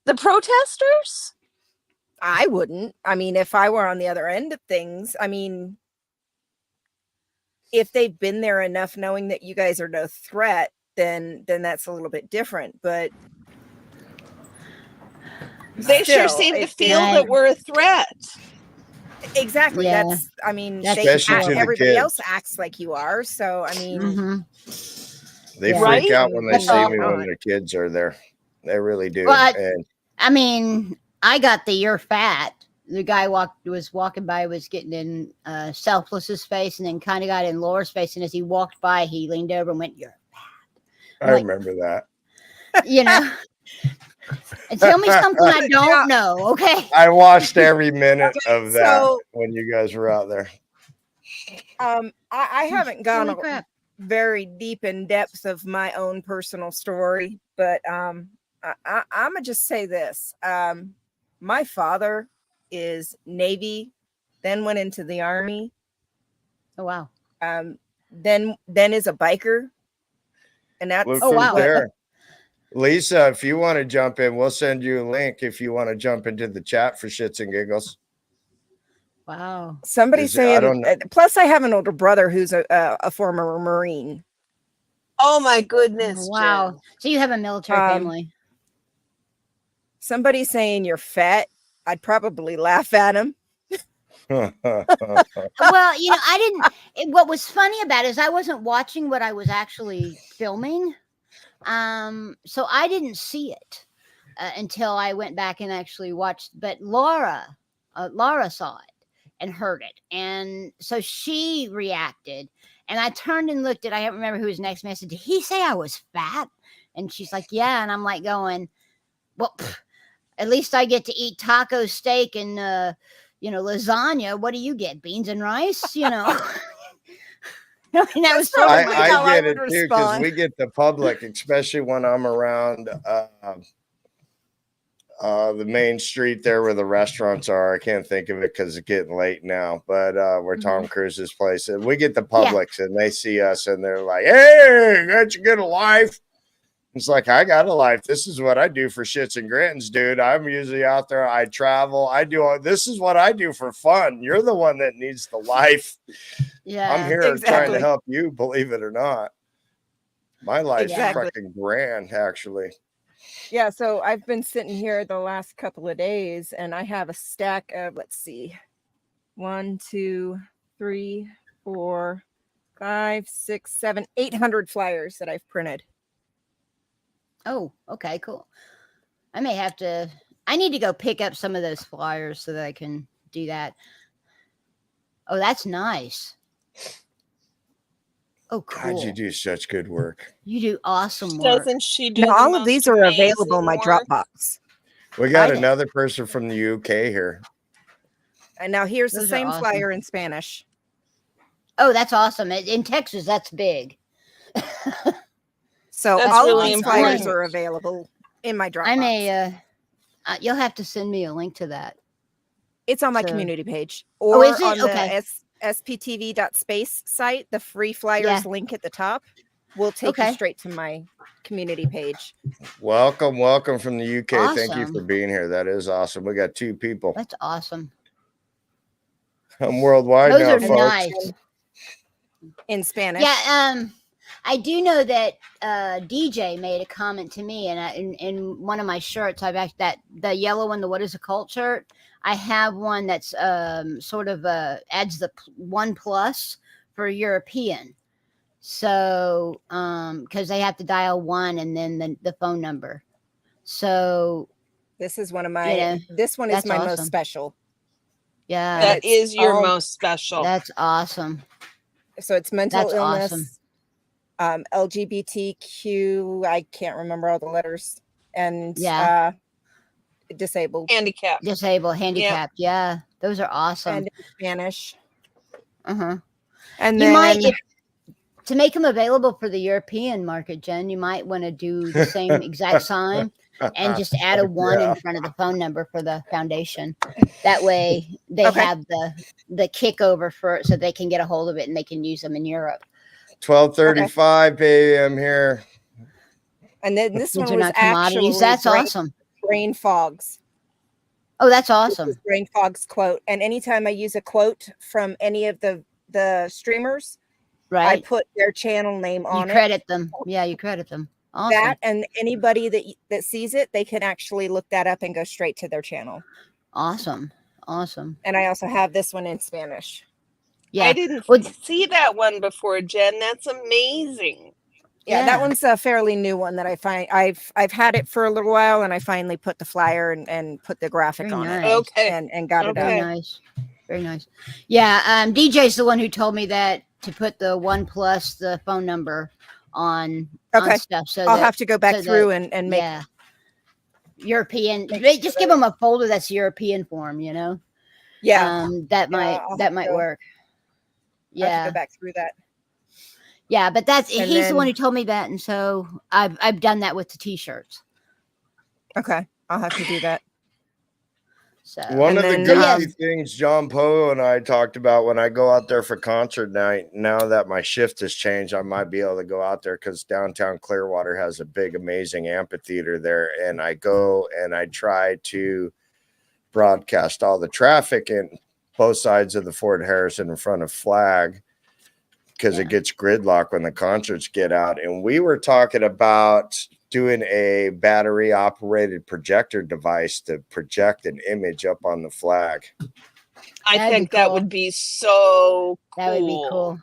the protesters? I wouldn't. I mean, if I were on the other end of things, I mean, if they've been there enough knowing that you guys are no threat, then that's a little bit different. But They sure still, seem to it- feel Right. that we're a threat. exactly. Yeah. That's, I mean, That's they Especially act, to the everybody kids. else acts like you are. So, I mean, They Yeah. freak Right? out when they That's see me awful. when their kids are there. They really do. Well, And I mean, I got the "you're fat." The guy was walking by, was getting in Selfless's face, and then kind of got in Laura's face. And as he walked by, he leaned over and went, "You're I like- remember that. you know." And tell me something I don't know, okay? I watched every minute of that So- when you guys were out there. I haven't gone Holy crap. very deep in depth of my own personal story, but I'm gonna just say this. My father is Navy, then went into the Army, Oh wow. then is a biker, and that's Look Oh, who's wow. there. Lisa, if you want to jump in, we'll send you a link if you want to jump into the chat for shits and giggles. Wow. somebody Is it- I don't saying. Plus, I have an older brother who's a former Marine. Oh my goodness. Wow. Jen. So you have a military family. Somebody saying you're fat, I'd probably laugh at him. Well, I didn't. What was funny about it is I wasn't watching what I was actually filming, so I didn't see it until I went back and actually watched. But Laura saw it and heard it, and so she reacted. And I turned and looked at. I don't remember who was next message. Did he say I was fat? And she's like, "Yeah." And I'm like, going, "Well, at least I get to eat taco, steak, and lasagna. What do you get? Beans and rice? You know." I mean, that was That's probably I how I get it would too, because respond. we get the public, especially when I'm around the main street there where the restaurants are. I can't think of it because it's getting late now, but where Tom Cruise's place is. We get the publics and they see us and they're like, "Hey, got you get a life?" It's like, I got a life. This is what I do for shits and grins, dude. I'm usually out there. I travel. This is what I do for fun. You're the one that needs the life. Yeah. I'm here trying exactly. to help you, believe it or not. My life's Exactly. fucking grand, actually. Yeah, so I've been sitting here the last couple of days and I have a stack of, let's see, 1, 2, 3, 4, 5, 6, 7, 800 flyers that I've printed. Oh, okay, cool. I may have to I need to go pick up some of those flyers so that I can do that. Oh, that's nice. Oh, cool. God, you do such good work. You do awesome work. Doesn't she do No, the all of most these are available in my amazing work? Dropbox. We got I- another person from the UK here. And now here's the Those are same awesome. flyer in Spanish. Oh, that's awesome. In Texas, that's big. So That's all really of these flyers important. are available in my Dropbox. I may, you'll have to send me a link to that. It's on my So- community page Oh, or is it? on the Okay. sptv.space site. The free flyers Yeah. link at the top will take you Okay. straight to my community page. Welcome from the UK. Thank you Awesome. for being here. That is awesome. We got 2 people. That's awesome. I'm worldwide Those now, are folks. nice. In Spanish. Yeah, I do know that DJ made a comment to me, and in one of my shirts, I've actually that the yellow one, the What Is a Cult shirt. I have one that's sort of adds the 1+ for European. So because they have to dial 1 and then the phone number. So This is one of my. Yeah, this one is that's my awesome. most special. yeah, That it's is your all- most special. that's awesome. So it's mental That's illness, awesome. LGBTQ. I can't remember all the letters, and Yeah. disabled Handicap. Disabled, handicapped. Yeah, those are awesome. and in Spanish. Uh-huh. And You then might, to make them available for the European market, Jen, you might want to do the same exact sign and just add a 1 in front of the phone number for the foundation. That way they Okay. have the kick over for so they can get a hold of it and they can use them in Europe. 12:35 a.m. here. and then this These one are was not commodities. actually That's awesome. Brain Fogs. Oh, that's This awesome. is Brain Fog's quote. And anytime I use a quote from any of the streamers, I Right. put their channel name You on it. credit them. Yeah, you credit them. Awesome. That and anybody that sees it, they can actually look that up and go straight to their channel. Awesome. Awesome. And I also have this one in Spanish. Yeah. I didn't Well, see that one before, Jen. That's amazing. Yeah, that one's a fairly new one that I find I've had it for a little while, and I finally put the flyer and put the graphic Very on nice. it Okay. and got it Very up. nice. Very nice. Yeah, DJ's the one who told me that to put the 1+ the phone number on Okay. stuff. So I'll that, have to go back so through that- and make yeah. European. make They just sure give them a folder that's European for them, you know. yeah. That Yeah, might I'll that have might to- work. I have to Yeah. go back through that. Yeah, but that's And he's the one then- who told me that, and so I've done that with the t-shirts. Okay. I'll have to do that. So One And of the then, goofy things John Poe and I talked about when I go out there for concert night, now that my shift has changed, I might be able to go out there because downtown Clearwater has a big, amazing amphitheater there. And I go and I try to broadcast all the traffic in both sides of the Fort Harrison in front of Flag because it gets gridlock when the concerts get out. And we were talking about doing a battery operated projector device to project an image up on the flag. I That'd be think that cool. would be so that would be cool.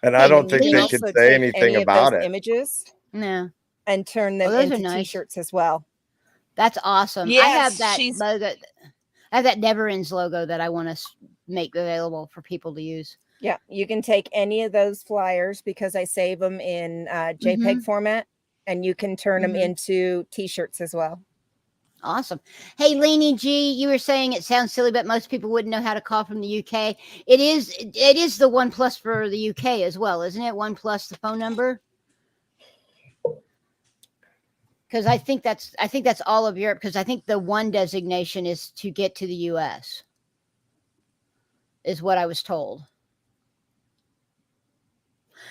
And I Hey, don't think we they also could say anything about it. Images No, and turn them those are into nice. t-shirts as well. that's awesome. I Yes, have that she's- logo. I have that Never Ends logo that I want to make available for people to use. Yeah, you can take any of those flyers because I save them in JPEG format, and you can turn them Mhm. into t-shirts as well. Awesome. Hey, Leanie G, you were saying it sounds silly, but most people wouldn't know how to call from the UK. It is the 1+ for the UK as well, isn't it? 1+ the phone number. Because I think that's all of Europe. Because I think the 1 designation is to get to the US. Is what I was told.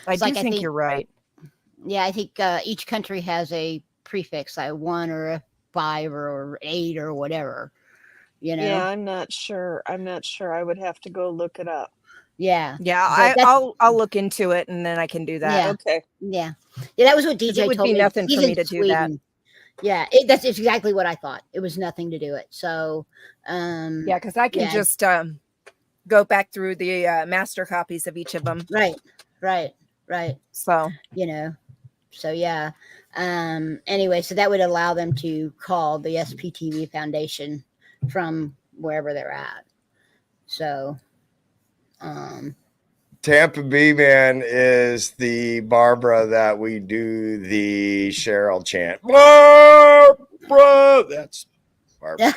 I It's do like, I think think- you're right. Yeah, I think each country has a prefix, like 1 or a 5 or 8 or whatever. You know. Yeah, I'm not sure. I would have to go look it up. Yeah. Yeah, But that's- I'll look into it and then I can do that. Yeah. Okay. Yeah. Yeah, that was what 'Cause DJ it would told be me. nothing He's for me in to do that. Sweden. Yeah, that's exactly what I thought. It was nothing to do it. So, Yeah, because I can Yeah. just go back through the master copies of each of them. right. So You know, So yeah. Anyway, so that would allow them to call the SPTV Foundation from wherever they're at. So, Tampa B Man is the Barbara that we do the Cheryl chant. Barbara. That's Barbara.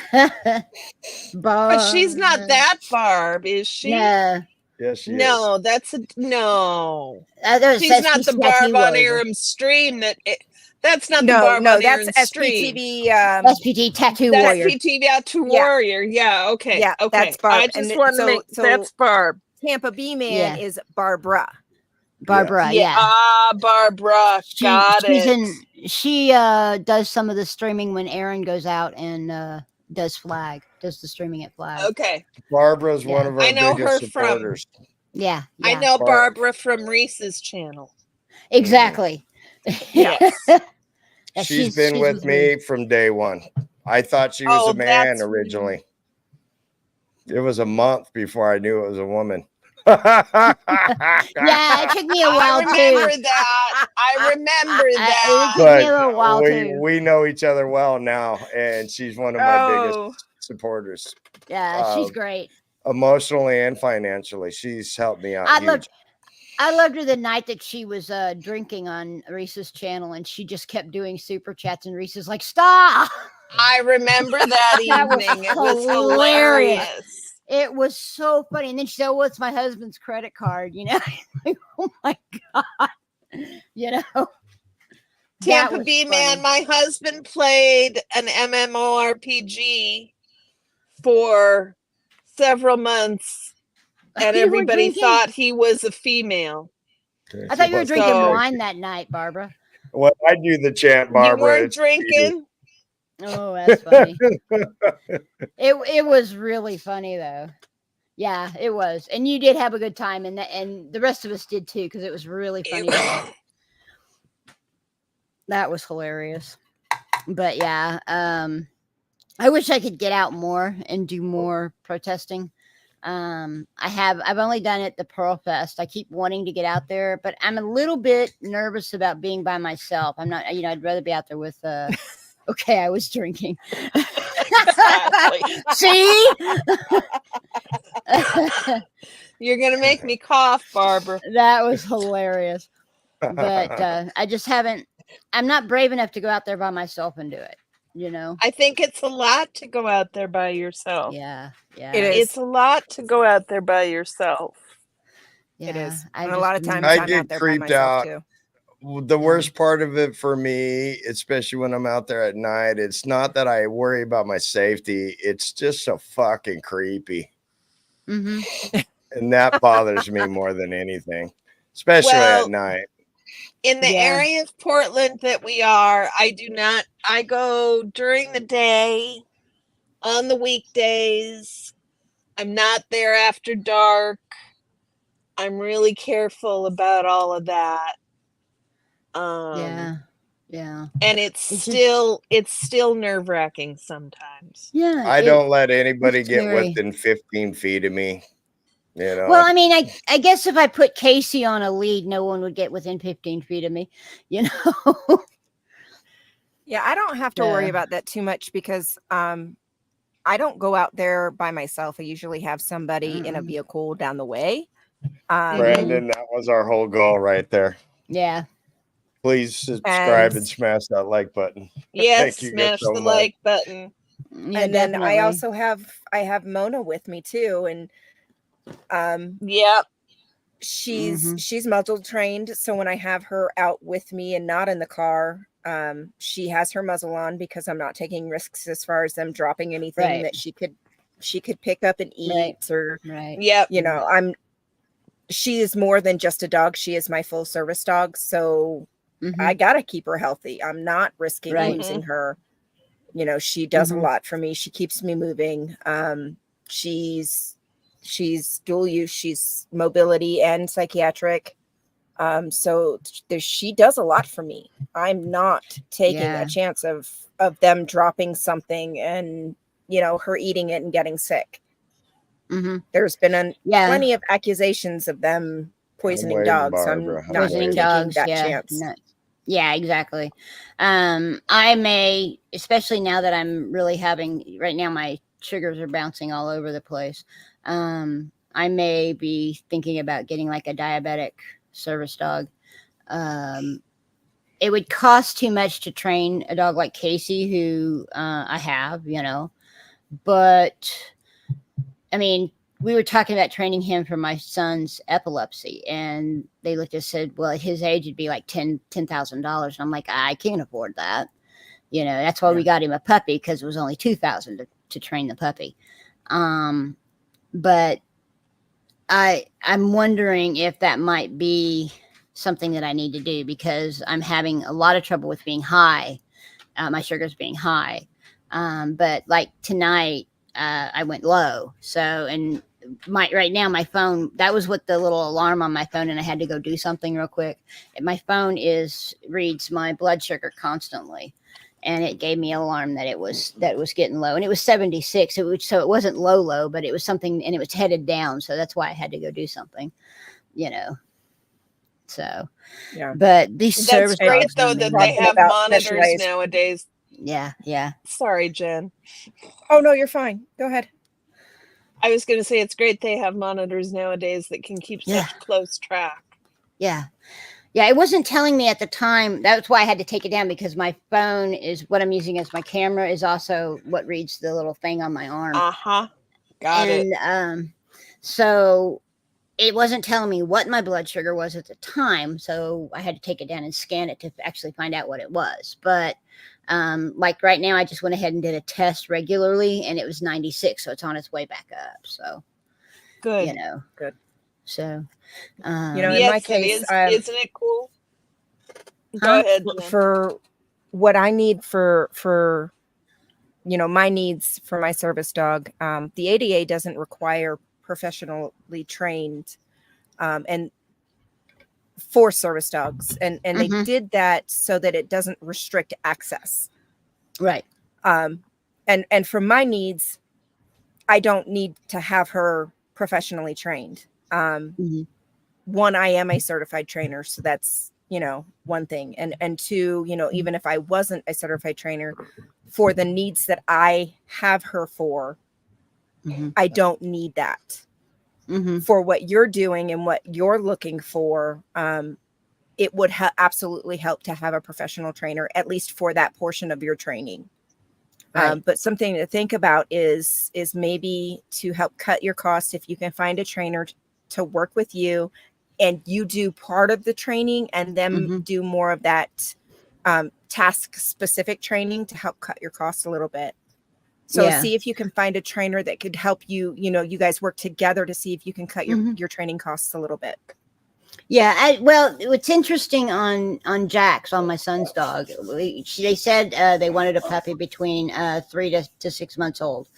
But she's not that Barb, is she? No. Yes, she is. No, that's a no. That was She's not the SPTV Barb on warrior. Aram Stream. That's not the No, Barb no, on that's Aram Stream. SPTV. SPT Tattoo That's Warrior. SPTV Tattoo Yeah. Warrior. Yeah. Okay. Yeah, Okay. that's Barb. I just And want to so- make so- that's Barb. Tampa B Man Yeah. is Barbara. Barbara, yeah. Ah, Barbara. Got she's it. She does some of the streaming when Aaron goes out and does the streaming at Flag. Okay. Barbara's Yeah. one of our I know biggest her from- supporters. Yeah, I yeah. know Barb. Barbara from Reese's channel. Exactly. Yes. Yeah, She's been with me from day one. I thought she was Oh, a man that's- originally. It was a month before I knew it was a woman. Yeah, it took me a I while remember too. that. I remember It that. took me a little while we, too. we know each other well now, and she's one of my Oh. biggest supporters, Yeah, she's great. emotionally and financially. She's helped me out. I loved her the night that she was drinking on Reese's channel, and she just kept doing super chats, and Reese's like, "Stop!" I remember that That was evening. It was hilarious. hilarious. It was so funny. And then she said, "Oh, it's my husband's credit card." You know, like, oh my god, you know. That Tampa was B funny. Man, my husband played an MMORPG for several months, and You were everybody drinking? thought he was a female. I thought you were drinking So- wine that night, Barbara. When I do the chant, Barbara, you weren't it's drinking? Oh, that's funny. It was really funny though. Yeah, it was, and you did have a good time, and the rest of us did too, because it was really funny. to watch. That was hilarious. But yeah, I wish I could get out more and do more protesting. I've only done it the Pearl Fest. I keep wanting to get out there, but I'm a little bit nervous about being by myself. I'm not, I'd rather be out there with okay, I was drinking. Exactly. See? You're gonna make me cough, Barbara. That was hilarious. But I just haven't, I'm not brave enough to go out there by myself and do it, I think it's a lot to go out there by yourself. Yeah. It is. It's a lot to go out there by yourself. It yeah, is. I And a just lot of didn't- times I I'm get out there by creeped myself out. too. The worst part of it for me, especially when I'm out there at night, it's not that I worry about my safety. It's just so fucking creepy. Mhm. And that bothers me more than anything, especially Well, at night. In the Yeah. area of Portland that we are, I go during the day, on the weekdays. I'm not there after dark. I'm really careful about all of that. Yeah. And it's It's still nerve-wracking sometimes. Yeah. I don't let anybody it's get scary. within 15 feet of me. Well, I mean, I guess if I put Casey on a lead, no one would get within 15 feet of me, Yeah, I don't have to worry Yeah. about that too much because I don't go out there by myself. I usually have somebody in a Mm-mm. vehicle down the way. Brandon, that was our whole goal right there. Yeah. Please subscribe and And- smash that like button. Yes, Thank you guys smash so the much. like button. Yeah, And then definitely. I also have Mona with me too, and Yep. she's muzzle trained, so when I have her out with me and not in the car, she has her muzzle on because I'm not taking risks as far as them dropping anything Right. that she could pick up and eat Right. or Right. Yep. she is more than just a dog. She is my full service dog, so Mhm. I gotta keep her healthy. I'm not risking Right. losing her. She does Mhm. a lot for me. She keeps me moving. She's dual use. She's mobility and psychiatric. So she does a lot for me. I'm not taking Yeah. a chance of them dropping something and her eating it and getting sick. Mhm. There's been Yeah. plenty of accusations of them poisoning waiting, dogs. Barbara. I'm I'm not Poisoning taking dogs. that Yeah. chance. No. Yeah, exactly. I may, especially now that I'm really having, right now my sugars are bouncing all over the place. I may be thinking about getting like a diabetic service dog. It would cost too much to train a dog like Casey, who I have, but I mean, we were talking about training him for my son's epilepsy, and they looked and said, well, at his age, it'd be like $10,000. And I'm like, I can't afford that. That's why we got him a puppy, because it was only $2,000 to train the puppy. But I'm wondering if that might be something that I need to do, because I'm having a lot of trouble with being high, my sugars being high. But like tonight, I went low. So, and right now my phone, that was what the little alarm on my phone, and I had to go do something real quick. And my phone reads my blood sugar constantly, and it gave me an alarm that it was getting low, and it was 76. So it wasn't low, but it was something, and it was headed down. So that's why I had to go do something, So, Yeah. But these That's service great dogs, though I mean, that they Talking have about monitors specialized- nowadays. Yeah. Sorry, Jen. Oh no, you're fine. Go ahead. I was going to say it's great they have monitors nowadays that can keep Yeah. such close track. Yeah. It wasn't telling me at the time. That's why I had to take it down, because my phone is what I'm using as my camera, is also what reads the little thing on my arm. Got it. And so it wasn't telling me what my blood sugar was at the time. So I had to take it down and scan it to actually find out what it was. But like right now, I just went ahead and did a test regularly, and it was 96. So it's on its way back up. So, Good. Good. So, In my Yes, it case, is. Isn't it cool? Go ahead, Jen. for what I need for my needs for my service dog, the ADA doesn't require professionally trained and for service dogs, and they did that so that it doesn't restrict access. Right. And for my needs, I don't need to have her professionally trained. One, I am a certified trainer, so that's one thing, and two, even if I wasn't a certified trainer, for the needs that I have her for, I don't need that. For what you're doing and what you're looking for, it would absolutely help to have a professional trainer, at least for that portion of your training. Right. But something to think about is maybe to help cut your costs, if you can find a trainer to work with you, and you do part of the training and then do more of that task specific training to help cut your costs a little bit. So see if you can find a trainer that could help you, you guys work together to see if you can cut your training costs a little bit. Yeah. Well, what's interesting on Jax, on my son's dog, they said they wanted a puppy between 3 to 6 months old.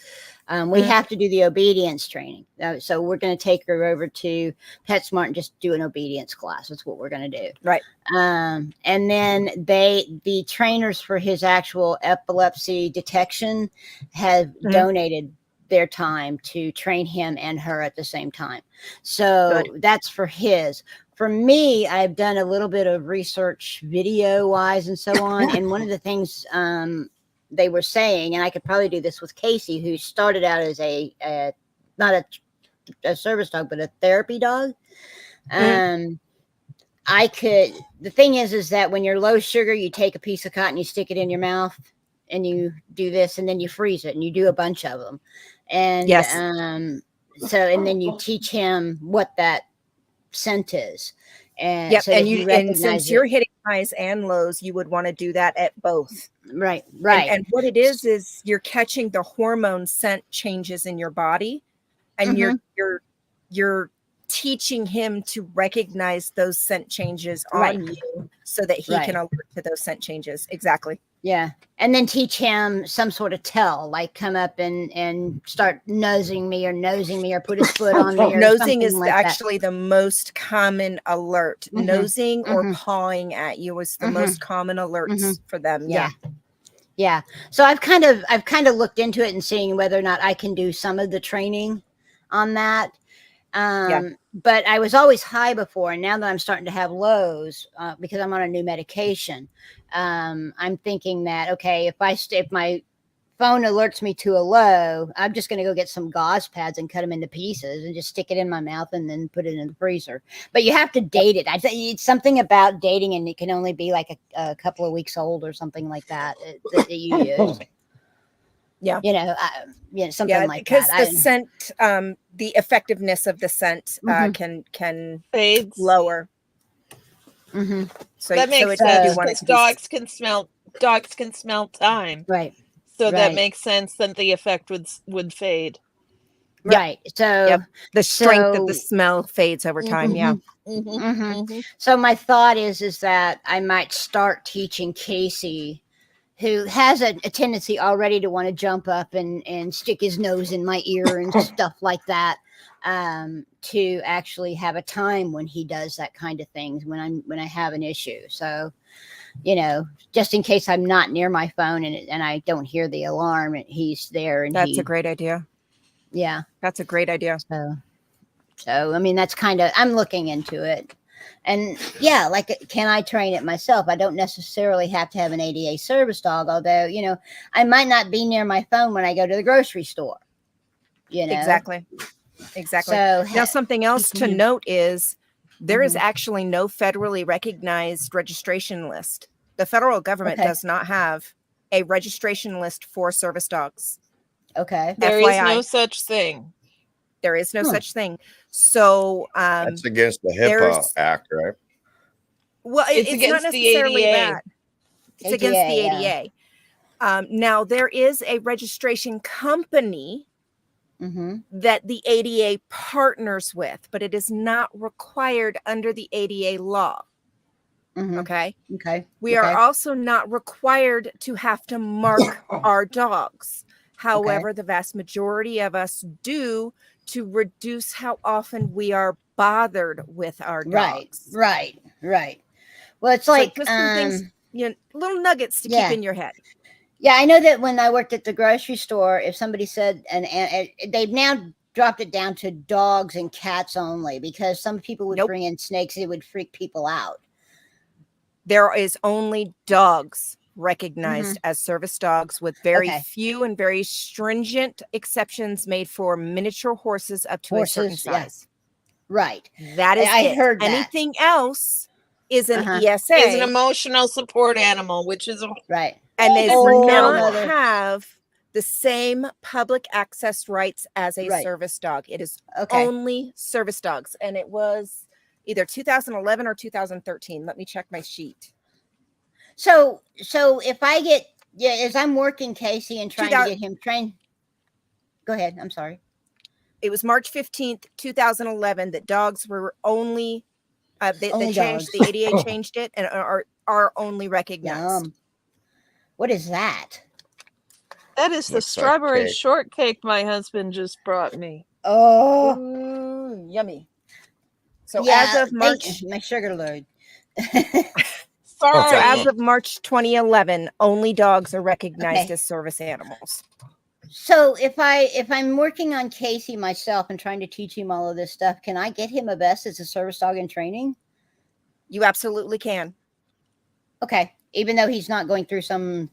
We have to do the obedience training. So we're going to take her over to PetSmart and just do an obedience class. That's what we're going to do. Right. And then the trainers for his actual epilepsy detection have donated their time to train him and her at the same time. So that's for his. For me, I've done a little bit of research video wise and so on. And one of the things they were saying, and I could probably do this with Casey, who started out as not a service dog, but a therapy dog. The thing is that when you're low sugar, you take a piece of cotton, you stick it in your mouth, and you do this, and then you freeze it, and you do a bunch of them. And and then you teach him what that scent is. And so and since you're hitting highs and lows, you would want to do that at both. Right. And what it is you're catching the hormone scent changes in your body, and you're teaching him to recognize those scent changes on you, so that he can alert to those scent changes. Exactly. Yeah. And then teach him some sort of tell, like come up and start nosing me or put his foot on me. Or nosing is like actually the most common alert. Nosing or pawing at you is the most common alerts for them. Yeah. So I've kind of looked into it and seeing whether or not I can do some of the training on that. But I was always high before, and now that I'm starting to have lows because I'm on a new medication, I'm thinking that okay, if my phone alerts me to a low, I'm just going to go get some gauze pads and cut them into pieces and just stick it in my mouth and then put it in the freezer. But you have to date it. I think it's something about dating, and it can only be like a couple of weeks old or something like that that you use. Yeah. Something like because that. the scent, the effectiveness of the scent can Fades. lower. Mm-hmm. So That makes so sense you want it because to be dogs can smell time. Right. So that Right. makes sense that the effect would fade. Yep. Right. So Yep. The strength of the so- smell fades over time. Yeah. So my thought is that I might start teaching Casey, who has a tendency already to want to jump up and stick his nose in my ear and stuff like that, to actually have a time when he does that kind of things when I have an issue. So, just in case I'm not near my phone and I don't hear the alarm and he's there and That's a great idea. Yeah. That's a great idea. So I mean, that's I'm looking into it. And yeah, like, can I train it myself? I don't necessarily have to have an ADA service dog, although, I might not be near my phone when I go to the grocery store. Exactly. So now, something else to note is there is Mhm. actually no federally recognized registration list. The federal government Okay. does not have a registration list for service dogs. Okay. There is FYI. no such thing. There is no such thing. So That's against the HIPAA there's- Act, right? well, It's it's against not the necessarily ADA. that. It's against the ADA, yeah. ADA. Now, there is a registration company Mm-hmm. that the ADA partners with, but it is not required under the ADA law. Mm-hmm. Okay. Okay. We are also not required to have to mark our dogs. However, the vast majority of us do to reduce how often we are bothered with our dogs. Right. Well, it's So like, just some things, little nuggets to yeah. keep in your head. Yeah, I know that when I worked at the grocery store, if somebody said, and they've now dropped it down to dogs and cats only, because some people would bring in snakes, it would freak people out. There is only dogs recognized as service dogs, with very few and very stringent exceptions made for miniature horses up to a certain size. Right. That is I it. heard that. Anything else is an ESA. Is an emotional support animal, which is right. And they different do not category. have the same public access rights as a service dog. It is only service dogs. And it was either 2011 or 2013. Let me check my sheet. So if I get, as I'm working Casey and trying to get him trained. Go ahead. I'm sorry. It was March 15th, 2011 that dogs were only, they changed, the ADA changed it and are only recognized. What is that? That is the strawberry shortcake my husband just brought me. Oh, ooh, yummy. So yeah, as of March, my sugar load. Sorry. So as of March 2011, only dogs are recognized as service animals. So if I'm working on Casey myself and trying to teach him all of this stuff, can I get him a vest as a service dog in training? You absolutely can. Okay, even though he's not going through some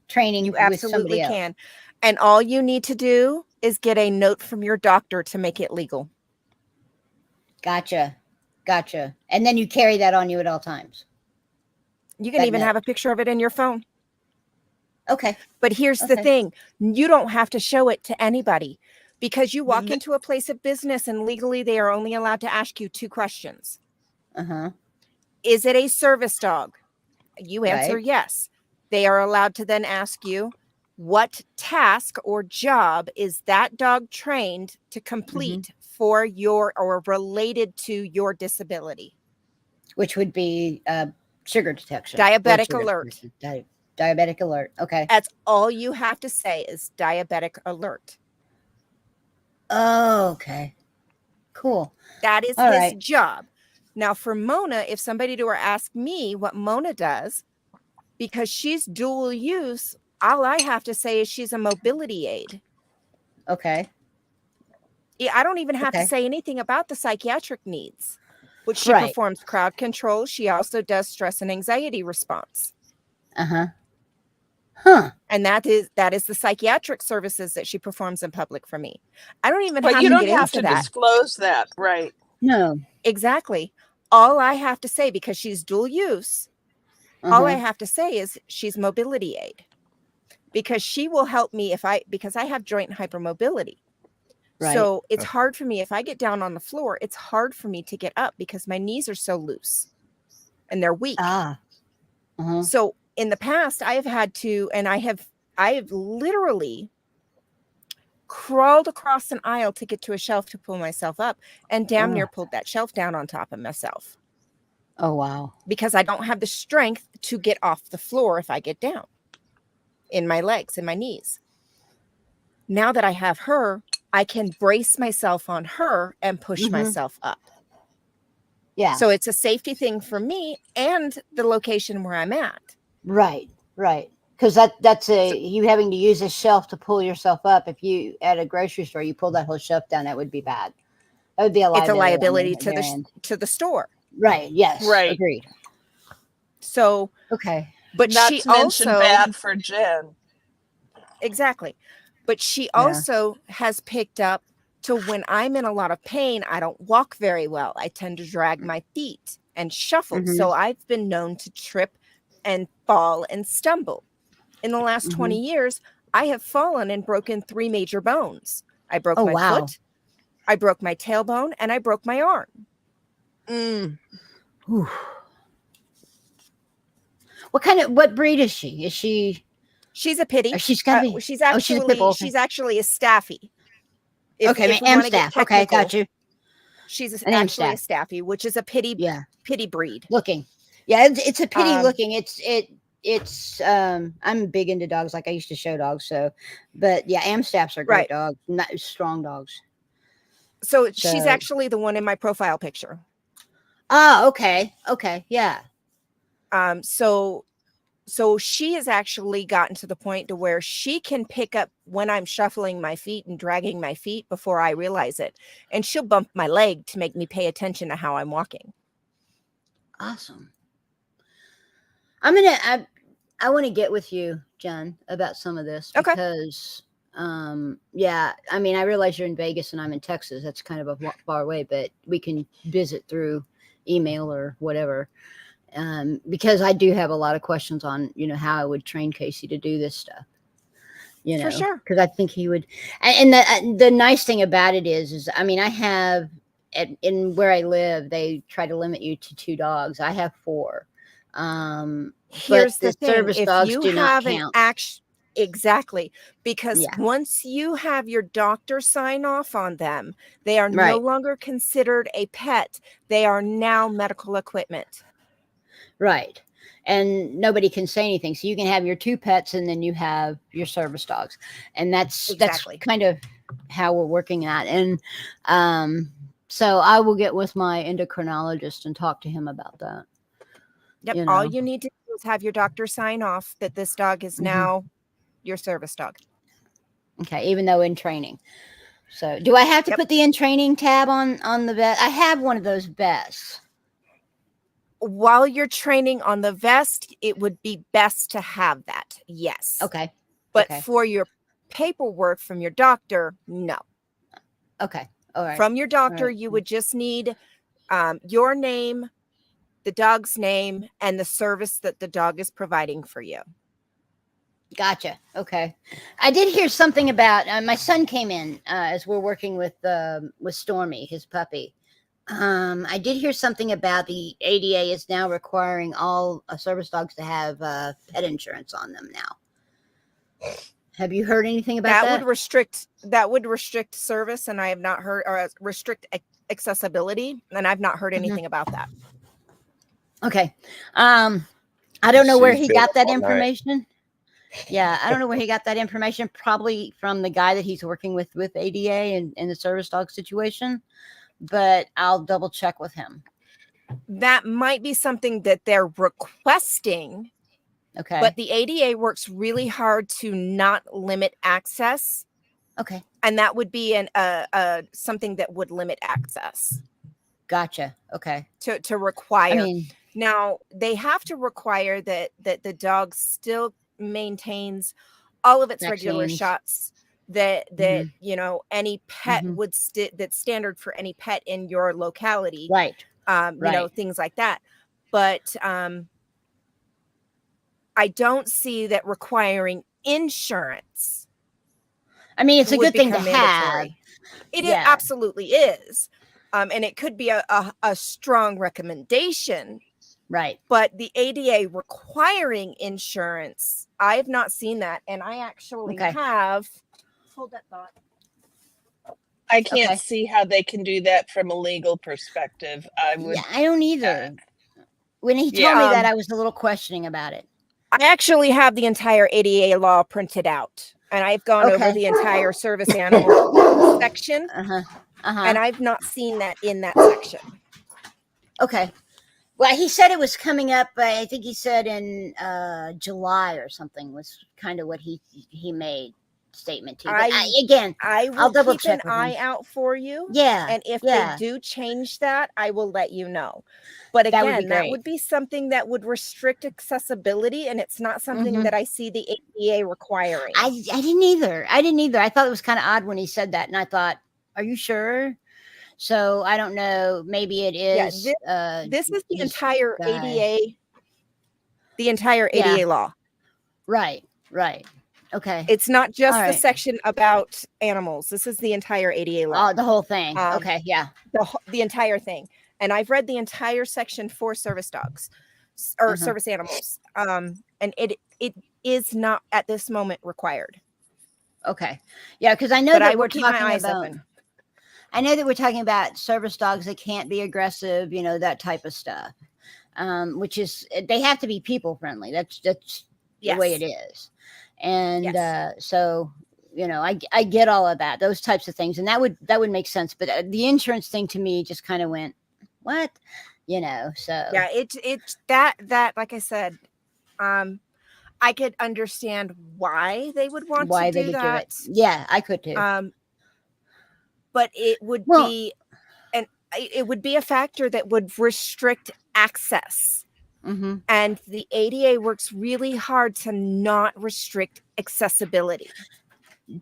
training, you absolutely with can. And all you need to do is get a note from your doctor to make it legal. Gotcha. And then you carry that on you at all times. You can even have a picture of it in your phone. Okay. But here's the thing. You don't have to show it to anybody, because you walk into a place of business and legally they are only allowed to ask you 2 questions. Is it a service dog? You answer yes. They are allowed to then ask you, what task or job is that dog trained to complete for your or related to your disability? Which would be sugar detection. Diabetic alert. Diabetic alert. Okay. That's all you have to say is diabetic alert. Oh, okay. Cool. That is his job. Now for Mona, if somebody were to ask me what Mona does, because she's dual use, all I have to say is she's a mobility aid. Okay. I don't even have to Okay. say anything about the psychiatric needs, which she Right. performs crowd control. She also does stress and anxiety response. Uh-huh. Huh. And that is the psychiatric services that she performs in public for me. I don't even But have you to don't get have into to that. disclose that, right? No. Exactly. All I have to say, because she's dual use, all I Uh-huh. have to say is she's mobility aid, because she will help me because I have joint hypermobility. Right. So it's hard for me if I get down on the floor, it's hard for me to get up because my knees are so loose and they're weak. Ah. Uh-huh. So in the past, I have had to, and I have literally crawled across an aisle to get to a shelf to pull myself up, and damn near pulled that shelf down on top of myself, Oh, wow. because I don't have the strength to get off the floor if I get down in my legs and my knees. Now that I have her, I can brace myself on her and push Mhm. myself up. Yeah. So it's a safety thing for me and the location where I'm at. Right. Right. Because that's you having to use a shelf to pull yourself up. If you at a grocery store you pull that whole shelf down, that would be bad. That would be a It's a liability liability to the store. Right. Yes. Right. Agreed. So, Okay. but Not she to mention also, bad for Jen. exactly. But she Yeah. also has picked up to when I'm in a lot of pain, I don't walk very well. I tend to drag my feet and shuffle. Mhm. So I've been known to trip and fall and stumble. In the last 20 years, I have fallen and broken 3 major bones. I broke Oh, my wow. foot, I broke my tailbone, and I broke my arm. Mm. Whew. What breed is she? Is she? She's a pity. She's gotta be. She's Oh, she's a pit bull. she's actually a staffy. Okay, If we am want to get staff. Okay, technical, got you. she's An am actually a staff. staffy, which is a pity breed. Looking. Yeah, it's a pity looking. It's I'm big into dogs. Like I used to show dogs. So, but yeah, Amstaffs are great Right. dogs, not strong dogs. So she's So- actually the one in my profile picture. Oh, okay, okay, yeah. So she has actually gotten to the point to where she can pick up when I'm shuffling my feet and dragging my feet before I realize it, and she'll bump my leg to make me pay attention to how I'm walking. Awesome. I want to get with you, Jen, about some of this Okay. because yeah, I mean, I realize you're in Vegas and I'm in Texas. That's kind of a far away, but we can visit through email or whatever. Because I do have a lot of questions on, how I would train Casey to do this stuff. For sure. Because I think he would. And the nice thing about it is I mean, I have in where I live, they try to limit you to 2 dogs. I have 4. Here's but the thing: service if dogs you do not have an count. exactly, because Yeah. once you have your doctor sign off on them, they are no Right. longer considered a pet. They are now medical equipment. Right. And nobody can say anything. So you can have your 2 pets and then you have your service dogs. And that's Exactly. kind of how we're working at. And so I will get with my endocrinologist and talk to him about that. Yep. All you need to do is have your doctor sign off that this dog is now your service dog. Okay, even though in training. So do I have to put the in training tab on the vest? I have one of those vests. While you're training on the vest, it would be best to have that. Yes. Okay. But okay. for your paperwork from your doctor, no. Okay. All right. From your doctor, right. you would just need your name, the dog's name, and the service that the dog is providing for you. Gotcha. Okay. I did hear something about my son came in as we're working with Stormy, his puppy. I did hear something about the ADA is now requiring all service dogs to have pet insurance on them now. Have you heard anything about that? That would restrict service, and I have not heard, or restrict accessibility, and I've not heard anything about that. Okay. I don't know where She's he been got up that all night. information. Yeah, I don't know where he got that information. Probably from the guy that he's working with ADA and the service dog situation. But I'll double check with him. That might be something that they're requesting. Okay. But the ADA works really hard to not limit access Okay. And that would be something that would limit access Gotcha. Okay. to require. I mean, Now they have to require that the dog still maintains all of its regular vaccines. shots that Mhm. you know, any pet Mhm. would that's standard for any pet in your locality. Right. You know, Right. things like that. But I don't see that requiring insurance I mean, it's a would good thing to become have. mandatory. It Yeah. absolutely is. And it could be a strong recommendation, Right. but the ADA requiring insurance, I have not seen that. And I actually Okay. have, hold that thought. I can't Okay. see how they can do that from a legal perspective. I would, Yeah, I don't either. When he Yeah. told me that, I was a little questioning about it. I actually have the entire ADA law printed out, and I've gone over Okay. the entire service animal section, Uh-huh. Uh-huh. and I've not seen that in that section. Okay. Well, he said it was coming up. I think he said in July or something was kind of what he made statement to. But I I'll will double keep check an with him. eye out for you. Yeah. And if yeah. they do change that, I will let you know. But That would be again, that great. would be something that would restrict accessibility, and it's not something Mhm. that I see the ADA requiring. I didn't either. I thought it was kind of odd when he said that, and I thought, "Are you sure?" So I don't know. Maybe it is. This is the this entire guy. ADA. The entire Yeah. ADA law. Right. Right. Okay. It's not just All the right. section about animals. This is the entire ADA law. Oh, the whole thing. Um, Okay. Yeah. The entire thing. And I've read the entire section for service dogs or Uh-huh. service animals. And it is not at this moment required. Okay. Yeah, because I know But that I will we're keep my talking eyes about. open. I know that we're talking about service dogs that can't be aggressive, you know, that type of stuff. Which is they have to be people friendly. That's the way it is. And Yes. so, you know, I get all of that, those types of things, and that would make sense. But the insurance thing to me just kind of went, what, you know? So Yeah, it's that like I said, I could understand why they would want why to they do could that. do it? Yeah, I could too. But it would be a factor that would restrict access. Mm-hmm. And the ADA works really hard to not restrict accessibility.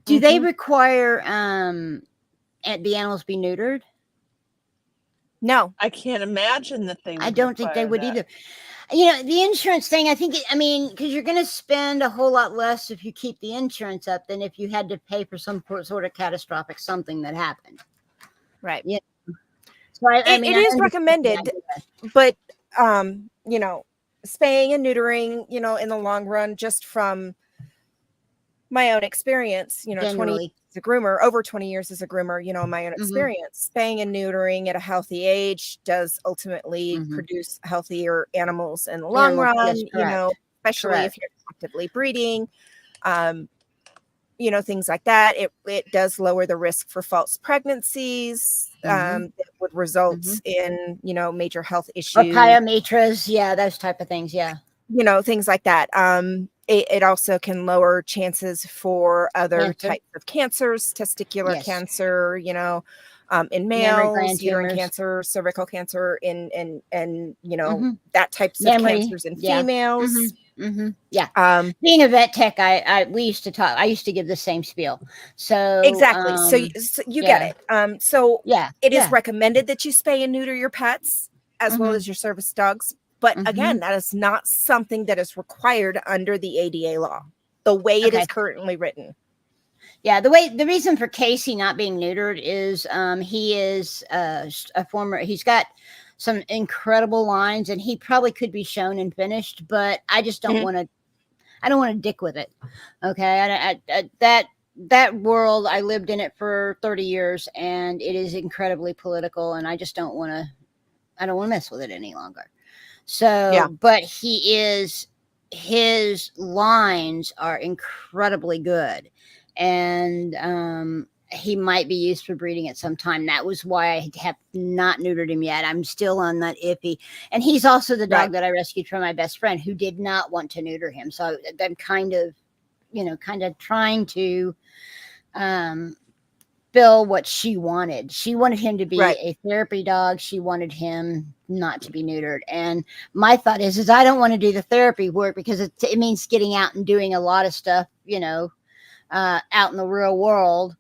Do they require the animals be neutered? No, I can't imagine that they would. I don't think they would require that. either. You know, the insurance thing, I think, because you're going to spend a whole lot less if you keep the insurance up than if you had to pay for some sort of catastrophic something that happened. right. Yeah. So It is recommended, but you know, spaying and neutering, you know, in the long run, just from my own experience, you know, 20 years Generally. as a groomer, over 20 years as a groomer, you know, my own experience, spaying and neutering at a healthy age does ultimately produce healthier animals in the long run, Yes, you know, especially if correct. you're actively breeding, you know, things like that. It does lower the risk for false pregnancies that would result in, you know, major health issues. Or pyometras, yeah, those type of things, yeah. You know, things like that. It also can lower chances for other types of cancers, testicular cancer, you know, in males, uterine cancer, cervical cancer, and you know, that types of cancers in females. Yeah. Being a vet tech, I used to give the same spiel. So exactly. So you get it. So it is recommended that you spay and neuter your pets as well as your service dogs. But again, that is not something that is required under the ADA law, the way it is currently written. Yeah, the reason for Casey not being neutered is he is he's got some incredible lines, and he probably could be shown and finished, but I just don't want to. I don't want to dick with it. Okay, that world, I lived in it for 30 years, and it is incredibly political, and I just don't want to. I don't want to mess with it any longer. So, but his lines are incredibly good, and he might be used for breeding at some time. That was why I have not neutered him yet. I'm still on that iffy. And he's also the dog that I rescued from my best friend who did not want to neuter him. So I'm kind of trying to Bill what she wanted. She wanted him to be Right. a therapy dog. She wanted him not to be neutered. And my thought is I don't want to do the therapy work because it means getting out and doing a lot of stuff, out in the real world,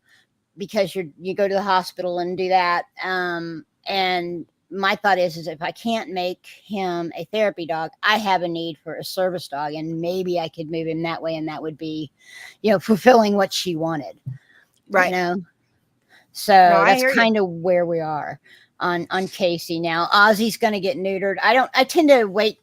because you go to the hospital and do that. And my thought is if I can't make him a therapy dog, I have a need for a service dog, and maybe I could move him that way, and that would be, fulfilling what she wanted. Right. So I that's hear you. kind of where we are on Casey. Now Ozzy's going to get neutered. I tend to wait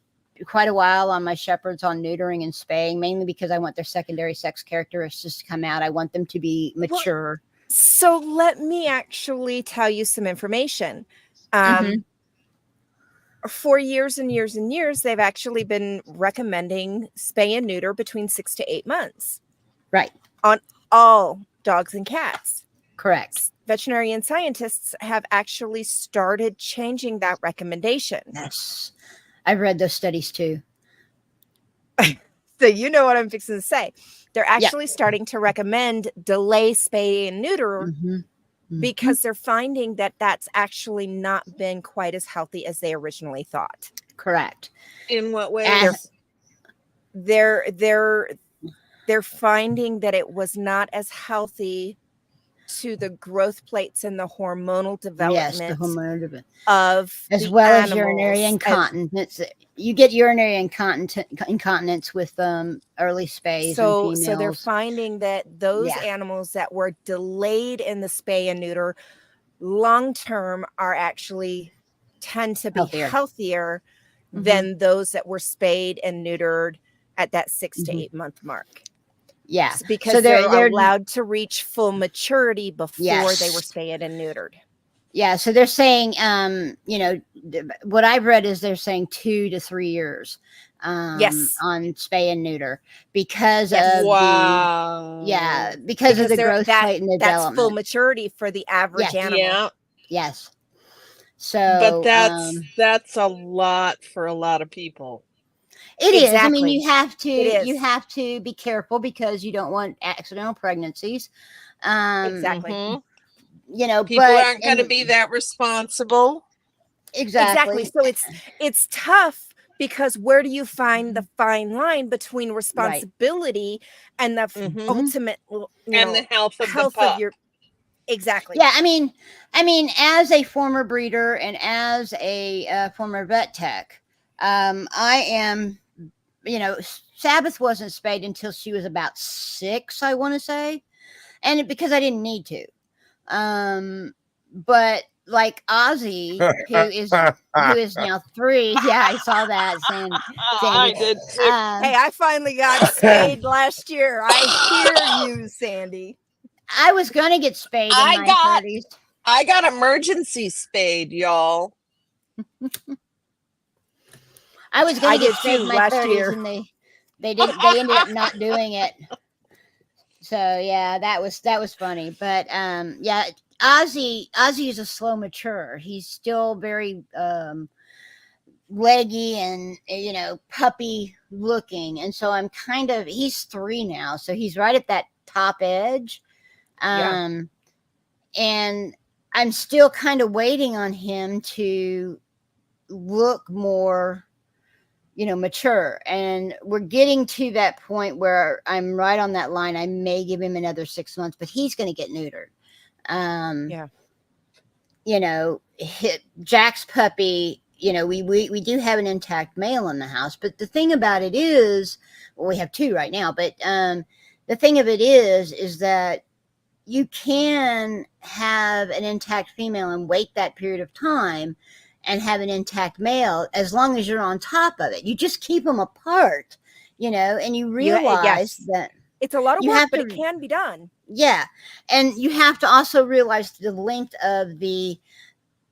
quite a while on my shepherds on neutering and spaying, mainly because I want their secondary sex characteristics to come out. I want them to be mature. So let me actually tell you some information. Mhm. For years and years and years, they've actually been recommending spay and neuter between 6 to 8 months. Right. On all dogs and cats. Correct. Veterinarian scientists have actually started changing that recommendation. Yes. I've read those studies too. So you know what I'm fixing to say. They're actually starting to recommend delay spay and neuter because they're finding that that's actually not been quite as healthy as they originally thought. Correct. In what way? They're finding that it was not as healthy to the growth plates and the hormonal development. Yes, the hormonal development. Of as the well as animals, urinary incontinence. You get urinary incontinence with early spays and females. So they're finding that those Yeah. animals that were delayed in the spay and neuter long term are actually tend to be healthier than those that were spayed and neutered at that 6 to 8 month mark. Yeah. It's because So they're allowed to reach full maturity before they were Yes. spayed and neutered. Yeah, so they're saying, what I've read is they're saying 2 to 3 years, Yes. on spay and neuter because Yes. of Wow. because of the they're- growth plate and that's full development. maturity for the average Yes. animal. Yeah. Yes. So, But that's a lot for a lot of people. it is. I mean, Exactly. you have to be careful because you don't want accidental pregnancies. Exactly. Mhm. People but aren't going to be that responsible. exactly. So it's tough because where do you find the fine line between responsibility and the ultimate, And the health of the health pup. of your exactly. Yeah, I mean, as a former breeder and as a former vet tech, I am, Sabbath wasn't spayed until she was about 6, I want to say, and because I didn't need to. But like Ozzy, who is now 3, yeah, I saw that. I did too. Hey, I finally got spayed last year. I hear you, Sandy. I was gonna get spayed in my 30s. I got emergency spayed, y'all. I was gonna get did spayed too in my last 30s, year. and they didn't. They ended up not doing it. So yeah, that was funny. But yeah, Ozzy is a slow mature. He's still very leggy and puppy looking, and so he's 3 now, so he's right at that top edge. And I'm still kind of waiting on him to look more mature, and we're getting to that point where I'm right on that line. I may give him another 6 months, but he's going to get neutered. Jack's puppy, we do have an intact male in the house, but the thing about it is, well, we have 2 right now, but the thing of it is that you can have an intact female and wait that period of time and have an intact male as long as you're on top of it. You just keep them apart, and you realize that it's a lot of you work, have but to- it can be done. Yeah. And you have to also realize the length of the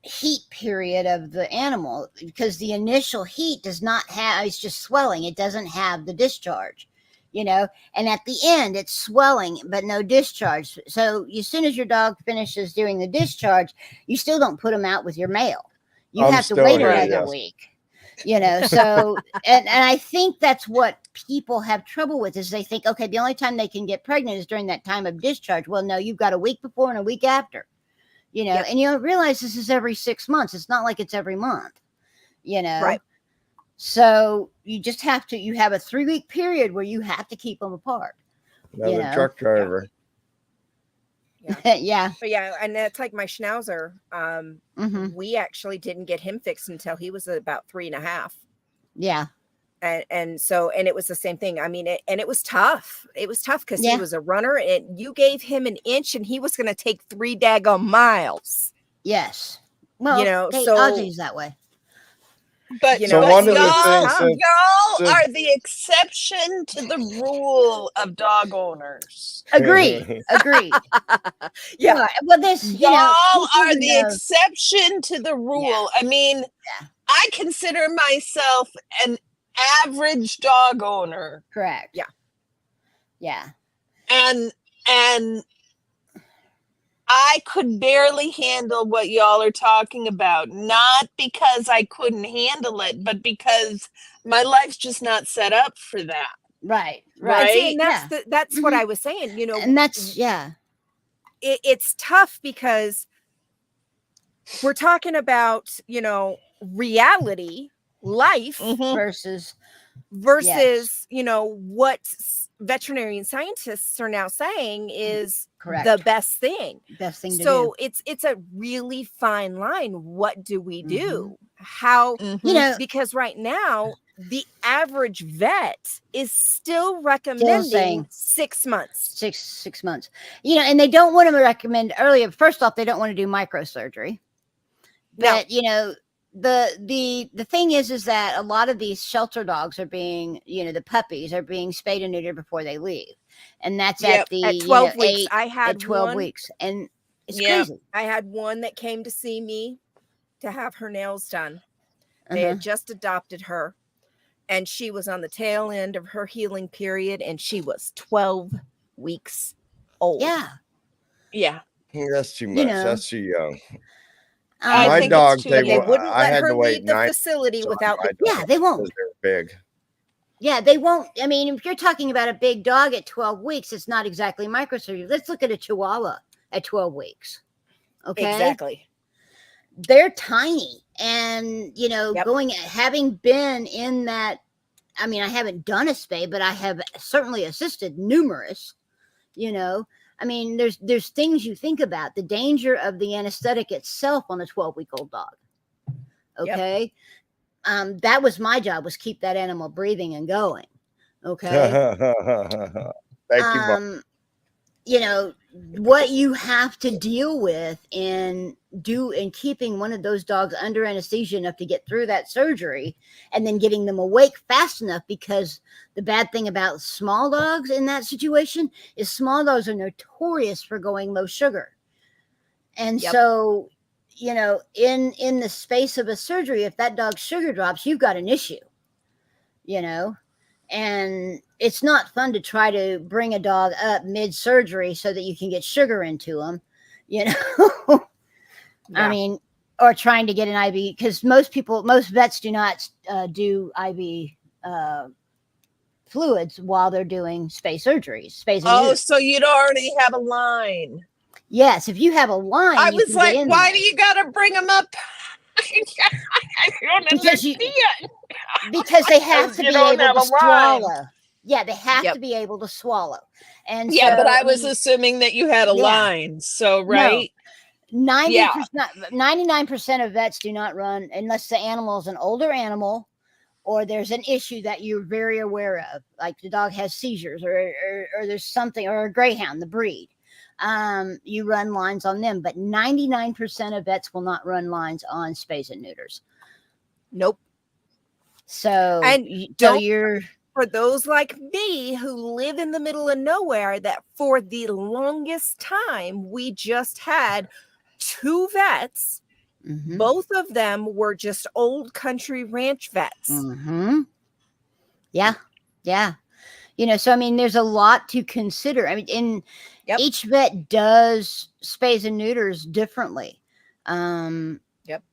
heat period of the animal, because the initial heat it's just swelling. It doesn't have the discharge, and at the end it's swelling, but no discharge. So as soon as your dog finishes doing the discharge, you still don't put them out with your male. You have to wait another week, so, and I think that's what people have trouble with is they think, okay, the only time they can get pregnant is during that time of discharge. Well, no, you've got a week before and a week after, Yep. and you don't realize this is every 6 months. It's not like it's every month, Right. So you just have to, you have a 3-week period where you have to keep them apart. Another truck driver. Yeah. But yeah, and that's like my Schnauzer. Mhm. We actually didn't get him fixed until he was about 3.5. Yeah. And so it was the same thing. I mean, it was tough. It was tough because Yeah. he was a runner, and you gave him an inch and he was going to take 3 daggone miles. Yes. Well, so Aussie's that way. But, You So know, one of the y'all, things y'all that- are the exception to the rule of dog owners. Agreed. Yeah. Well, this, Y'all are who the knows? exception to the rule. I mean, Yeah. I consider myself an average dog owner. Correct. Yeah. Yeah. And I could barely handle what y'all are talking about, not because I couldn't handle it, but because my life's just not set up for that. Right. And see, Right. and that's what I was saying, And that's, it's tough because we're talking about, reality, life Mhm. versus what veterinarian scientists are now saying is correct. the best thing. Best thing to do. So it's a really fine line. What do we do? How, Mhm. because right now the average vet is still recommending saying 6 months. 6 months. And they don't want to recommend earlier. First off, they don't want to do microsurgery. But the thing is that a lot of these shelter dogs are being, the puppies are being spayed and neutered before they leave. And that's at 12 weeks. 8, I had at 12 one, weeks. And it's Yep. crazy. I had one that came to see me to have her nails done. They had just adopted her, and she was on the tail end of her healing period, and she was 12 weeks old. Yeah. Yeah. That's too much. That's too young. I My think dogs, it's too they But they young. wouldn't I let had her to wait leave the 9 facility months on without my the Yeah, dogs they won't. because they're big. Yeah, they won't. I mean, if you're talking about a big dog at 12 weeks, it's not exactly microsurgery. Let's look at a Chihuahua at 12 weeks. Okay. Exactly. They're tiny. And, Yep. having been in that, I mean, I haven't done a spay, but I have certainly assisted numerous, I mean, there's things you think about. The danger of the anesthetic itself on a 12-week-old dog. Okay. That was my job, was keep that animal breathing and going. Okay. Thank you, Mom. What you have to deal with in keeping one of those dogs under anesthesia enough to get through that surgery, and then getting them awake fast enough, because the bad thing about small dogs in that situation is small dogs are notorious for going low sugar. And so, in the space of a surgery, if that dog's sugar drops, you've got an issue, and it's not fun to try to bring a dog up mid-surgery so that you can get sugar into them, I mean, or trying to get an IV, because most vets do not do IV fluids while they're doing spay surgeries. So you'd already have a line. Yes, if you have a line, I you was can like, get in why there. do you gotta bring them up? I don't understand. Because they have to You be don't able have to a line. swallow. Yeah, they have to be able to swallow. And Yeah, so, but I was assuming that you had a yeah. line. So, right? 90%, 99% of vets do not run unless the animal is an older animal, or there's an issue that you're very aware of, like the dog has seizures, or there's something, or a greyhound, the breed. You run lines on them, but 99% of vets will not run lines on spays and neuters. Nope. So, you're for those like me who live in the middle of nowhere, that for the longest time we just had 2 vets. Both of them were just old country ranch vets. Yeah. So I mean, there's a lot to consider. I mean, each vet does spays and neuters differently.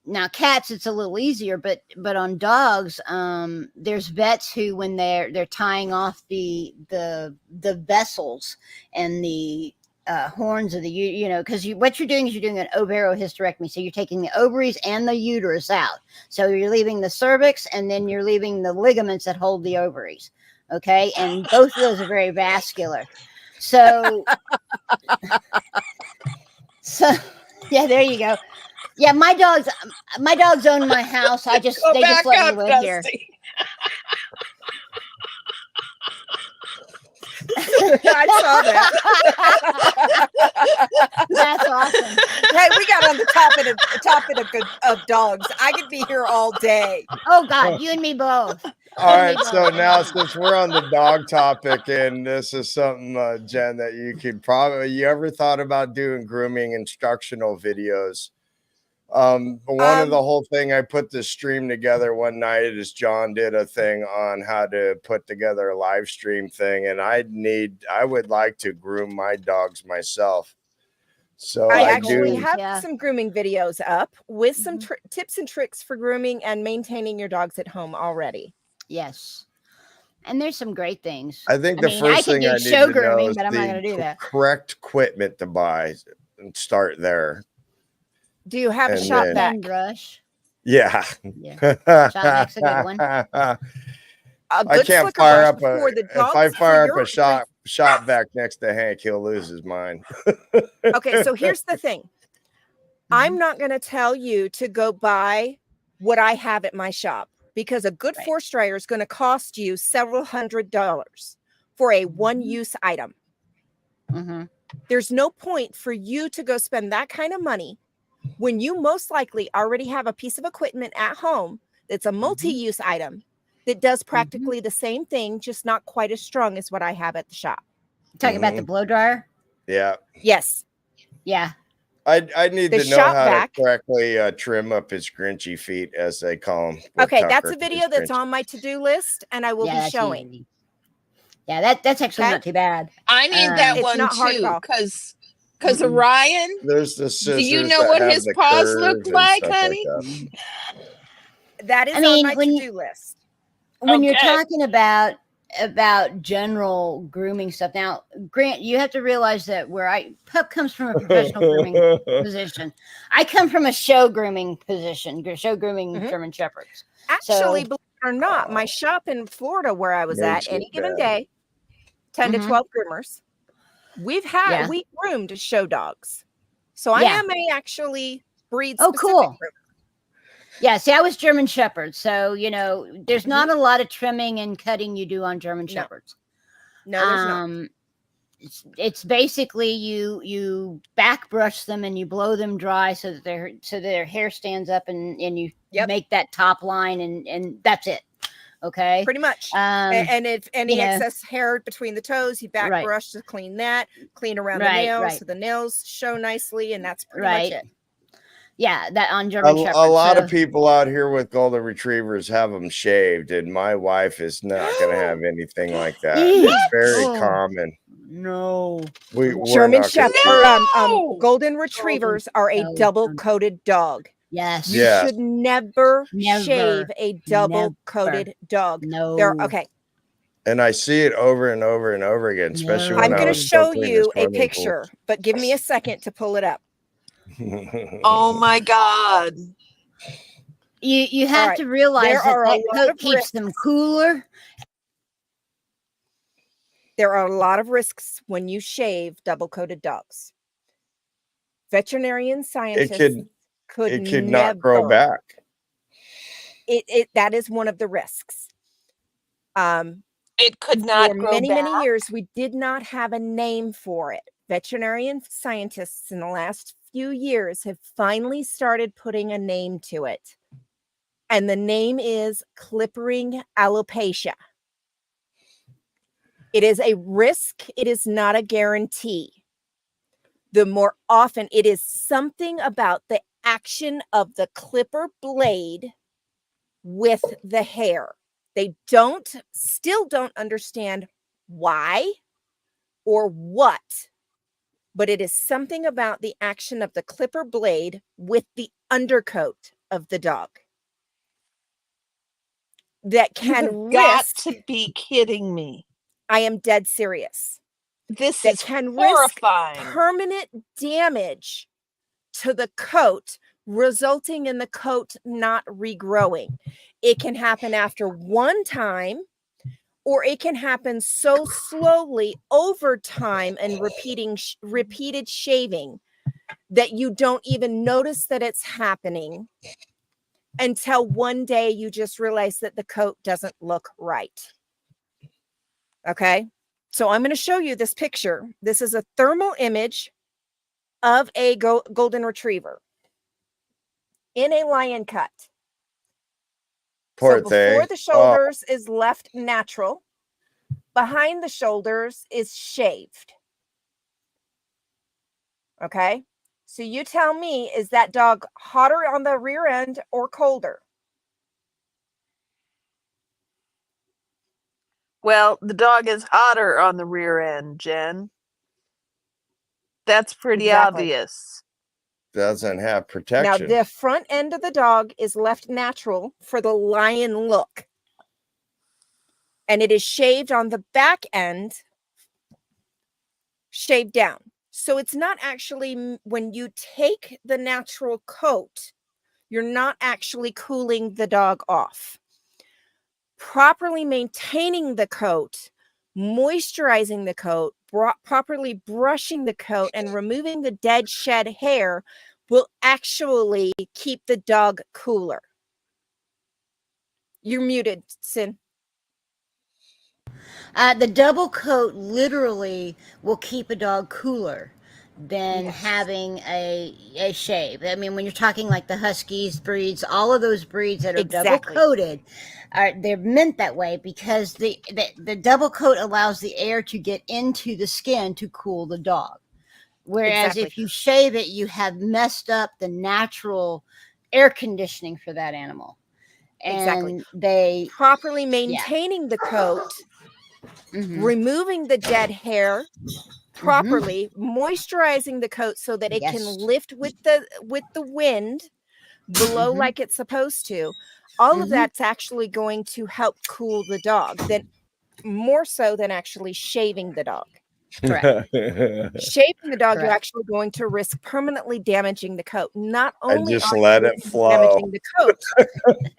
Now cats, it's a little easier, but on dogs, there's vets who, when they're tying off the vessels and the horns of the because what you're doing is you're doing an ovariohysterectomy, so you're taking the ovaries and the uterus out, so you're leaving the cervix and then you're leaving the ligaments that hold the ovaries. Okay, and both of those are very vascular. So yeah, there you go. Yeah, my dogs own my house. They just let me live here. I saw that. That's awesome. Hey, we got on the topic of dogs. I could be here all day. Oh God, you and me both. All right, so now since we're on the dog topic, and this is something, Jen, that you ever thought about doing grooming instructional videos? One of the whole thing, I put this stream together one night is John did a thing on how to put together a live stream thing, and I would like to groom my dogs myself. So I I actually do. have some grooming videos up with some tips and tricks for grooming and maintaining your dogs at home already. Yes. And there's some great things. I think the first thing I need show to grooming, know is but I'm not going to do the that. correct equipment to buy and start there. Do you have a And shop then- vac? Pen brush. Yeah. Yeah. Shop vac's a good one. A I good can't slicker fire brush up before the if dogs I for fire up your- a shop vac next to Hank, he'll lose his mind. Okay, so here's the thing. I'm not going to tell you to go buy what I have at my shop, because a good force dryer is going to cost you several $100s for a one-use item. Mm-hmm. There's no point for you to go spend that kind of money when you most likely already have a piece of equipment at home that's a multi-use item that does practically the same thing, just not quite as strong as what I have at the shop. Talking about the blow dryer? Yeah. Yes. Yeah. I need The to know shop how vac- to correctly trim up his grinchy feet, as they call them. Okay, that's a video that's on my to-do list, and I will be that's showing. easy. Yeah, that's actually Okay. not too bad. I need that It's one not hard at too, all. because Orion, There's the scissors. do you know that what have his the paws curve look and like, stuff honey? that. That is I mean, on my to-do list. When you're Okay. talking about general grooming stuff, now, Grant, you have to realize that Pup comes from a professional grooming position. I come from a show grooming position, show grooming German Shepherds. Actually, So- believe it or not, my shop in Florida where I was Makes at, it any given bad. day, 10 to 12 groomers. We groomed show dogs. So I am actually breed Oh, specific cool. groomer. Yeah, see, I was German Shepherd, so there's not a lot of trimming and cutting you do on German Shepherds. No, there's not. It's basically you back brush them and you blow them dry so that their hair stands up and you make that top line and that's it. Okay, Pretty much. And if any excess hair between the toes, you back brush to clean that, clean around the nails so the nails show nicely, and that's pretty much it. Yeah, that on German Shepherd. A lot of people out here with golden retrievers have them shaved, and my wife is not going to have anything like that. It's very common. No, German Shepherd, golden retrievers are a double-coated dog. Yes. You should never shave a double-coated dog. No. They're okay. And I see it over and over and over again, especially when I'm I going to was still show cleaning you a swimming picture, but give me a second to pull it up. Oh my God. You have to realize that coat keeps them cooler. There are a lot of risks when you shave double-coated dogs. Veterinarian scientists could not grow back. That is one of the risks. It could not grow many back. many years we did not have a name for it. Veterinarian scientists in the last few years have finally started putting a name to it, and the name is clippering alopecia. It is a risk. It is not a guarantee. The more often, it is something about the action of the clipper blade with the hair. They still don't understand why or what but it is something about the action of the clipper blade with the undercoat of the dog that You can have got risk. to be kidding me. I am dead serious. This That is can risk horrifying. permanent damage to the coat, resulting in the coat not regrowing. It can happen after one time, or it can happen so slowly over time and repeated shaving that you don't even notice that it's happening until one day you just realize that the coat doesn't look right. Okay, so I'm going to show you this picture. This is a thermal image of a golden retriever in a lion cut. Poor So before thing. the shoulders is left natural, behind the shoulders is shaved. Okay, so you tell me, is that dog hotter on the rear end or colder? Well, the dog is hotter on the rear end, Jen. That's pretty Exactly. obvious. Doesn't have Now, protection. the front end of the dog is left natural for the lion look, and it is shaved on the back end, shaved down. So it's not actually, when you take the natural coat, you're not actually cooling the dog off. Properly maintaining the coat, moisturizing the coat, properly brushing the coat, and removing the dead shed hair will actually keep the dog cooler. You're muted, Sin. The double coat literally will keep a dog cooler than Yes. having a shave. I mean, when you're talking like the Huskies breeds, all of those breeds that are Exactly. double coated, they're meant that way because the double coat allows the air to get into the skin to cool the dog. Whereas Exactly. if you shave it, you have messed up the natural air conditioning for that animal. And Exactly. they Properly maintaining the coat, mhm. removing the dead hair, properly moisturizing the coat so that it can Yes. lift with the wind, blow Mhm. like it's supposed to. All of Mhm. that's actually going to help cool the dog, then more so than actually shaving the dog. Correct. Shaving the dog, you're Correct. actually going to risk permanently damaging the coat. Not I only just are you let it risking flow. damaging the coat,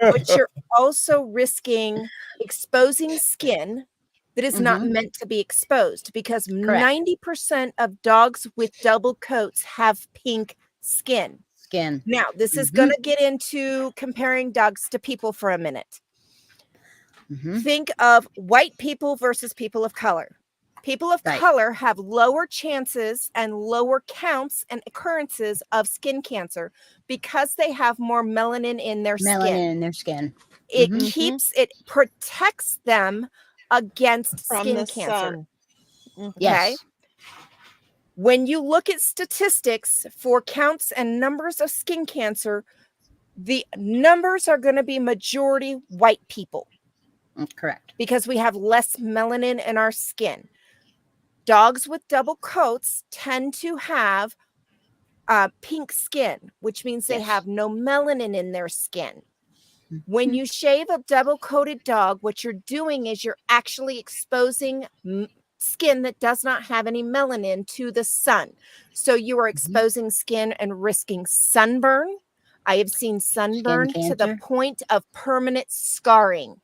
but you're also risking exposing skin that is not Mhm. meant to be exposed, because Correct. 90% of dogs with double coats have pink skin. Skin. Now, this is Mhm. going to get into comparing dogs to people for a minute. Mhm. Think of white people versus people of color. People of Right. color have lower chances and lower counts and occurrences of skin cancer because they have more melanin in their Melanin skin. in their skin. It Mhm. it protects them against From skin the cancer. sun. Mhm. Okay. Yes. When you look at statistics for counts and numbers of skin cancer, the numbers are going to be majority white people Correct. because we have less melanin in our skin. Dogs with double coats tend to have pink skin, which means they Yes. have no melanin in their skin. When Mhm. you shave a double coated dog, what you're doing is you're actually exposing skin that does not have any melanin to the sun. So you are exposing skin and risking sunburn. I have seen sunburn to the cancer. point of permanent scarring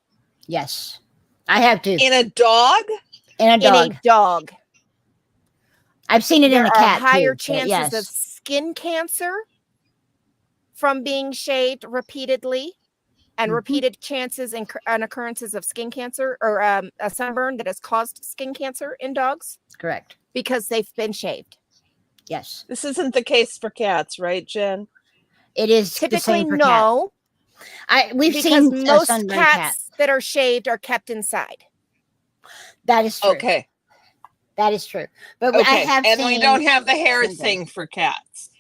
Yes. I have to. In a dog? In a in dog. a dog. I've seen it There in a are cat higher too. But chances of yes. skin cancer from being shaved repeatedly, and Mhm. repeated chances and occurrences of skin cancer or a sunburn that has caused skin cancer in dogs Correct. because they've been shaved. Yes. This isn't the case for cats, right, Jen? It is the Typically, same for cats. no, We've because seen most sunburned cats cats. that are shaved are kept inside. That is true. Okay. That is true. But I Okay. have And seen. we don't have the hair sunburned. thing for cats.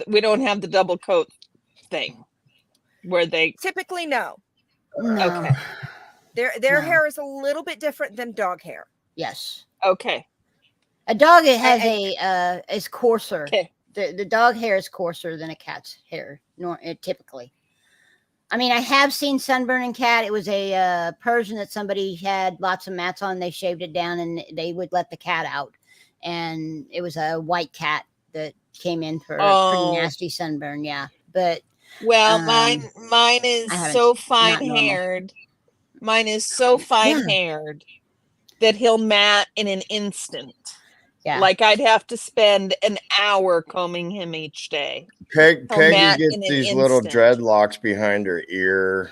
We don't have the double coat thing where they. Typically, no. No. Okay. Their No. hair is a little bit different than dog hair. Yes. Okay. A dog it has is coarser. Okay. The dog hair is coarser than a cat's hair, typically. I mean, I have seen sunburning cat. It was a Persian that somebody had lots of mats on. They shaved it down, and they would let the cat out. And it was a white cat that came in for a pretty nasty sunburn. Yeah, but well, mine is so fine not normal. haired. Mine is so fine haired that he'll mat in an instant. Yeah, Like I'd have to spend an hour combing him each day. Peggy mat gets in an these little instant. dreadlocks behind her ear.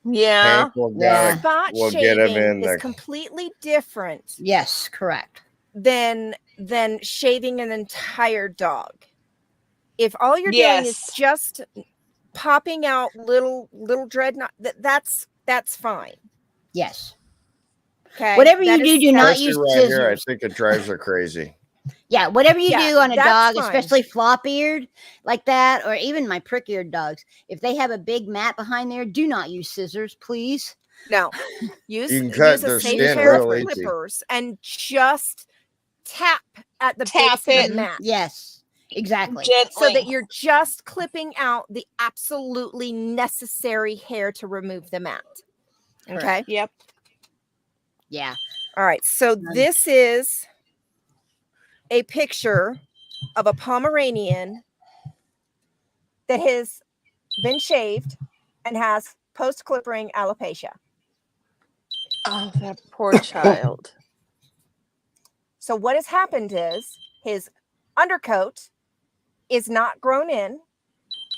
Yeah. Hank will Spot we'll get him shaving in is the completely different yes, correct. than shaving an entire dog. If all you're doing is just popping out little dread knot, that's fine. Yes. Okay. Whatever you do not especially use right scissors. here. I think it drives her crazy. Yeah, whatever you do on a that's dog, fine. especially flop-eared like that, or even my prick-eared dogs, if they have a big mat behind there, do not use scissors, please. No, use You can cut a their safe skin pair of real easy. clippers and just tap at the Tap base it. of the mat. Yes, exactly. Gently. So that you're just clipping out the absolutely necessary hair to remove the mat. Okay. Correct. Yep. Yeah. All right. So this is a picture of a Pomeranian that has been shaved and has post-clippering alopecia. Oh, that poor child. So what has happened is his undercoat is not grown in,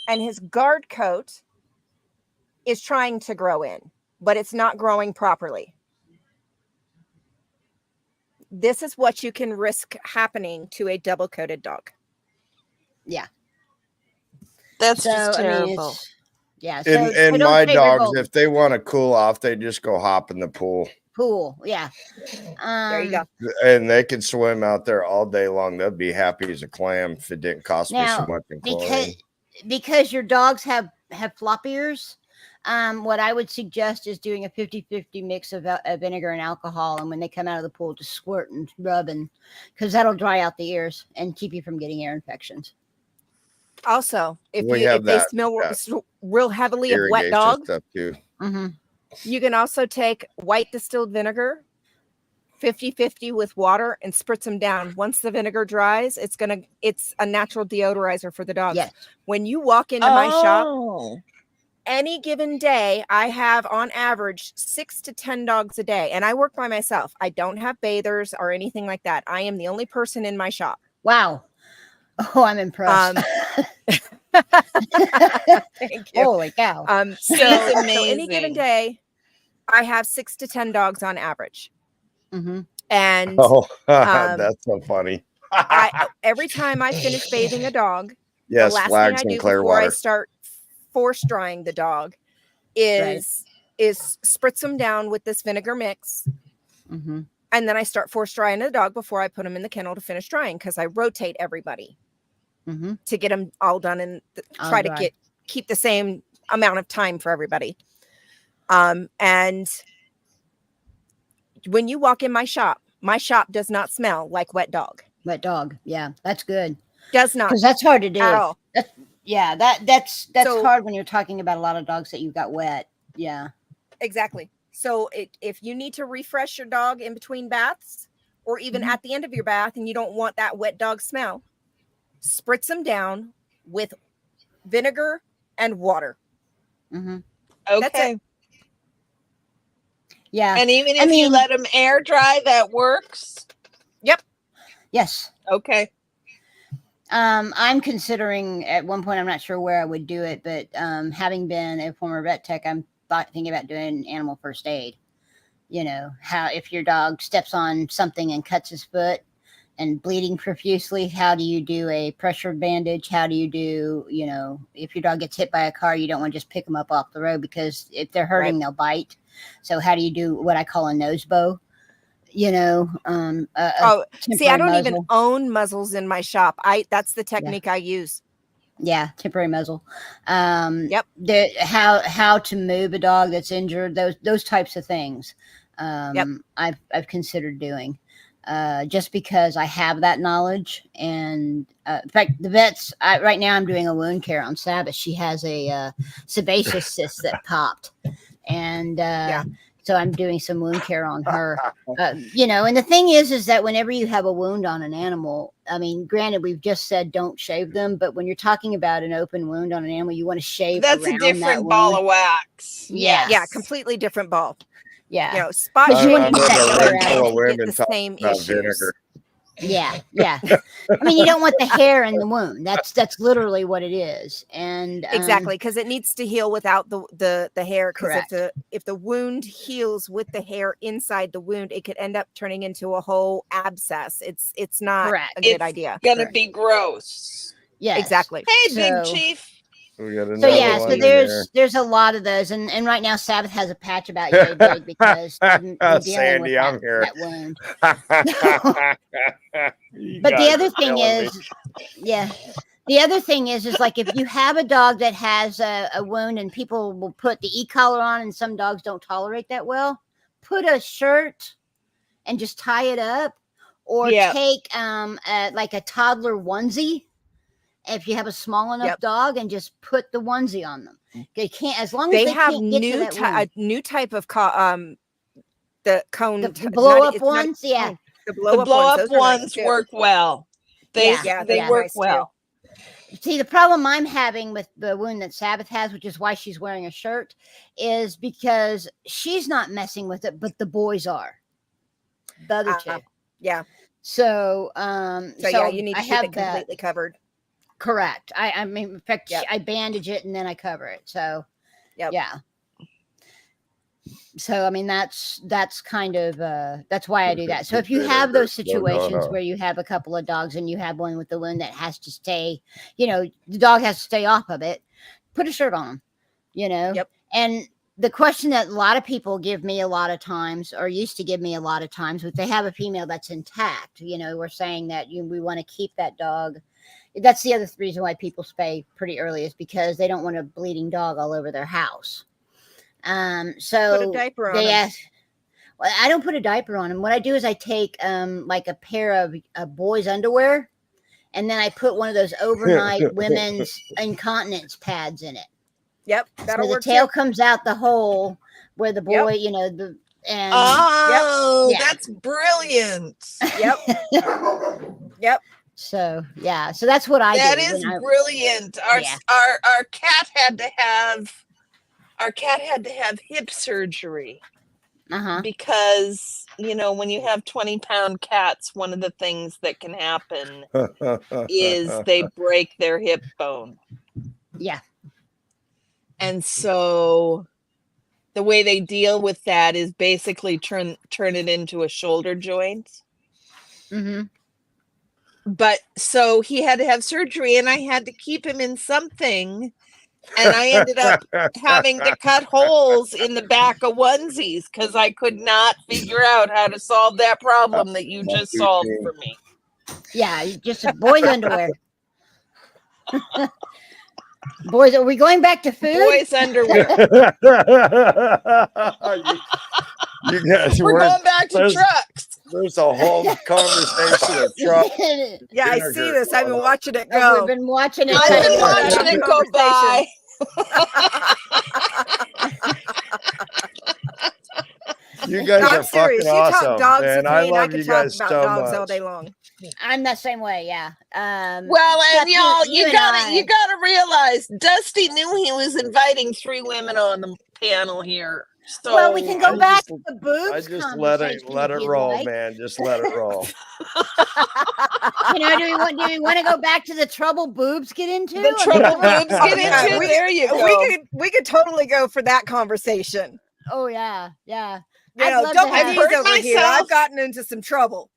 and his guard coat is trying to grow in, but it's not growing properly. This is what you can risk happening to a double-coated dog. Yeah. That's So, just I mean, terrible. yeah. So And don't my shave your dogs, gold. if they want to cool off, they just go hop in the pool. Pool. Yeah. There you go. And they can swim out there all day long. They'll be happy as a clam if it didn't cost me so Now, much in chlorine. because your dogs have flop ears, what I would suggest is doing a 50-50 mix of vinegar and alcohol, and when they come out of the pool, just squirt and rub, and because that'll dry out the ears and keep you from getting ear infections. Also, if have they that smell real heavily of wet irrigation dog, stuff too. Mm-hmm. you can also take white distilled vinegar, 50-50 with water, and spritz them down. Once the vinegar dries, it's a natural deodorizer for the dogs. Yes. When you walk into my shop, any given day, I have on average 6 to 10 dogs a day, and I work by myself. I don't have bathers or anything like that. I am the only person in my shop. Wow. Oh, I'm impressed. Thank you. Holy cow. So any given day, I have 6 to 10 dogs on average. Mm-hmm. And that's so funny. every time I finish bathing a dog, yes, the last flags thing I and do clear before I water. start force drying the dog is spritz them down with this vinegar mix. Mm-hmm. And then I start force drying the dog before I put them in the kennel to finish drying, because I rotate everybody to get them all done and try to keep the same amount of time for everybody. And when you walk in my shop does not smell like wet dog. Wet dog. Yeah, that's good. Does not. Because that's hard to do. At all. That's So, hard when you're talking about a lot of dogs that you got wet. Yeah. Exactly. So if you need to refresh your dog in between baths, or even at the end of your bath, and you don't want that wet dog smell, spritz them down with vinegar and water. Mm-hmm. Okay. That's it. Yeah. And even if you let them air dry, that works. Yep. Yes. Okay. I'm considering at one point, I'm not sure where I would do it, but having been a former vet tech, I'm thinking about doing animal first aid. You know, how if your dog steps on something and cuts his foot and bleeding profusely, how do you do a pressure bandage? How do you do, you know, if your dog gets hit by a car, you don't want to just pick them up off the road, because if they're hurting, they'll bite. So how do you do what I call a nose bow? You know, see, I don't muzzle. even own muzzles in my shop. That's the technique I use. Yeah, temporary muzzle. Yep. How to move a dog that's injured, those types of things. I've considered doing. just because I have that knowledge. And in fact, the vets, right now I'm doing a wound care on Sabbath. She has a sebaceous cyst that popped. And so I'm doing some wound care on her. And the thing is that whenever you have a wound on an animal, I mean, granted, we've just said don't shave them, but when you're talking about an open wound on an animal, you want to shave That's a around different that ball wound. of wax. Yeah. Yeah, completely different ball. Yeah. Spot Because you shaving want to I'm get in that a hair room out. full of get women the talking same about issues. vinegar. Yeah. I mean, you don't want the hair in the wound. That's literally what it is. And Exactly, because it needs to heal without the hair. Because Correct. if the wound heals with the hair inside the wound, it could end up turning into a whole abscess. It's not Correct. a good It's idea. gonna Correct. be gross. Yes. Exactly. Hey, Big So- Chief. We got So another yeah, one so in there. there's a lot of those, and right now Sabbath has a patch about yay big because she's been dealing Sandy, with I'm here. that wound. You But the guys other are thing killing me. is, the other thing is like if you have a dog that has a wound and people will put the e-collar on, and some dogs don't tolerate that well, put a shirt and just tie it up, or Yeah. take like a toddler onesie. If you have a small enough Yep. dog, and just put the onesie on them. They can't, as long as They they have can't get to that a wound. new type of the cone, The blow up ones, yeah. The The blow up blow ones. up Those are nice ones too. work well. They Yeah, they they're work nice too. well. See, the problem I'm having with the wound that Sabbath has, which is why she's wearing a shirt, is because she's not messing with it, but the boys are. The other two. Yeah. So, So yeah, you need I to keep have it completely that. covered. Correct. I mean, in fact, Yep. I bandage it and then I cover it. So, Yep. yeah. So, I mean, that's kind of that's why I do that. So, if you have those situations where you have a couple of dogs and you have one with the wound that has to stay, the dog has to stay off of it, put a shirt on them, Yep. And the question that a lot of people give me a lot of times, or used to give me a lot of times, if they have a female that's intact, we're saying that we want to keep that dog. That's the other reason why people spay pretty early, is because they don't want a bleeding dog all over their house. So Put a diaper on they them. ask. Well, I don't put a diaper on them. What I do is I take like a pair of boys' underwear, and then I put one of those overnight women's incontinence pads in it. Yep, that'll So the work tail too. comes out the hole where the boy, and Oh, Yeah. that's brilliant. Yep. so yeah, so that's what I That do. is when I- brilliant. Our Yeah. our cat had to have hip surgery because when you have 20-pound cats, one of the things that can happen is they break their hip bone. Yeah. And so the way they deal with that is basically turn it into a shoulder joint. Mm-hmm. But so he had to have surgery, and I had to keep him in something, and I ended up having to cut holes in the back of onesies because I could not figure out how to solve that problem that you just solved for me. Yeah, just boys' underwear. Boys, are we going back to food? Boys' underwear. You guys We're going back to there's- trucks. There's a whole conversation of truck. Yeah, I vinegar see this. I've been going on. watching it We've go. been watching it. I've cut been down. watching it go by. You guys No, are I'm serious. fucking You awesome, talk dogs man. with me, I and I love can you talk guys about so dogs all much. day long. I'm that same way. Yeah. Well, and Beth, y'all, you you and gotta I- you gotta realize Dusty knew he was inviting 3 women on the panel here. So Well, we can go I back just- to the boobs. I just let it conversation if you'd roll, like. man. Just let it roll. Do we want to go back to the trouble boobs get into? the trouble boobs get Yeah, into. There you go. We could totally go for that conversation. Oh yeah. You I'd know, love don't to have- tease I've over hurt here. myself. I've gotten into some trouble.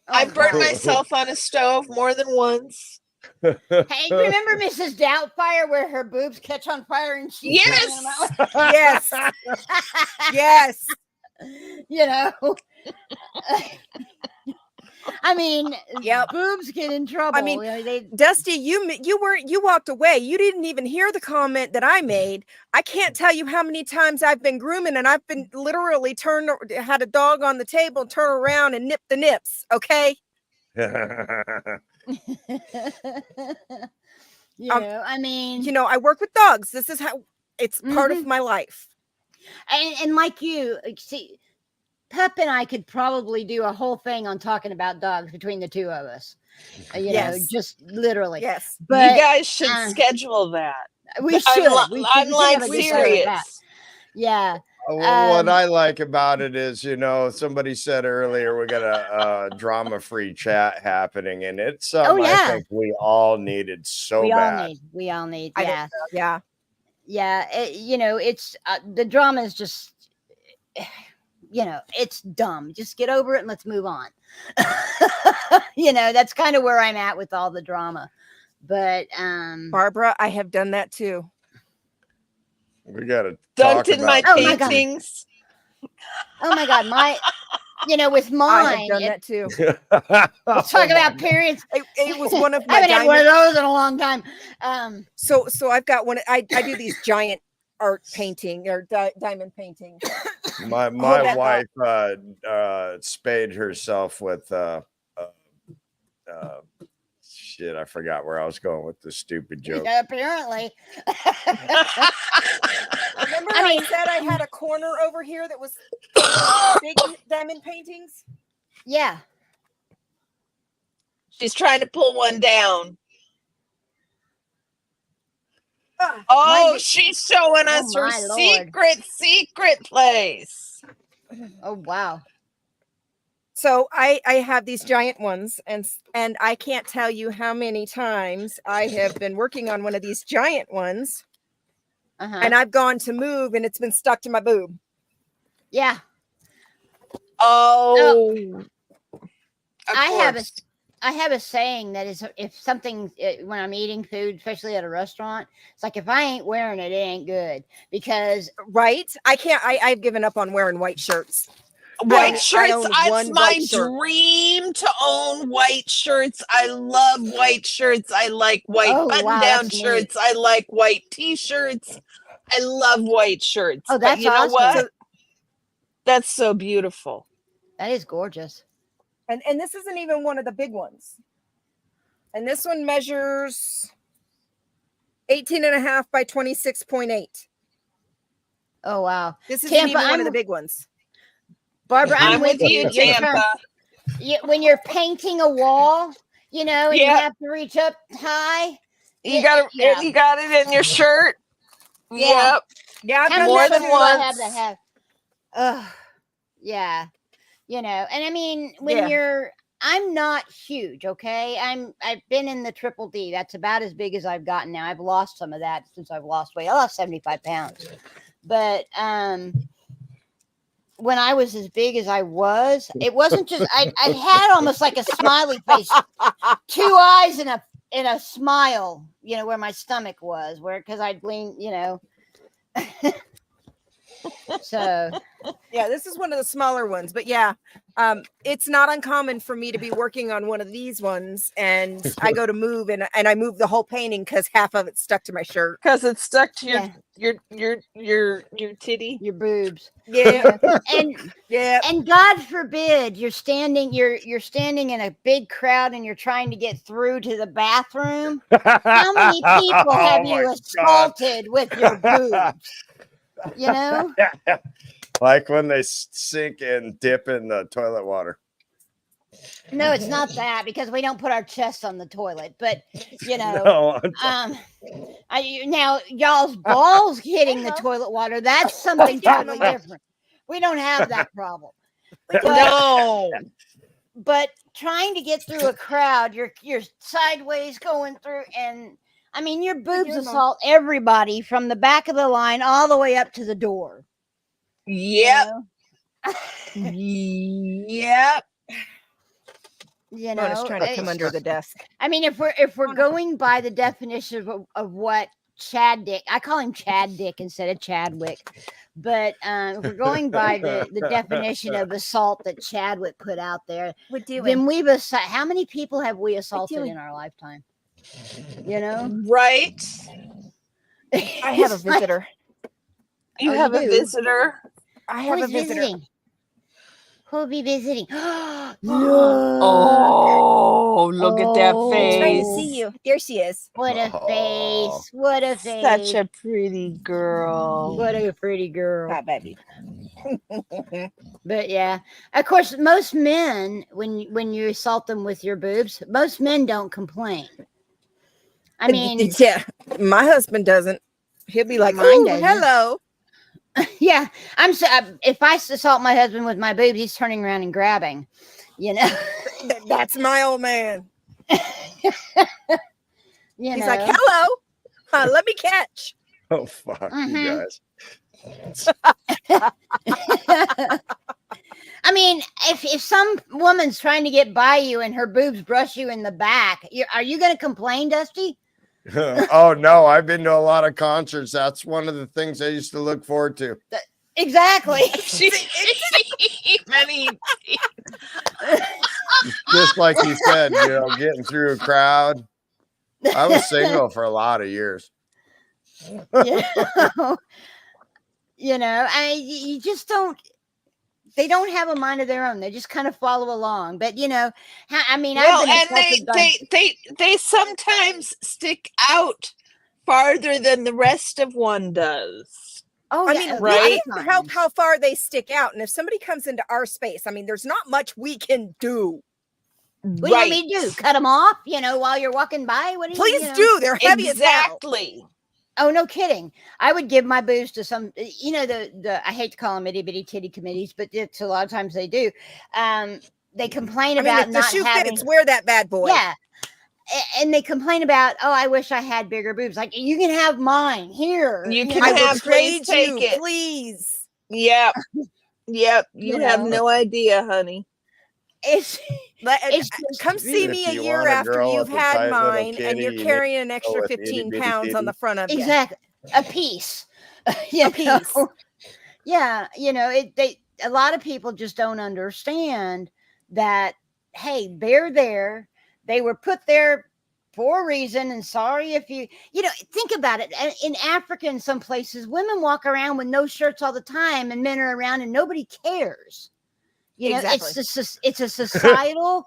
I burnt God. myself on a stove more than once. Hey, remember Mrs. Doubtfire where her boobs catch on fire and she's Yes. Yes. Yes. I mean, Yep. boobs get in trouble. I mean, you know, they, Dusty, you walked away. You didn't even hear the comment that I made. I can't tell you how many times I've been grooming, and I've been literally had a dog on the table, turn around and nip the nips. Okay. I mean, You know, I work with dogs. This is how it's part of my life. and like you see, Pep and I could probably do a whole thing on talking about dogs between the two of us. You know, Yes. just literally. Yes. But you guys should schedule that. we should. I'm we should like have a good time with that. serious. Yeah. What I like about it is, you know, somebody said earlier we got a drama-free chat happening, and it's something I think we all needed so bad. We all need. I Yeah. think so, yeah. Yeah. You know, it's the drama is just, you know, it's dumb. Just get over it and let's move on. You know, that's kind of where I'm at with all the drama. But Barbara, I have done that too. We got to Dunked talk in my about paintings. oh my God, you know, with mine, I have done that too. let's talk about periods. It was one of I my haven't had one of those in a long time. So I've got one. I do these giant art painting or diamond painting. my wife spayed herself with shit. I forgot where I was going with this stupid joke. Yeah, apparently. Remember I said I had a corner over here that was big diamond paintings? Yeah. She's trying to pull one down. Oh, she's showing us her secret place. Oh, wow. So I have these giant ones, and I can't tell you how many times I have been working on one of these giant ones, and I've gone to move, and it's been stuck to my boob. Yeah. Oh. I have a saying that is, if something, when I'm eating food, especially at a restaurant, it's like, if I ain't wearing it, it ain't good. Because I've given up on wearing white shirts. White shirts. It's my dream to own white shirts. I love white shirts. I like white button-down shirts. I like white t-shirts. I love white shirts. Oh, that's but you know awesome. what? That's so beautiful. That is gorgeous. And this isn't even one of the big ones. And this one measures 18.5 by 26.8. Oh, wow. This isn't even one of the big ones. Barbara, I'm with you, Tampa. When you're painting a wall, you know, and you have to reach up high. You got it in your shirt. Yeah. Yeah. More than once. I have to have. Yeah. You know, and I mean, when I'm not huge, okay? I've been in the triple D. That's about as big as I've gotten now. I've lost some of that since I've lost weight. I lost 75 pounds. But when I was as big as I was, it wasn't just I had almost like a smiley face, 2 eyes and a smile, you know, where my stomach was, because I'd lean, you know. So yeah, this is one of the smaller ones, but yeah, it's not uncommon for me to be working on one of these ones, and I go to move, and I move the whole painting because half of it's stuck to my shirt. Because it's stuck to your titty, your boobs. Yeah. And God forbid you're standing in a big crowd and you're trying to get through to the bathroom. How many people have you assaulted with your boobs? You know, like when they sink and dip in the toilet water. No, it's not that, because we don't put our chests on the toilet. But you know, now y'all's balls hitting the toilet water, that's something totally different. We don't have that problem. No. But trying to get through a crowd, you're sideways going through, and I mean, your boobs assault everybody from the back of the line all the way up to the door. Yep. You know? Yep. You know, trying to come under the desk. I mean, if we're going by the definition of what Chad Dick. I call him Chad Dick instead of Chadwick. But if we're going by the definition of assault that Chadwick put out there, We're doing. then how many people have we assaulted in our lifetime? You know? Right? I have a It's like, visitor. You Oh, have you a do? visitor. I have who's a visitor. visiting? Who'll be visiting? Look. Oh, look at that Oh. I'm trying to face. see you. There she is. What a Oh. face. What a face. Such a pretty girl. What a pretty girl. Hi, baby. But yeah, of course, most men, when you assault them with your boobs, most men don't complain. I mean, yeah, my husband doesn't. He'll be like, Mine "Oh, doesn't. hello." yeah, if I assault my husband with my boobs, he's turning around and grabbing. You know, That's my old man. He's He's like, "Hello, let me catch." Oh, fuck you guys. I mean, if some woman's trying to get by you and her boobs brush you in the back, are you going to complain, Dusty? Oh, no. I've been to a lot of concerts. That's one of the things I used to look forward to. Exactly. Just like you said, getting through a crowd. I was single for a lot of years. You just don't. They don't have a mind of their own. They just kind of follow along. But well, I've been and they sometimes stick out farther than the rest of one does. Oh, I mean, right? How far they stick out, and if somebody comes into our space, I mean, there's not much we can do. What do you want me to do? Cut them off? While you're walking by? What do you? Please do. They're heavy as hell. Exactly. Oh, no kidding. I would give my boobs to some, I hate to call them itty bitty titty committees, but it's a lot of times they do. They complain about if not the shoe having. fits, wear that bad boy. Yeah. And they complain about, oh, I wish I had bigger boobs. Like, you can have mine here. You can I will have, trade please you, take it. please. Yep. You have no idea, honey. It's come see me a you year want a after girl you've with a had tight little mine, kitty, and you're you need carrying an to go extra with 15 itty-bitty pounds on titty. the front of you. exactly a piece. A piece. Yeah, a lot of people just don't understand that. Hey, they're there. They were put there for a reason, and sorry if you think about it. In Africa, in some places, women walk around with no shirts all the time, and men are around, and nobody cares. Exactly. It's a societal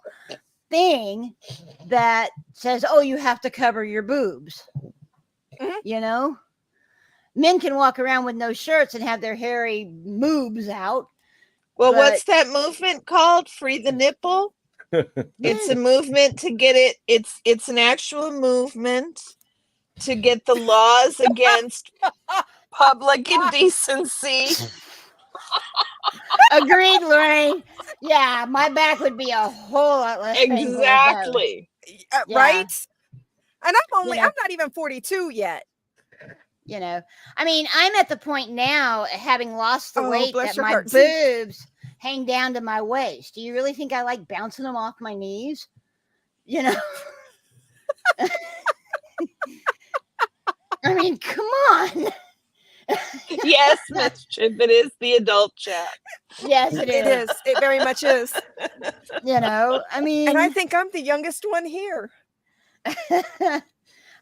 thing that says, "Oh, you have to cover your boobs." Mm-hmm. Men can walk around with no shirts and have their hairy moobs out. Well, what's that movement called? Free the nipple? It's a movement to get it. It's an actual movement to get the laws against public indecency. Agreed, Lorraine. Yeah, my back would be a whole lot less painful. Exactly. Right? And I'm not even 42 yet. I'm at the point now, having lost the weight, that my heart. boobs hang down to my waist. Do you really think I like bouncing them off my knees? I mean, come on. Yes, Mischief, it is the adult chat. Yes, it is. It very much is. And I think I'm the youngest one here.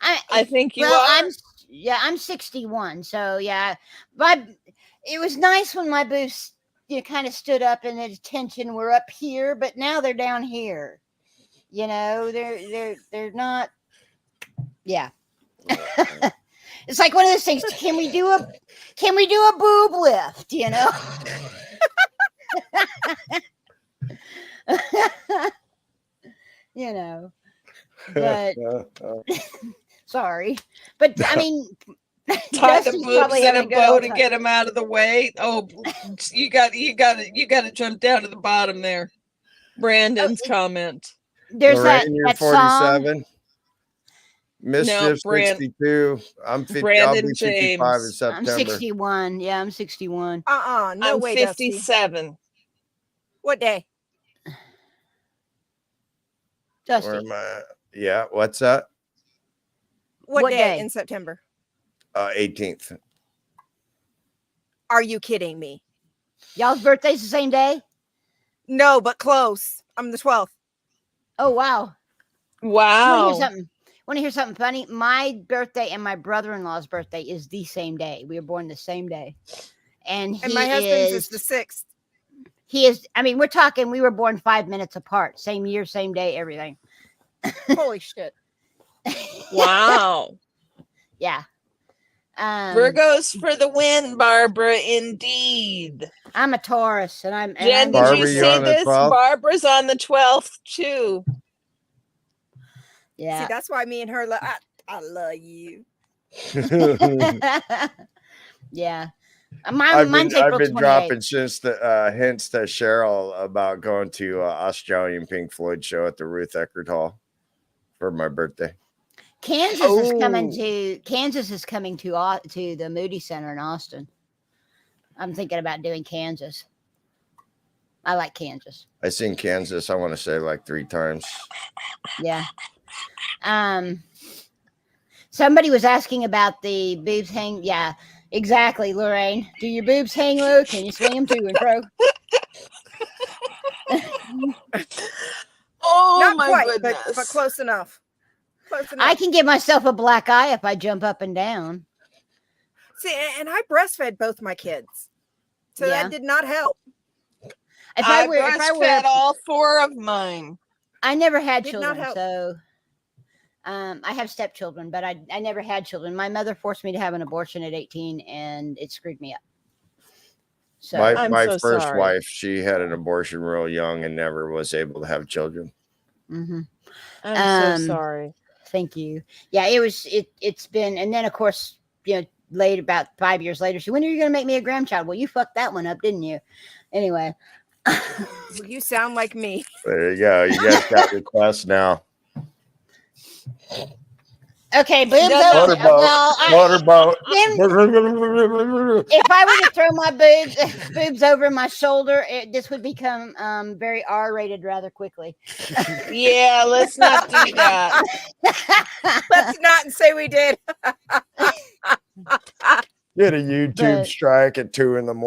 I think you are. I'm 61, so yeah. It was nice when my boobs kind of stood up and the attention were up here, but now they're down here. They're not. Yeah. It's like one of those things. Can we do a boob lift? But sorry, but I mean, tie the boobs in a bow to get them out of the way. Oh, you got to jump down to the bottom there. Brandon's comment. There's Lorraine, you're that 47. Song. Mischief, 62. I'm 50. Brandon I'll be 55 in September. I'm 61. Yeah, I'm 61. No I'm way, 57. Dusty. What day? Dusty. Where am I? Yeah, what's that? What day day in September? 18th. Are you kidding me? Y'all's birthday's the same day? No, but close. I'm the 12th. Oh, wow. Wow. Want to hear something funny? My birthday and my brother-in-law's birthday is the same day. We were born the same day. And my husband's is the 6th. He is, I mean, we're talking, we were born 5 minutes apart. Same year, same day, everything. Holy shit. Wow. Yeah. Virgos for the win, Barbara. Indeed. I'm a Taurus, and I'm. Jen, did Barbara, you you see on the this? 12th? Barbara's on the 12th too. Yeah. See, that's why me and her, I love you. Yeah. I've Mine's been April 28th. dropping since the hints to Cheryl about going to Australian Pink Floyd show at the Ruth Eckerd Hall for my birthday. Kansas is coming to the Moody Center in Austin. I'm thinking about doing Kansas. I like Kansas. I seen Kansas, I want to say like 3 times. Yeah. Somebody was asking about the boobs hang. Yeah, exactly, Lorraine. Do your boobs hang low? Can you swing them to and fro? Oh, Not my quite, goodness. but close enough. Close enough. I can give myself a black eye if I jump up and down. See, and I breastfed both my kids, so Yeah. that did not help. I breastfed all 4 of mine. I never had Did not children, help. so I have stepchildren, but I never had children. My mother forced me to have an abortion at 18, and it screwed me up. So I'm My so first sorry. wife, she had an abortion real young and never was able to have children. mhm. I'm so sorry. Thank you. Yeah, it's been, and then of course, later, about 5 years later, when are you going to make me a grandchild? Well, you fucked that one up, didn't you? Anyway. You sound like me. There you go. You guys got requests now. Okay, boobs No, over. no. Well, Motorboat. if I were to throw my boobs over my shoulder, this would become very R-rated rather quickly. Yeah, let's not do that. Let's not say we did. Get a YouTube But- strike at 2 a.m.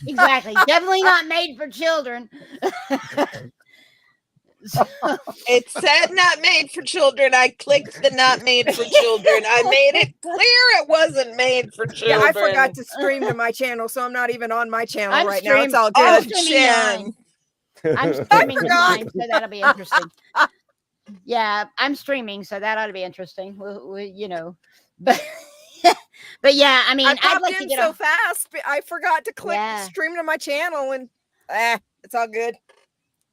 Exactly. Definitely not made for children. It said not made for children. I clicked the not made for children. I made it clear it wasn't made for children. Yeah, I forgot to stream to my channel, so I'm not even on my channel I'm right now. It's all Oh, good. Jen. I'm streaming to forgot. mine, so that'll be interesting. Yeah, I'm streaming, so that ought to be interesting. But but yeah, I mean, I I'd popped like to in get so fast, but I forgot to click Yeah. stream to my channel, and it's all good.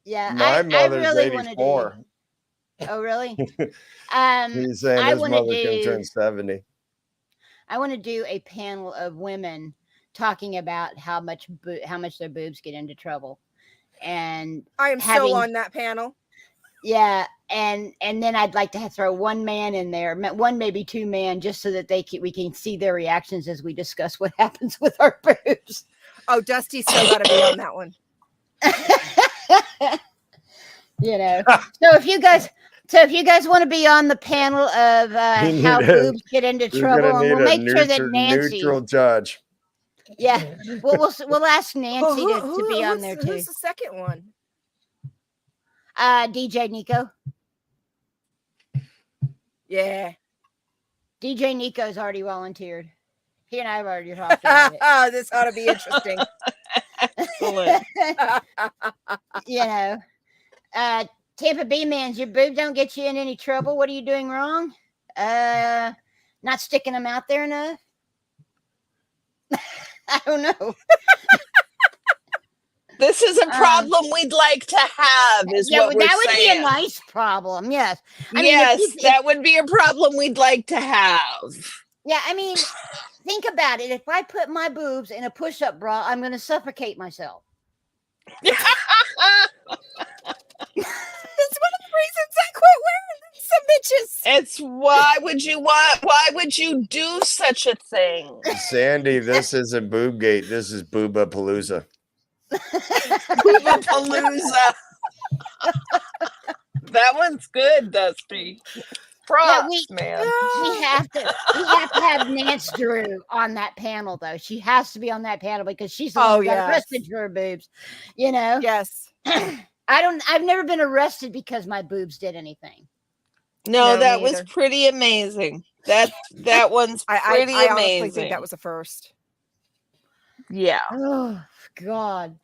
Yeah, My I mother's really want to 84. do. Oh, really? He's saying I his wanna mother can turn 70. I want to do a panel of women talking about how much their boobs get into trouble, and I am Having- so on that panel. yeah, and then I'd like to throw one man in there, one maybe 2 men, just so that we can see their reactions as we discuss what happens with our boobs. Oh, Dusty's still got to be on that one. So if you guys want to be on the panel of You how need a- boobs get into You're trouble, gonna and we'll need make a sure that Nancy, neutral judge. yeah, we'll ask Nancy to be on there too. Who's the second one? DJ Nico. Yeah. DJ Nico's already volunteered. He and I have already talked about it. Oh, this ought to be interesting. Excellent. Tampa Bay man's, your boobs don't get you in any trouble. What are you doing wrong? Not sticking them out there enough. I don't know. This is a problem we'd like to have, is what we're that would saying. be a nice problem. Yes. Yes, that would be a problem we'd like to have. Yeah, I mean, think about it. If I put my boobs in a push-up bra, I'm going to suffocate myself. That's one of the reasons I quit wearing them, some bitches. It's why would you do such a thing? Sandy, this isn't Boobgate. This is Boobapalooza. Palooza. That one's good, Dusty. props, man. We have to have Nance Drew on that panel, though. She has to be on that panel because she's the one who got arrested for her boobs. You know. Yes. I've never been arrested because my boobs did anything. No, No, that me was either. pretty amazing. That one's pretty I amazing. honestly think that was a first. Yeah. Oh God.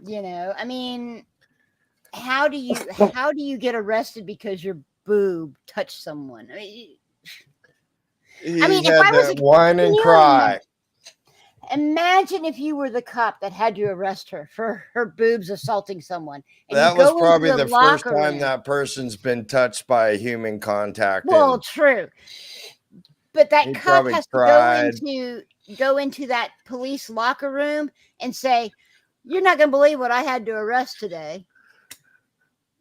You know, I mean, how do you get arrested because your boob touched someone? I mean, He I mean, if had I was to whine and you cry. imagine if you were the cop that had to arrest her for her boobs assaulting someone. And That you was go probably into the first locker time room. that person's been touched by a human contact. Well, true. But that He cop probably has cried. to go into that police locker room and say, "You're not going to believe what I had to arrest today.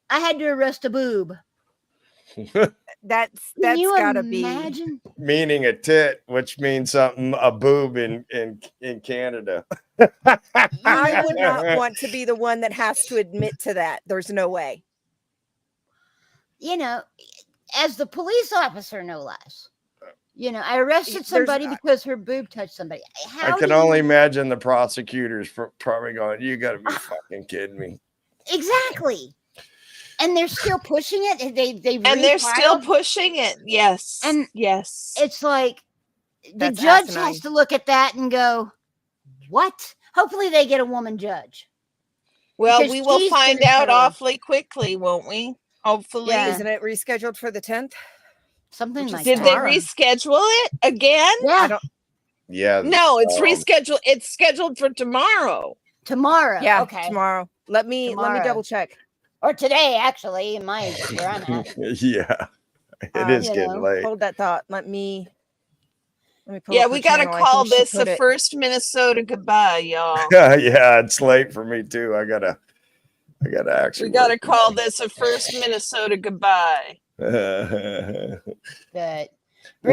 I had to arrest a boob." That's Can you gotta be. imagine? Meaning a tit, which means something, a boob in Canada. I would not want to be the one that has to admit to that. There's no way. You know, as the police officer, no less. You know, I arrested There's- somebody because her boob touched somebody. I How can do only you- imagine the prosecutors probably going, "You got to be fucking kidding me." Exactly. And they're still pushing it. They And they're still refiled. pushing it. Yes. And yes. It's like the That's judge asinine. has to look at that and go, "What?" Hopefully they get a woman judge. Well, because we will she's find gonna out tell- awfully quickly, won't we? Hopefully. Yeah. Isn't it rescheduled for the 10th? Something Which is like Did that. they tomorrow. reschedule it again? Yeah, I don't. Yeah. No, it's rescheduled. It's scheduled for tomorrow. tomorrow. Yeah. Okay. Tomorrow. Let me Tomorrow. double check. Or today, actually, in my where I'm at. Yeah. It is you getting know, late. Hold that thought. Let me pull Yeah, up we her got to channel. I call think she this put the it- first Minnesota goodbye, y'all. Yeah, it's late for me too. I gotta actually. We got to work call this a first Minnesota goodbye. today. But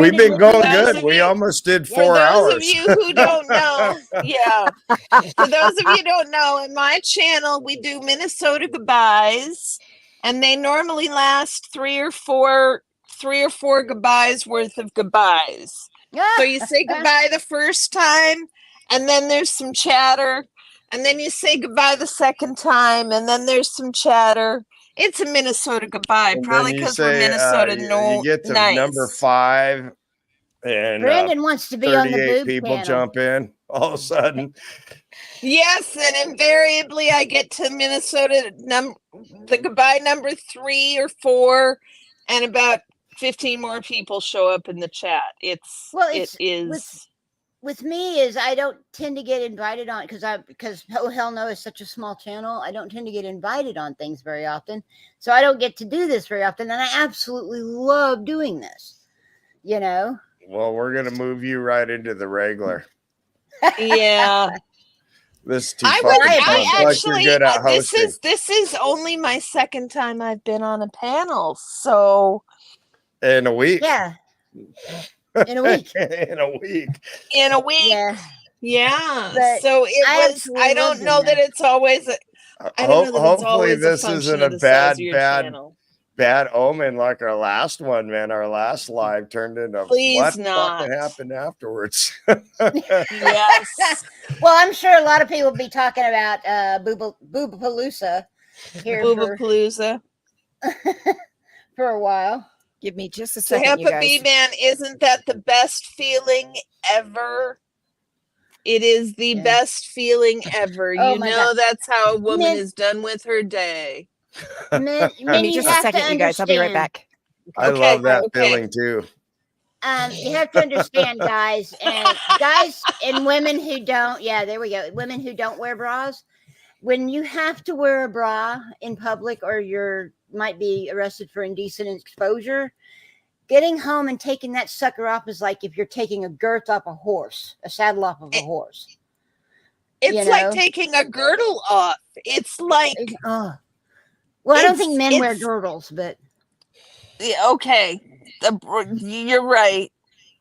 We've been Brandon, going those good. of We you- almost did Yeah, For 4 those hours. of you who don't know, yeah. For those of you who don't know, in my channel, we do Minnesota goodbyes, and they normally last three or four goodbyes worth of goodbyes. So you say goodbye the first time, and then there's some chatter, and then you say goodbye the second time, and then there's some chatter. It's a Minnesota goodbye, And probably then you because we're say, Minnesota. you get to number nice. 5, and Brandon wants to be on the 38 boob people channel. jump in. All of a sudden, Yes, and invariably I get to Minnesota the goodbye number 3 or 4, and about 15 more people show up in the chat. It is With me is I don't tend to get invited on because Oh Hell No is such a small channel. I don't tend to get invited on things very often, so I don't get to do this very often. And I absolutely love doing this. You know. well, we're gonna move you right into the regular. yeah. This is too I fucking would fun. I It's like actually you're good at hosting. this is only my second time I've been on a panel. So In a week. Yeah. In a week. In a week. in a week. Yeah. Yeah. But So it I was absolutely I love don't know doing that it's always I don't know that it's Hopefully always this a function isn't of a the size of your bad channel. omen like our last one, man. Our last live turned into Please what not. fucking happened afterwards. Yes. Well, I'm sure a lot of people will be talking about Boobapalooza here Boobapalooza. for a while. Give me just a So second, you Heppa guys. B Man, isn't that the best feeling ever? It is the Yeah. best feeling ever. Oh You my know God. that's how a woman Min- is done with her day. Min, Give Min, me you just a have to second, you guys. I'll be right understand. back. I Okay, love that okay. feeling too. You have to understand, guys and women who don't. Yeah, there we go. Women who don't wear bras. When you have to wear a bra in public, or you're might be arrested for indecent exposure, getting home and taking that sucker off is like if you're taking a girth off a horse, a saddle off of a horse. It's You like know? taking a girdle off. It's like Well, I don't think men wear it's- girdles, but yeah, okay. You're right.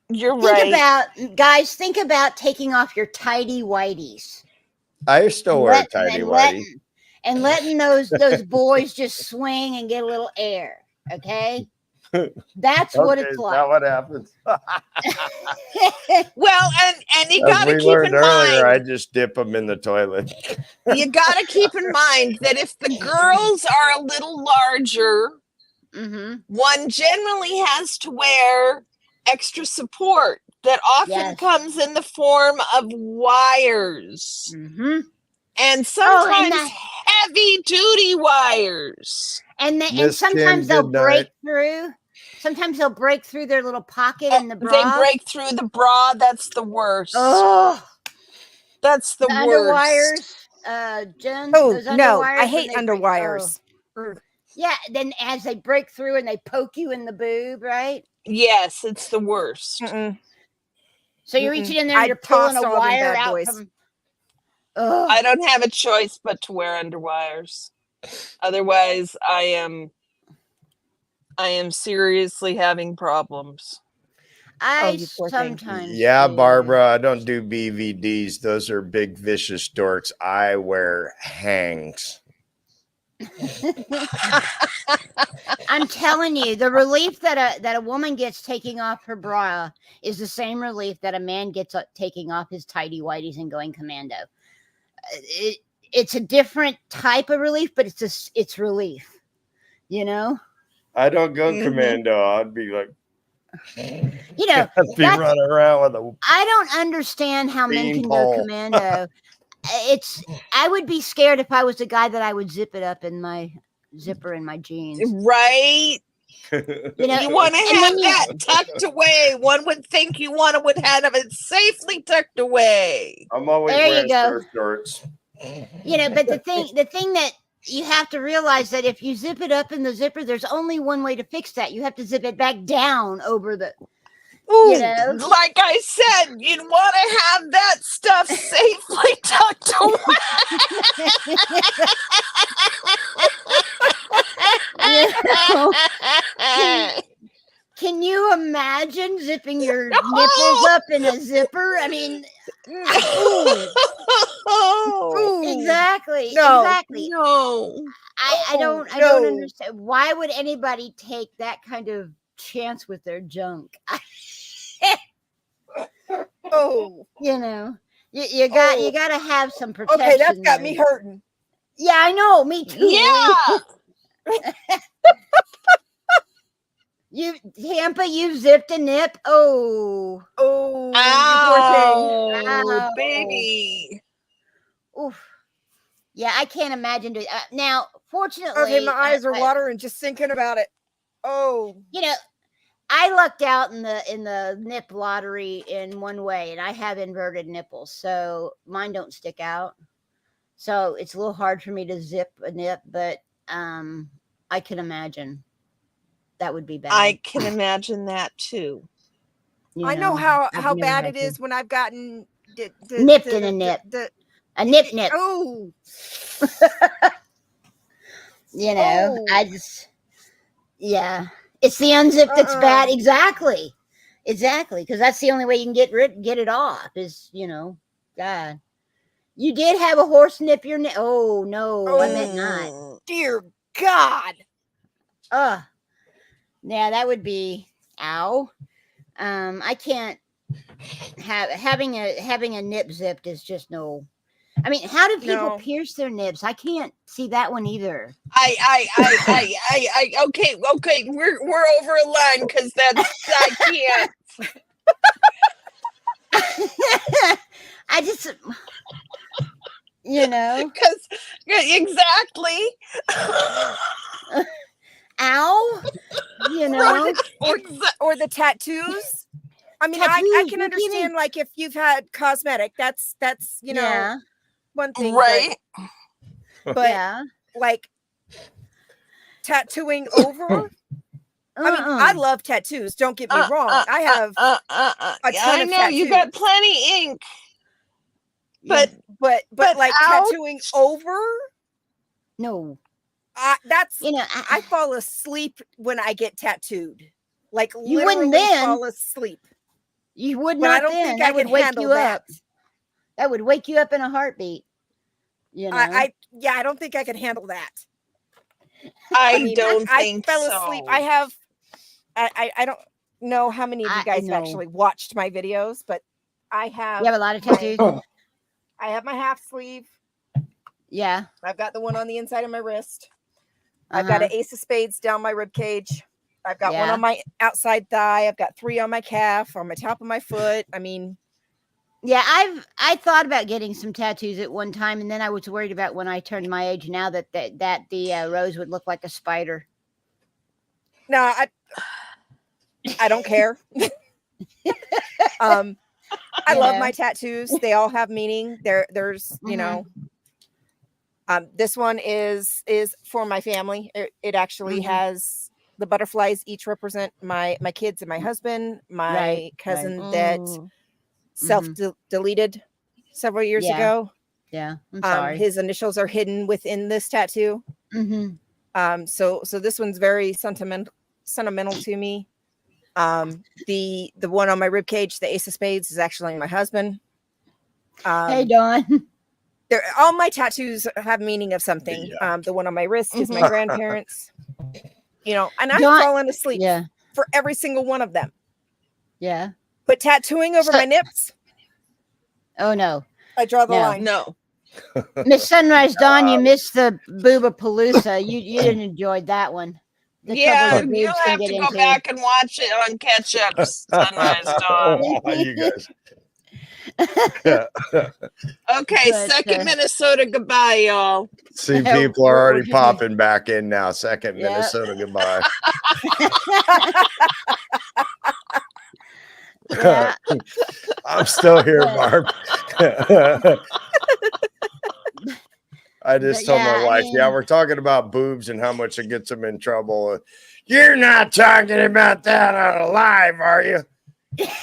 You're think about taking off your tidy whities. I still wear a tidy whitey. And letting those boys just swing and get a little air. Okay. That's what Okay, it's is that like. what happens? Well, and you As got to we keep learned in earlier, I mind, just dip them in the toilet. you got to keep in mind that if the girls are a little larger, Mm-hmm. one generally has to wear extra support that often Yes. comes in the form of wires Mm-hmm. and sometimes the- heavy duty wires. And Miss sometimes Kim, they'll good break night. through. Sometimes they'll break through their little pocket in the They bra. break through the bra. That's the worst. Oh, That's the the worst. underwires, Jen. Oh Those no, underwires I when hate they break- underwires. oh. Yeah, then as they break through and they poke you in the boob, right? Yes, it's the worst. Mm-mm. So you're Mm-mm. reaching in there and I'd you're pulling toss a all them wire bad out boys. from. Oh, I don't have a choice but to wear underwires. Otherwise, I am seriously having problems. I you poor thing. sometimes. Yeah, do. Barbara, I don't do BVDs. Those are big, vicious dorks. I wear hangs. I'm telling you, the relief that a woman gets taking off her bra is the same relief that a man gets taking off his tighty whities and going commando. It's a different type of relief, but it's relief. You know. I don't go Mhm. commando. I'd be like, You know, I'd be running around with a I don't understand how men can go beanpole. commando. I would be scared if I was the guy that I would zip it up in my zipper in my jeans. Right? You know, You want to and have then that tucked away. One would think you would have it safely tucked away. I'm always There you wearing go. surf shorts. You know, but the thing that you have to realize that if you zip it up in the zipper, there's only one way to fix that. You have to zip it back down over the. Ooh, You know? like I said, you'd want to have that stuff safely tucked away. Can you imagine zipping your nipples up in a zipper? I mean, exactly. No. Exactly. No. I don't no. understand. Why would anybody take that kind of chance with their junk? Oh, You know, you got to have some protection. okay, that's got there. me hurting. Yeah, I know. Me too. Yeah. Tampa, you zipped a nip. Oh, Oh, Ow, Ow. baby. oof. Yeah, I can't imagine. Now, you fortunately, poor thing. Okay, my eyes are I- watering just thinking about it. Oh, you know, I lucked out in the nip lottery in one way, and I have inverted nipples, so mine don't stick out. So it's a little hard for me to zip a nip, but I can imagine that would be bad. I can imagine that too. You I know how I've never bad had it to. is when I've gotten Nipped in a nip. A nip. Oh, You know, Oh. I just, yeah, it's the unzip that's bad. Exactly, because that's the only way you can get it off. Is God, you did have a horse nip your nip. Oh no, I meant not. dear God. Yeah, that would be ow. I can't having a nip zipped is just no. I mean, how do people No. pierce their nips? I can't see that one either. Okay, we're over a line because I can't. I just, Because exactly. ow, Or the tattoos. I mean, I Tattoos, can no understand kidding. like if you've had cosmetic, that's yeah, one thing, Right. But yeah. like tattooing over. I mean, I love tattoos. Don't get me wrong. I have a ton of know you got tattoos. plenty ink, but but like ouch. tattooing over. No, That's I I fall asleep when I get tattooed. Like You literally wouldn't then. fall asleep. you would But not. I don't then. think That I would could wake handle you that. up. That would wake you up in a heartbeat. I don't think I could handle that. I mean, don't I think fell so. asleep. I have I don't know how many of you guys have actually watched my videos, but I have. You have a lot of tattoos. I have my half sleeve. Yeah. I've got the one on the inside of my wrist. I've got an ace of spades down my rib cage. I've got one on my outside thigh. I've got 3 on my calf, on my top of my foot. I mean, yeah, I thought about getting some tattoos at one time, and then I was worried about when I turned my age now that the rose would look like a spider. no, I don't care. I love my tattoos. They all have meaning. There's you know. This one is for my family. It actually has the butterflies each represent my kids and my husband, my cousin that self-deleted several years ago. Yeah, I'm sorry. His initials are hidden within this tattoo. So this one's very sentimental to me. The one on my rib cage, the ace of spades, is actually my husband. Hey, Dawn. All my tattoos have meaning of something. The one on my wrist is my grandparents. You know, and I've fallen asleep for every single one of them. Yeah. But tattooing over my nips? Oh, no. I draw the line. No. Miss Sunrise Dawn, you missed the Boobapalooza. You didn't enjoy that one. Yeah, you'll have to go back and watch it on catch up. Sunrise Dawn. You guys. Okay, second Minnesota goodbye, y'all. See, people are already popping back in now. Second Minnesota goodbye. I'm still here, Barb. I just told my wife, we're talking about boobs and how much it gets them in trouble. You're not talking about that on a live, are you?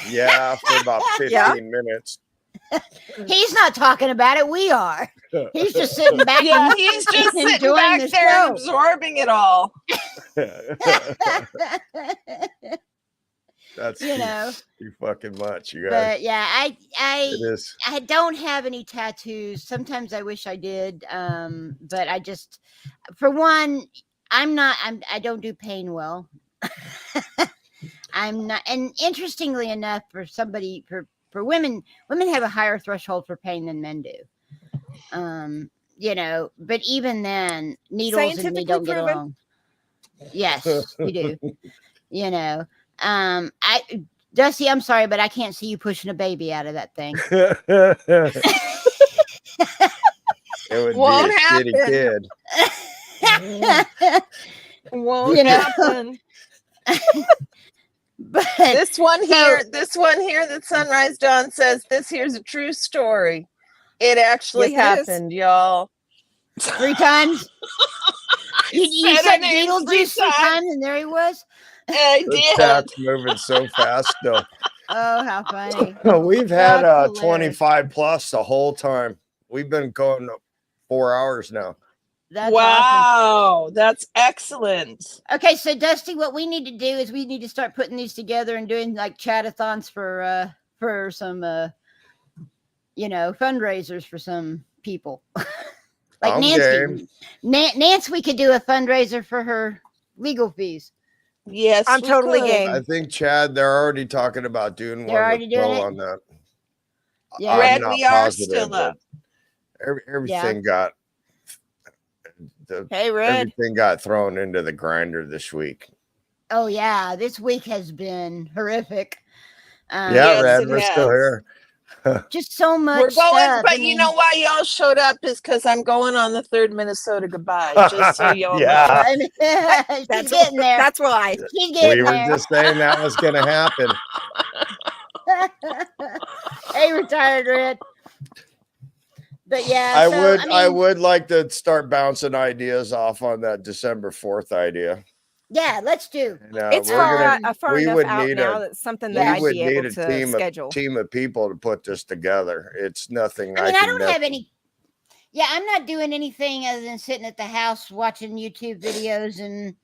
Yeah, for about 15 minutes. He's not talking about it. We are. He's just sitting back. Yeah, he's just sitting back there and absorbing it all. That's too fucking much, you guys. But yeah, I don't have any tattoos. Sometimes I wish I did, but I just, for one, I don't do pain well. I'm not, and interestingly enough, for women have a higher threshold for pain than men do. You know, but even then, needles and me don't get along. Yes, we do. You know, Dusty, I'm sorry, but I can't see you pushing a baby out of that thing. It would be a shitty kid. Won't happen. But this one here that Sunrise Dawn says, this here's a true story. It actually happened, y'all. 3 times? you said Beetlejuice 3 times and there he was? I did. The chat's moving so fast still. Oh, how funny. We've had 25 plus the whole time. We've been going 4 hours now. That's wow, awesome. That's excellent. Okay, so Dusty, what we need to do is we need to start putting these together and doing like chat-a-thons for some fundraisers for some people. Like Nancy. Nancy, we could do a fundraiser for her legal fees. Yes, I'm totally game. I think Chad, they're already talking about doing one with Bill on that. Yeah, Red, we are still up. Everything got everything got thrown into the grinder this week. Oh yeah, this week has been horrific. Red, we're still here. Just so much. We're going, stuff. but you know why y'all showed up is because I'm going on the 3rd Minnesota goodbye. Just so y'all know. She's getting there. That's why. She's getting there. We were just saying that was going to happen. Hey, retired Red. But yeah, I would like to start bouncing ideas off on that December 4th idea. Yeah, let's do. It's far enough out now. That's something that I'd be able to schedule. Team of people to put this together. It's nothing. I mean, I don't have any. Yeah, I'm not doing anything other than sitting at the house watching YouTube videos and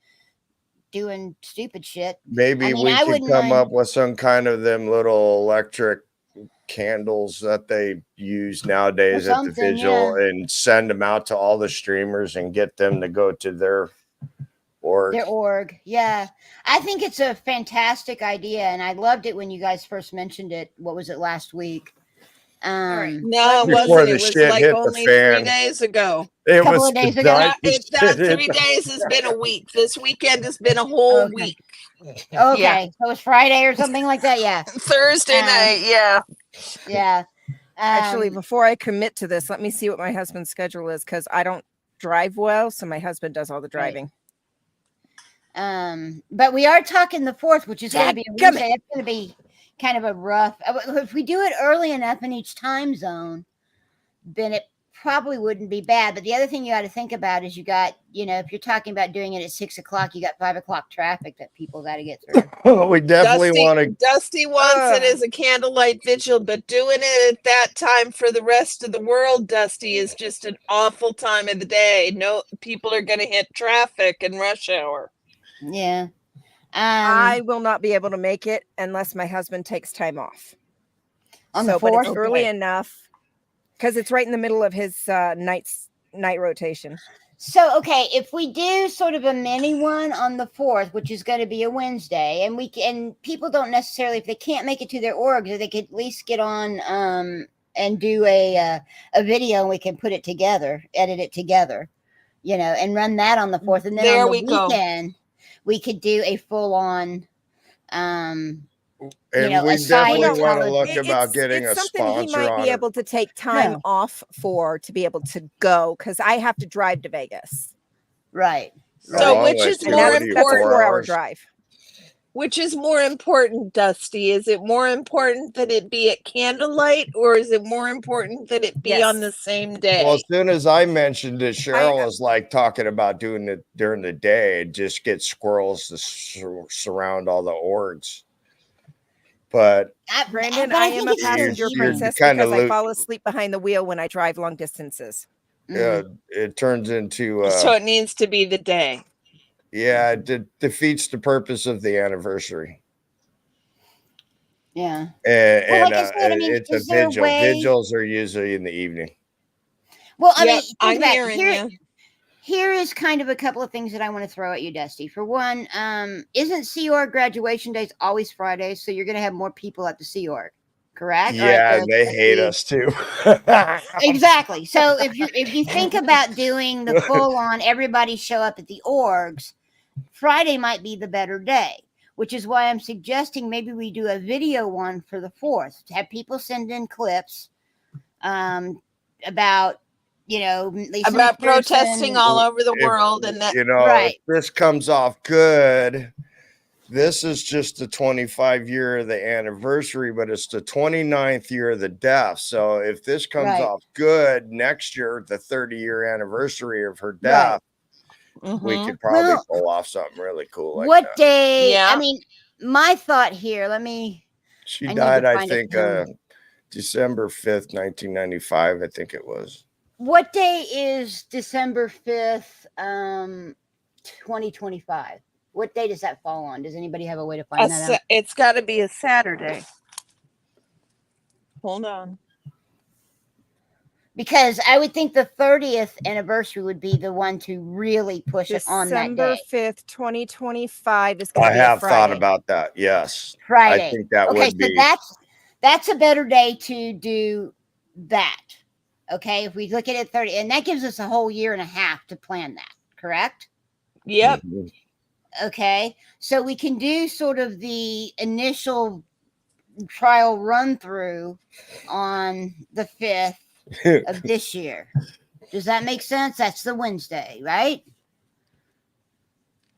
doing stupid shit. Maybe we could come up with some kind of them little electric candles that they use nowadays at the vigil and send them out to all the streamers and get them to go to their org. Their org. Yeah. I think it's a fantastic idea. And I loved it when you guys first mentioned it. What was it, last week? right. No, it Before wasn't. the It was shit like hit the only fan. 3 days ago. It Couple was of days the ago? night the That shit hit 3 the- days has been a week. This weekend has been a whole Okay. week. Okay. Yeah. So it's Friday or something like that. Yeah. Thursday night. Yeah. Yeah. Actually, before I commit to this, let me see what my husband's schedule is, because I don't drive well, so my husband does all the driving. But we are talking the 4th, which is going to be a Wednesday. It's going to be kind of a rough. If we do it early enough in each time zone, then it probably wouldn't be bad. But the other thing you got to think about is you got, if you're talking about doing it at 6 o'clock, you got 5 o'clock traffic that people got to get through. We definitely want to. Dusty wants it as a candlelight vigil, but doing it at that time for the rest of the world, Dusty, is just an awful time of the day. No, people are going to hit traffic and rush hour. Yeah. I will not be able to make it unless my husband takes time off. On the But it's 4th? early enough because it's right in the middle of his night rotation. So, okay, if we do sort of a mini one on the 4th, which is going to be a Wednesday, and people don't necessarily, if they can't make it to their orgs, they could at least get on and do a video, and we can put it together, edit it together, and run that on the 4th. And then There on the we go. weekend, we could do a full-on And we a side definitely want to television. look about getting a something he sponsor might on be it. able to take time No. off for, to be able to go, because I have to drive to Vegas. Right. So Oh, which like is And more what are you, that's a 4 4-hour hours? drive. Which is more important, Dusty? Is it more important that it be at candlelight, or is it more important that it be on the same day? Well, as soon as I mentioned it, Cheryl was like talking about doing it during the day and just get squirrels to surround all the orgs. But Brandon, but I think am a it's still passenger you're evening. princess kinda because I fall asleep behind the wheel when I drive long distances. it turns into So it needs to be the day. it defeats the purpose of the anniversary. Yeah. And, Well, like I said, I mean, it's a is there a vigil. way? Vigils are usually in the evening. Well, I Yep, mean, think I'm about it. hearing you. Here is kind of a couple of things that I want to throw at you, Dusty. For one, isn't Sea Org graduation days always Fridays? So you're going to have more people at the Sea Org, correct? Or Yeah, they hate us too. Exactly. So if you think about doing the full on, everybody show up at the orgs, Friday might be the better day. Which is why I'm suggesting maybe we do a video one for the 4th. Have people send in clips about About protesting all over the world, and that right. If this comes off good, this is just the 25 year of the anniversary, but it's the 29th year of the death. So if this comes off good next year, the 30-year anniversary of her death, we could probably pull off something really cool like what that. day? Yeah. I mean, my thought here, She I need died, to I find a think, calendar. December 5th, 1995, I think it was. What day is December 5th, 2025? What day does that fall on? Does anybody have a way to find that out? It's got to be a Saturday. Hold on. Because I would think the 30th anniversary would be the one to really push it on that December day. 5th, 2025 is going I to be a have Friday. thought about that. Yes. Friday. I think that okay, would be. So that's a better day to do that. Okay, if we look at it 30, and that gives us a whole year and a half to plan that, correct? Yep. Okay, so we can do sort of the initial trial run through on the 5th of this year. Does that make sense? That's the Wednesday, right?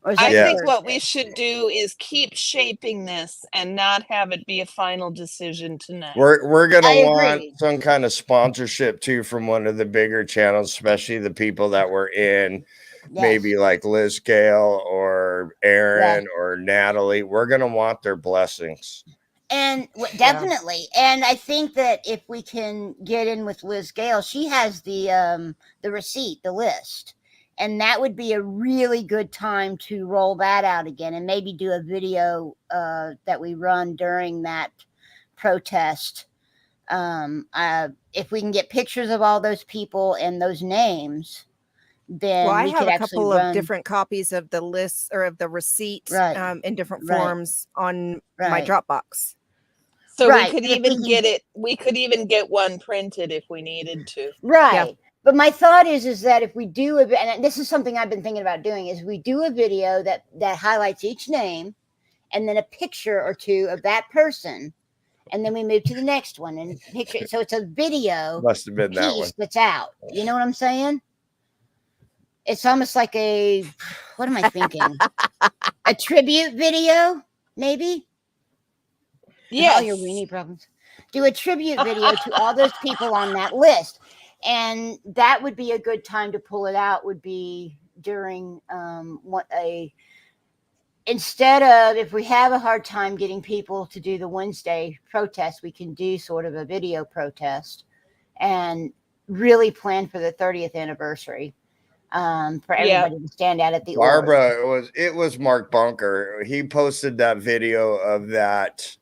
Or is I that think Thursday? what we should do is keep shaping this and not have it be a final decision tonight. We're gonna I want agree. some kind of sponsorship too from one of the bigger channels, especially the people that were in, maybe like Liz Gale or Aaron or Natalie. We're gonna want their blessings. And definitely. And I think that if we can get in with Liz Gale, she has the receipt, the list. And that would be a really good time to roll that out again and maybe do a video that we run during that protest. If we can get pictures of all those people and those names, then Well, I we have could a actually couple run. of different copies of the list or of the receipt Right. in different Right. forms on my Right. Dropbox. So Right, we could but if we even can- get it. We could even get one printed if we needed to. Right. But my thought is that if we do and this is something I've been thinking about doing, is we do a video that highlights each name and then a picture or two of that person, and then we move to the next one and picture it. So it's a video Must have been that one. piece that's out. You know what I'm saying? It's almost like what am I thinking? A tribute video, maybe? All your Yes. weenie problems. Do a tribute video to all those people on that list. And that would be a good time to pull it out, would be during instead of, if we have a hard time getting people to do the Wednesday protest, we can do sort of a video protest and really plan for the 30th anniversary for everybody to stand out at the org. Barbara, it was Mark Bunker. He posted that video of that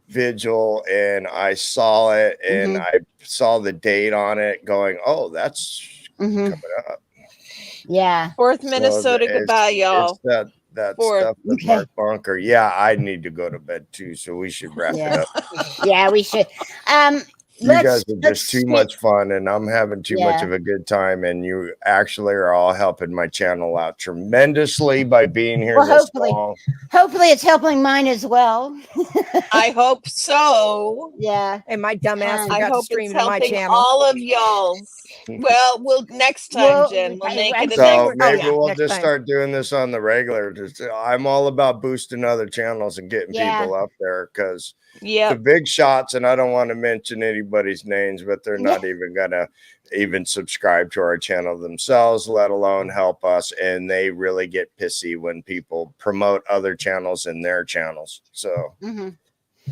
vigil, and I saw it, and I saw the date on it, going, "Oh, that's coming up." Yeah. 4th Minnesota. Goodbye, y'all. It's that Fourth. stuff with Mark Bunker. Yeah, I need to go to bed too, so we should wrap it up. Yeah, we should. You guys are just too much fun, and I'm having too much of a good time, and you actually are all helping my channel out tremendously by being here this long. Hopefully it's helping mine as well. I hope so. Yeah. And my dumbass I forgot to hope stream it's to my helping channel. all of y'all. Well, next time, Jen, we'll make it a So big. maybe we'll just start doing this on the regular. I'm all about boosting other channels and getting people up there, because the big shots, and I don't want to mention anybody's names, but they're not even gonna even subscribe to our channel themselves, let alone help us. And they really get pissy when people promote other channels in their channels. So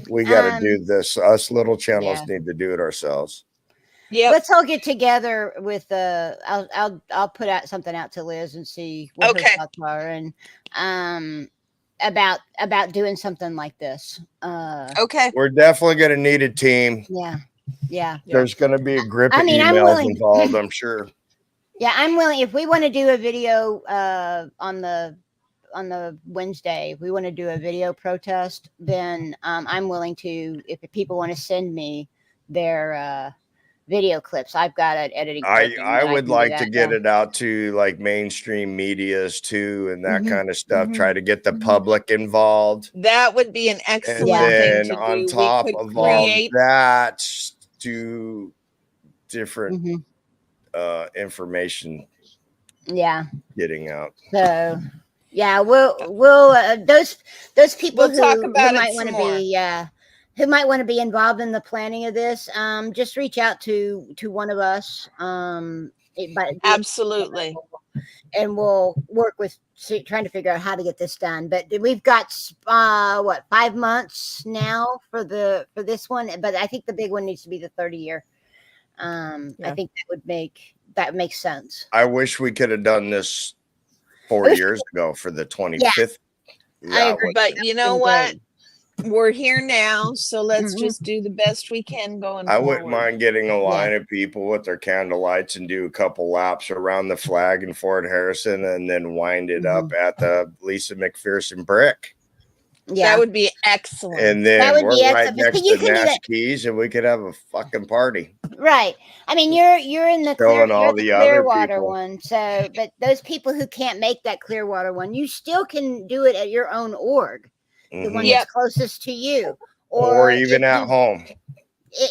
we got to do this. Us little channels need to do it ourselves. Yeah, let's all get together with I'll put out something out to Liz and see what her thoughts are, and about doing something like this. We're definitely gonna need a team. Yeah. There's gonna be a grip of emails involved, I'm sure. Yeah, I'm willing. If we want to do a video on the Wednesday, if we want to do a video protest, then I'm willing to, if people want to send me their video clips, I've got an editing. I would like to get it out to like mainstream medias too, and that kind of stuff. Try to get the public involved. That would be an excellent thing to on do. top of all that, do different information getting out. So we'll those people who might want to be who might want to be involved in the planning of this, just reach out to one of us. Absolutely. And we'll work with trying to figure out how to get this done. But we've got 5 months now for this one. But I think the big one needs to be the 30-year. I think that makes sense. I wish we could have done this 4 years ago for the 25th. I agree. But you know what? We're here now, so let's just do the best we can going forward. I wouldn't mind getting a line of people with their candle lights and do a couple laps around the flag in Fort Harrison, and then wind it up at the Lisa McPherson Brick. That would be excellent. And then we're right next to Nash Keys, and we could have a fucking party. Right. I mean, you're in the Clearwater people. one. So, but those people who can't make that Clearwater one, you still can do it at your own org, the one that's closest to you, or even at home.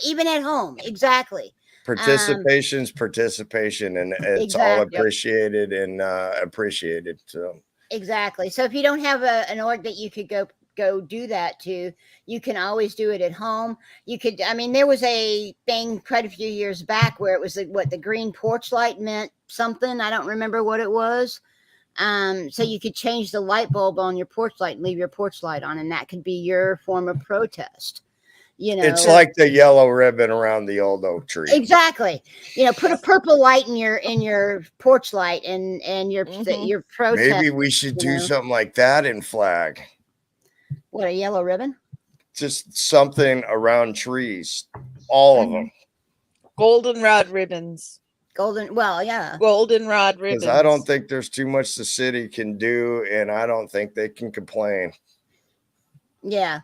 Even at home, exactly. Participation's participation, and it's all appreciated and appreciated. So exactly. So if you don't have an org that you could go do that to, you can always do it at home. You could, I mean, there was a thing quite a few years back where it was the green porch light meant something. I don't remember what it was. So you could change the light bulb on your porch light and leave your porch light on, and that could be your form of protest. You know, it's like the yellow ribbon around the old oak tree. Exactly. You know, put a purple light in your porch light and your protest. Maybe we should do something like that in flag. What, a yellow ribbon? Just something around trees, all of them. Goldenrod ribbons. goldenrod Because ribbons. I don't think there's too much the city can do, and I don't think they can complain. Yeah.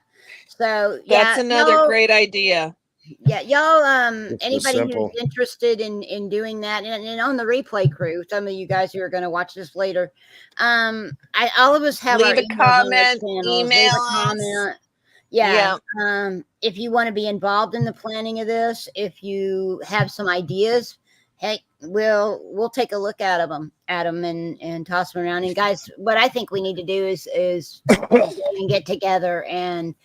So That's another y'all, great idea. y'all, It's so anybody who's simple. interested in doing that, and on the replay crew, some of you guys who are going to watch this later, all of us have Leave our a emails on our comment, channels. email Leave a us. comment. Yeah. Yeah. If you want to be involved in the planning of this, if you have some ideas, hey, we'll take a look at them and toss them around. And guys, what I think we need to do is get together and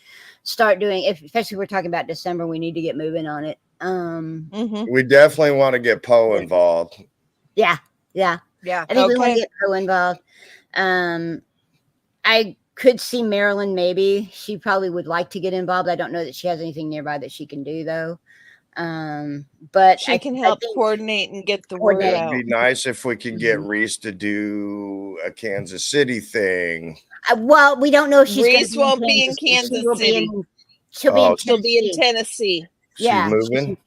start doing, especially if we're talking about December, we need to get moving on it. Mhm. We definitely want to get Poe involved. Yeah. Yeah. I think we want Okay. to get Poe involved. I could see Marilyn, maybe. She probably would like to get involved. I don't know that she has anything nearby that she can do, though. But She can help coordinate and get the word It'd out. be nice if we could get Reese to do a Kansas City thing. Well, we don't know if she's Reese won't be in Kansas City. She'll be in She'll be in Tennessee. Tennessee. Yeah, She's moving.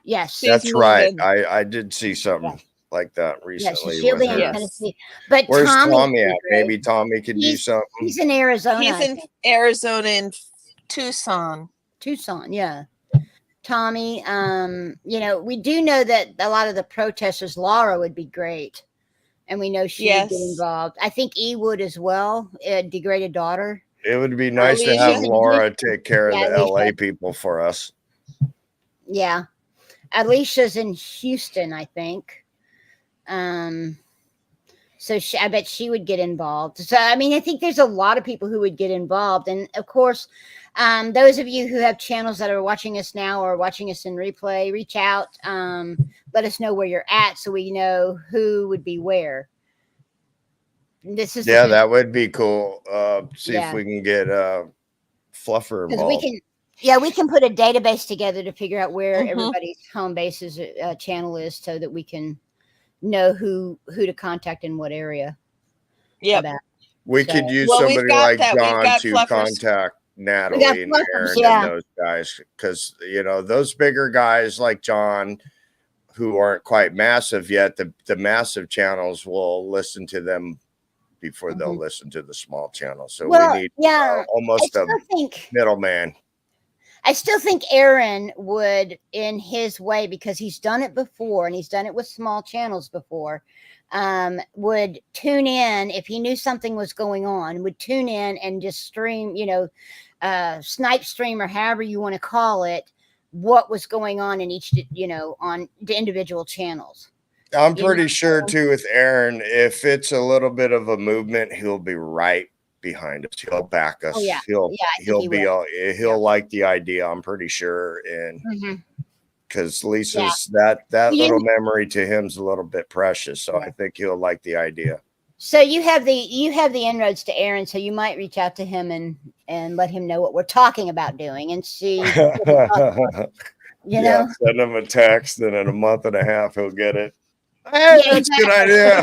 Yes, That's She's right. moving. I did see something like that yeah, recently. she'll be with in her. Tennessee. But Where's Tommy Tommy would be at? great. Maybe Tommy could do something. He's in Arizona. He's I in think. Arizona in Tucson. Tucson, yeah. Tommy, we do know that a lot of the protesters, Laura would be great. And we know she would get Yes. involved. I think E would as well, Degraded Daughter. It would be nice to have Laura take care of the LA people for us. Yeah. Alicia's in Houston, I think. So I bet she would get involved. So, I mean, I think there's a lot of people who would get involved. And of course, those of you who have channels that are watching us now or watching us in replay, reach out. Let us know where you're at so we know who would be where. That would be cool. See if we can get Fluffer involved. We can put a database together to figure out where everybody's home base's channel is so that we can know who to contact in what area. Yep. We could use somebody like John to contact Natalie and Aaron and those guys, because those bigger guys like John who aren't quite massive yet, the massive channels will listen to them before they'll listen to the small channel. So we need almost a middleman. I still think Aaron would, in his way, because he's done it before and he's done it with small channels before, would tune in if he knew something was going on, would tune in and just stream, snipe stream or however you want to call it, what was going on in each, on the individual channels. I'm pretty sure too with Aaron, if it's a little bit of a movement, he'll be right behind us. He'll back us. Oh, yeah. He'll like the idea. I'm pretty sure. And because Lisa's that little memory to him's a little bit precious. So I think he'll like the idea. So you have the inroads to Aaron. So you might reach out to him and let him know what we're talking about doing and see. Send him a text, and in a month and a half he'll get it. Hey, that's a good idea.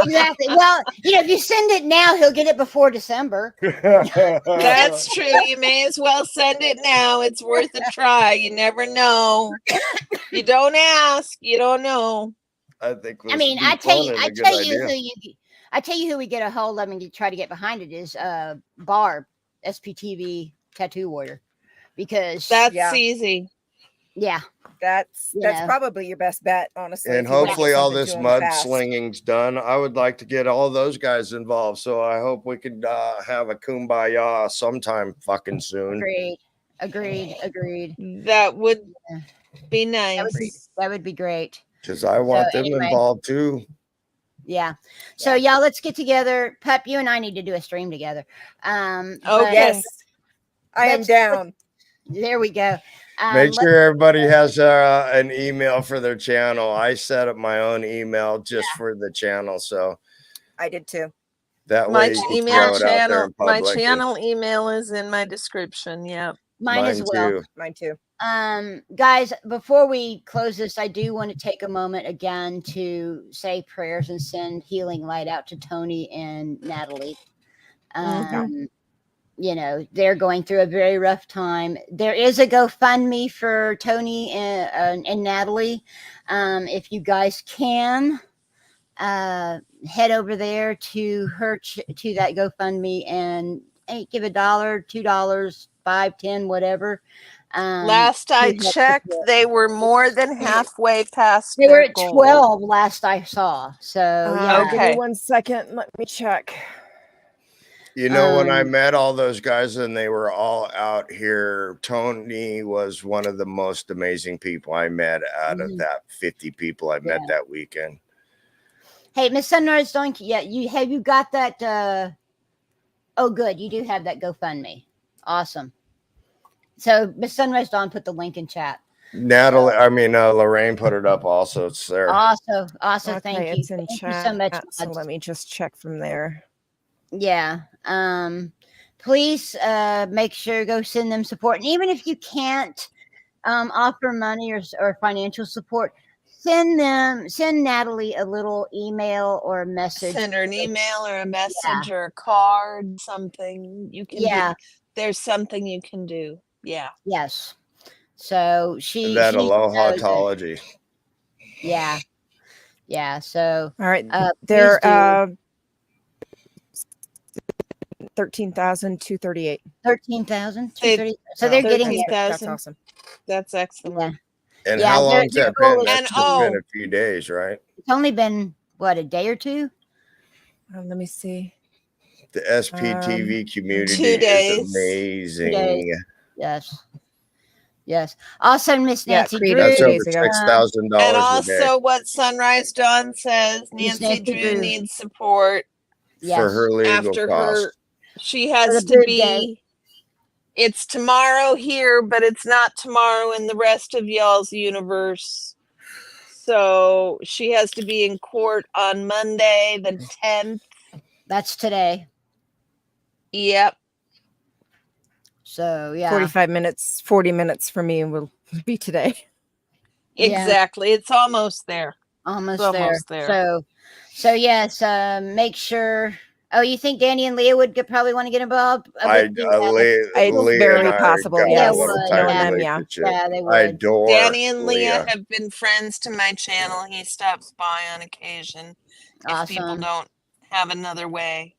Exactly. Well, if you send it now, he'll get it before December. That's true. You may as well send it now. It's worth a try. You never know. You don't ask, you don't know. I think. I tell you who we get a hold of and to try to get behind it is Barb, SPTV Tattoo Warrior, because that's easy. Yeah. That's probably your best bet, honestly. And hopefully all this mudslinging's done. I would like to get all those guys involved. So I hope we could have a kumbaya sometime fucking soon. Agreed. That would be nice. That would be great. Because I want them involved too. Yeah. So y'all, let's get together. Pup, you and I need to do a stream together. Yes. I am down. There we go. Make sure everybody has an email for their channel. I set up my own email just for the channel, so I did too. That my way, my channel email is in my description. Yeah, mine as well. Too. Mine too. Guys, before we close this, I do want to take a moment again to say prayers and send healing light out to Tony and Natalie. you know, they're going through a very rough time. There is a GoFundMe for Tony and Natalie. If you guys can head over there to her to that GoFundMe and give $1, $2, $5, $10, whatever. Last I to help checked, support. they were more than halfway past They were their at goal. 12 last I saw. So yeah. Give me Okay. 1 second. Let me check. You know, when I Um, met all those guys and they were all out here, Tony was one of the most amazing people I met out of that 50 people I met that weekend. Hey, Miss Sunrise, don't you got that? Oh, good, you do have that GoFundMe. Awesome. So Miss Sunrise Dawn put the link in chat. Natalie, I mean Lorraine put it up also. It's there. Also, Okay, thank you. it's in Thank chat. you so much. So Mods. let me just check from there. Yeah. Please make sure go send them support. And even if you can't offer money or financial support, send Natalie a little email or a message. Send her an email or a message or a card, something you can do. There's something you can do. Yeah. Yes. So she That knows it. aloha-tology. Yeah. Yeah. So All right. please They're do. 13,238. 13,230. So they're getting there. That's awesome. That's excellent. Yeah. And how long's that been? That's just been a few days, right? It's only been what, a day or two? Let me see. The SPTV community 2 days. is amazing. 2 days. Yes. Yes. Also, Miss Nancy Drew. That's over days ago. $6,000 And a day. also what Sunrise Dawn says, Miss Nancy Drew needs support for her legal after costs. she has the to boob be day. It's tomorrow here, but it's not tomorrow in the rest of y'all's universe. So she has to be in court on Monday, the 10th. That's today. Yep. So yeah. 45 minutes, 40 minutes for me will be today. Exactly. It's almost there. Almost there. So yes, make sure. Oh, you think Danny and Leah would probably want to get involved? Leah very and I possible. got Yes. a little Would. tight Them, relationship. Yeah, they would. I adore Danny and Leah Leah. have been friends to my channel. He stops by on occasion if people don't have another way.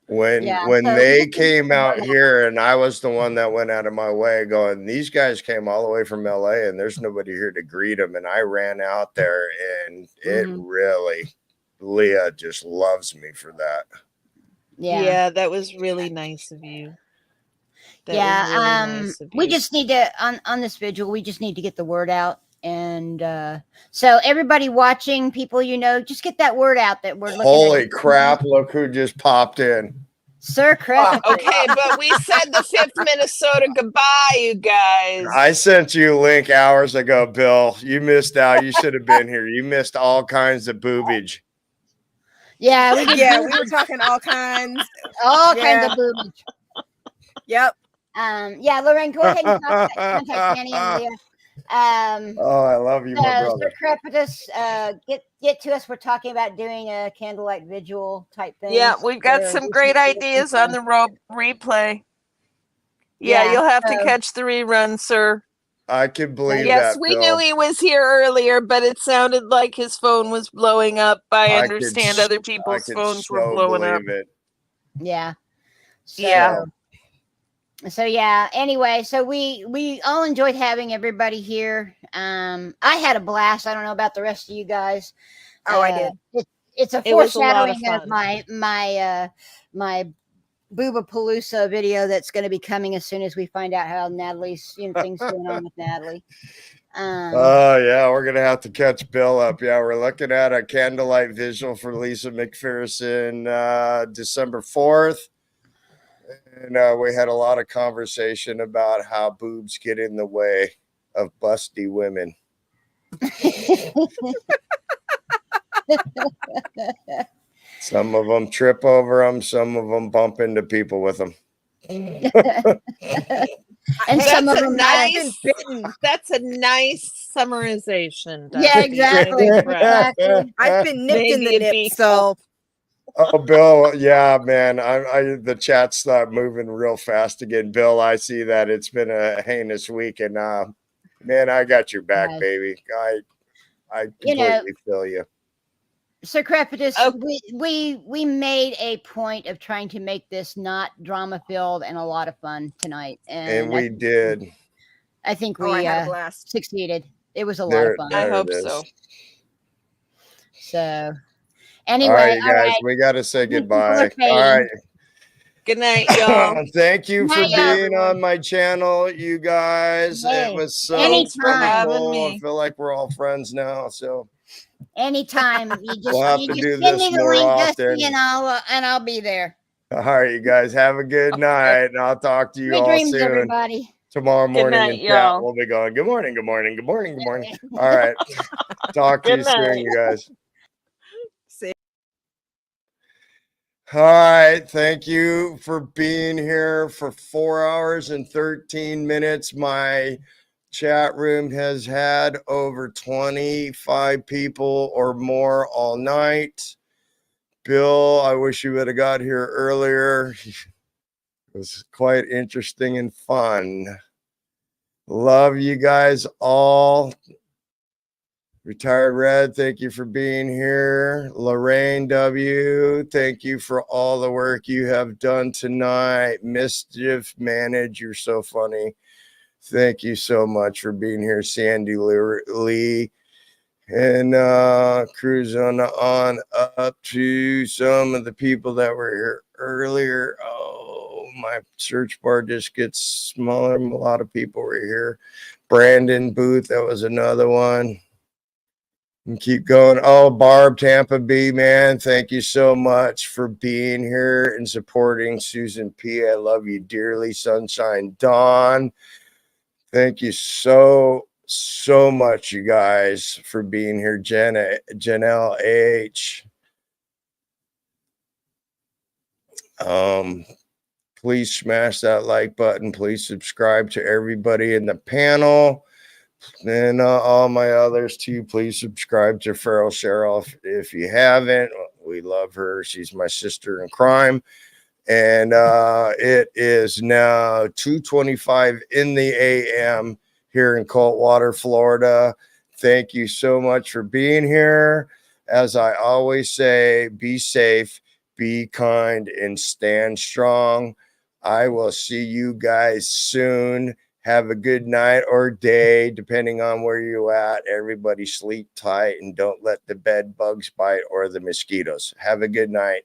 When they came out here and I was the one that went out of my way going, these guys came all the way from LA and there's nobody here to greet them. And I ran out there and it really, Leah just loves me for that. Yeah, that was really nice of you. We just need to on this vigil, we just need to get the word out. And so everybody watching, people, just get that word out that we're looking Holy at. crap, look who just popped in. Sir Chris. Okay, but we said the 5th Minnesota goodbye, you guys. I sent you a link hours ago, Bill. You missed out. You should have been here. You missed all kinds of boobage. Yeah, we did. Yeah, we were talking all kinds. All kinds of boobage. Yep. Yeah, Lorraine, go ahead and contact Danny and Leah. Oh, I love you, my brother. Sir Crepitus, get to us. We're talking about doing a candlelight vigil type thing. Yeah, we've got some great ideas on the replay. Yeah, you'll have to catch the rerun, sir. I can believe that. Yes, we knew he was here earlier, but it sounded like his phone was blowing up. I understand other people's phones were blowing up. Yeah. So anyway, so we all enjoyed having everybody here. I had a blast. I don't know about the rest of you guys. I did. It's a foreshadowing of my Boobapalooza video that's going to be coming as soon as we find out how Natalie's things going on with Natalie. Oh yeah, we're gonna have to catch Bill up. Yeah, we're looking at a candlelight visual for Lisa McPherson December 4th. And we had a lot of conversation about how boobs get in the way of busty women. Some of them trip over them. Some of them bump into people with them. And some of them that's a nice summarization. Yeah, exactly. I've been nipped in the nip, so Oh, Bill, yeah, man. The chat's not moving real fast again. Bill, I see that it's been a heinous week, and man, I got your back, Right. baby. I You know, completely feel you. Sir Crepitus, Oh. we made a point of trying to make this not drama filled and a lot of fun tonight, And and we did. I think Oh, I we had a blast. succeeded. It was a lot of fun. I There hope it is. so. So All anyway, right, you all guys, right. we got to say People are goodbye. All fading. right. Good night, y'all. Thank you for Night, y'all. being on my channel, you guys. Hey, It was so Thanks for having cool. I me. feel like we're all friends now. So Anytime you just we'll have you to just do send this me the more link, often. Dusty, and I'll be there. All right, you guys have a good night, and I'll talk to you Sweet all dreams, soon. everybody. Tomorrow morning night, in chat, y'all. we'll be going, good morning, good morning, good morning, good morning. All right. Talk to you Good soon, night. you guys. See. All right. Thank you for being here for 4 hours and 13 minutes. My chat room has had over 25 people or more all night. Bill, I wish you would have got here earlier. It was quite interesting and fun. Love you guys all. Retired Red, thank you for being here. Lorraine W, thank you for all the work you have done tonight. Mischief Manage, you're so funny. Thank you so much for being here, Sandy Lee. And cruise on up to some of the people that were here earlier. Oh, my search bar just gets smaller. A lot of people were here. Brandon Booth, that was another one. And keep going. Oh, Barb, Tampa B, man, thank you so much for being here and supporting Susan P. I love you dearly. Sunshine Dawn, thank you so much, you guys, for being here. Janelle H. Please smash that like button. Please subscribe to everybody in the panel. And all my others too, please subscribe to Feral Cheryl if you haven't. We love her. She's my sister in crime. And it is now 2:25 in the a.m. here in Coldwater, Florida. Thank you so much for being here. As I always say, be safe, be kind, and stand strong. I will see you guys soon. Have a good night or day, depending on where you're at. Everybody sleep tight and don't let the bed bugs bite or the mosquitoes. Have a good night.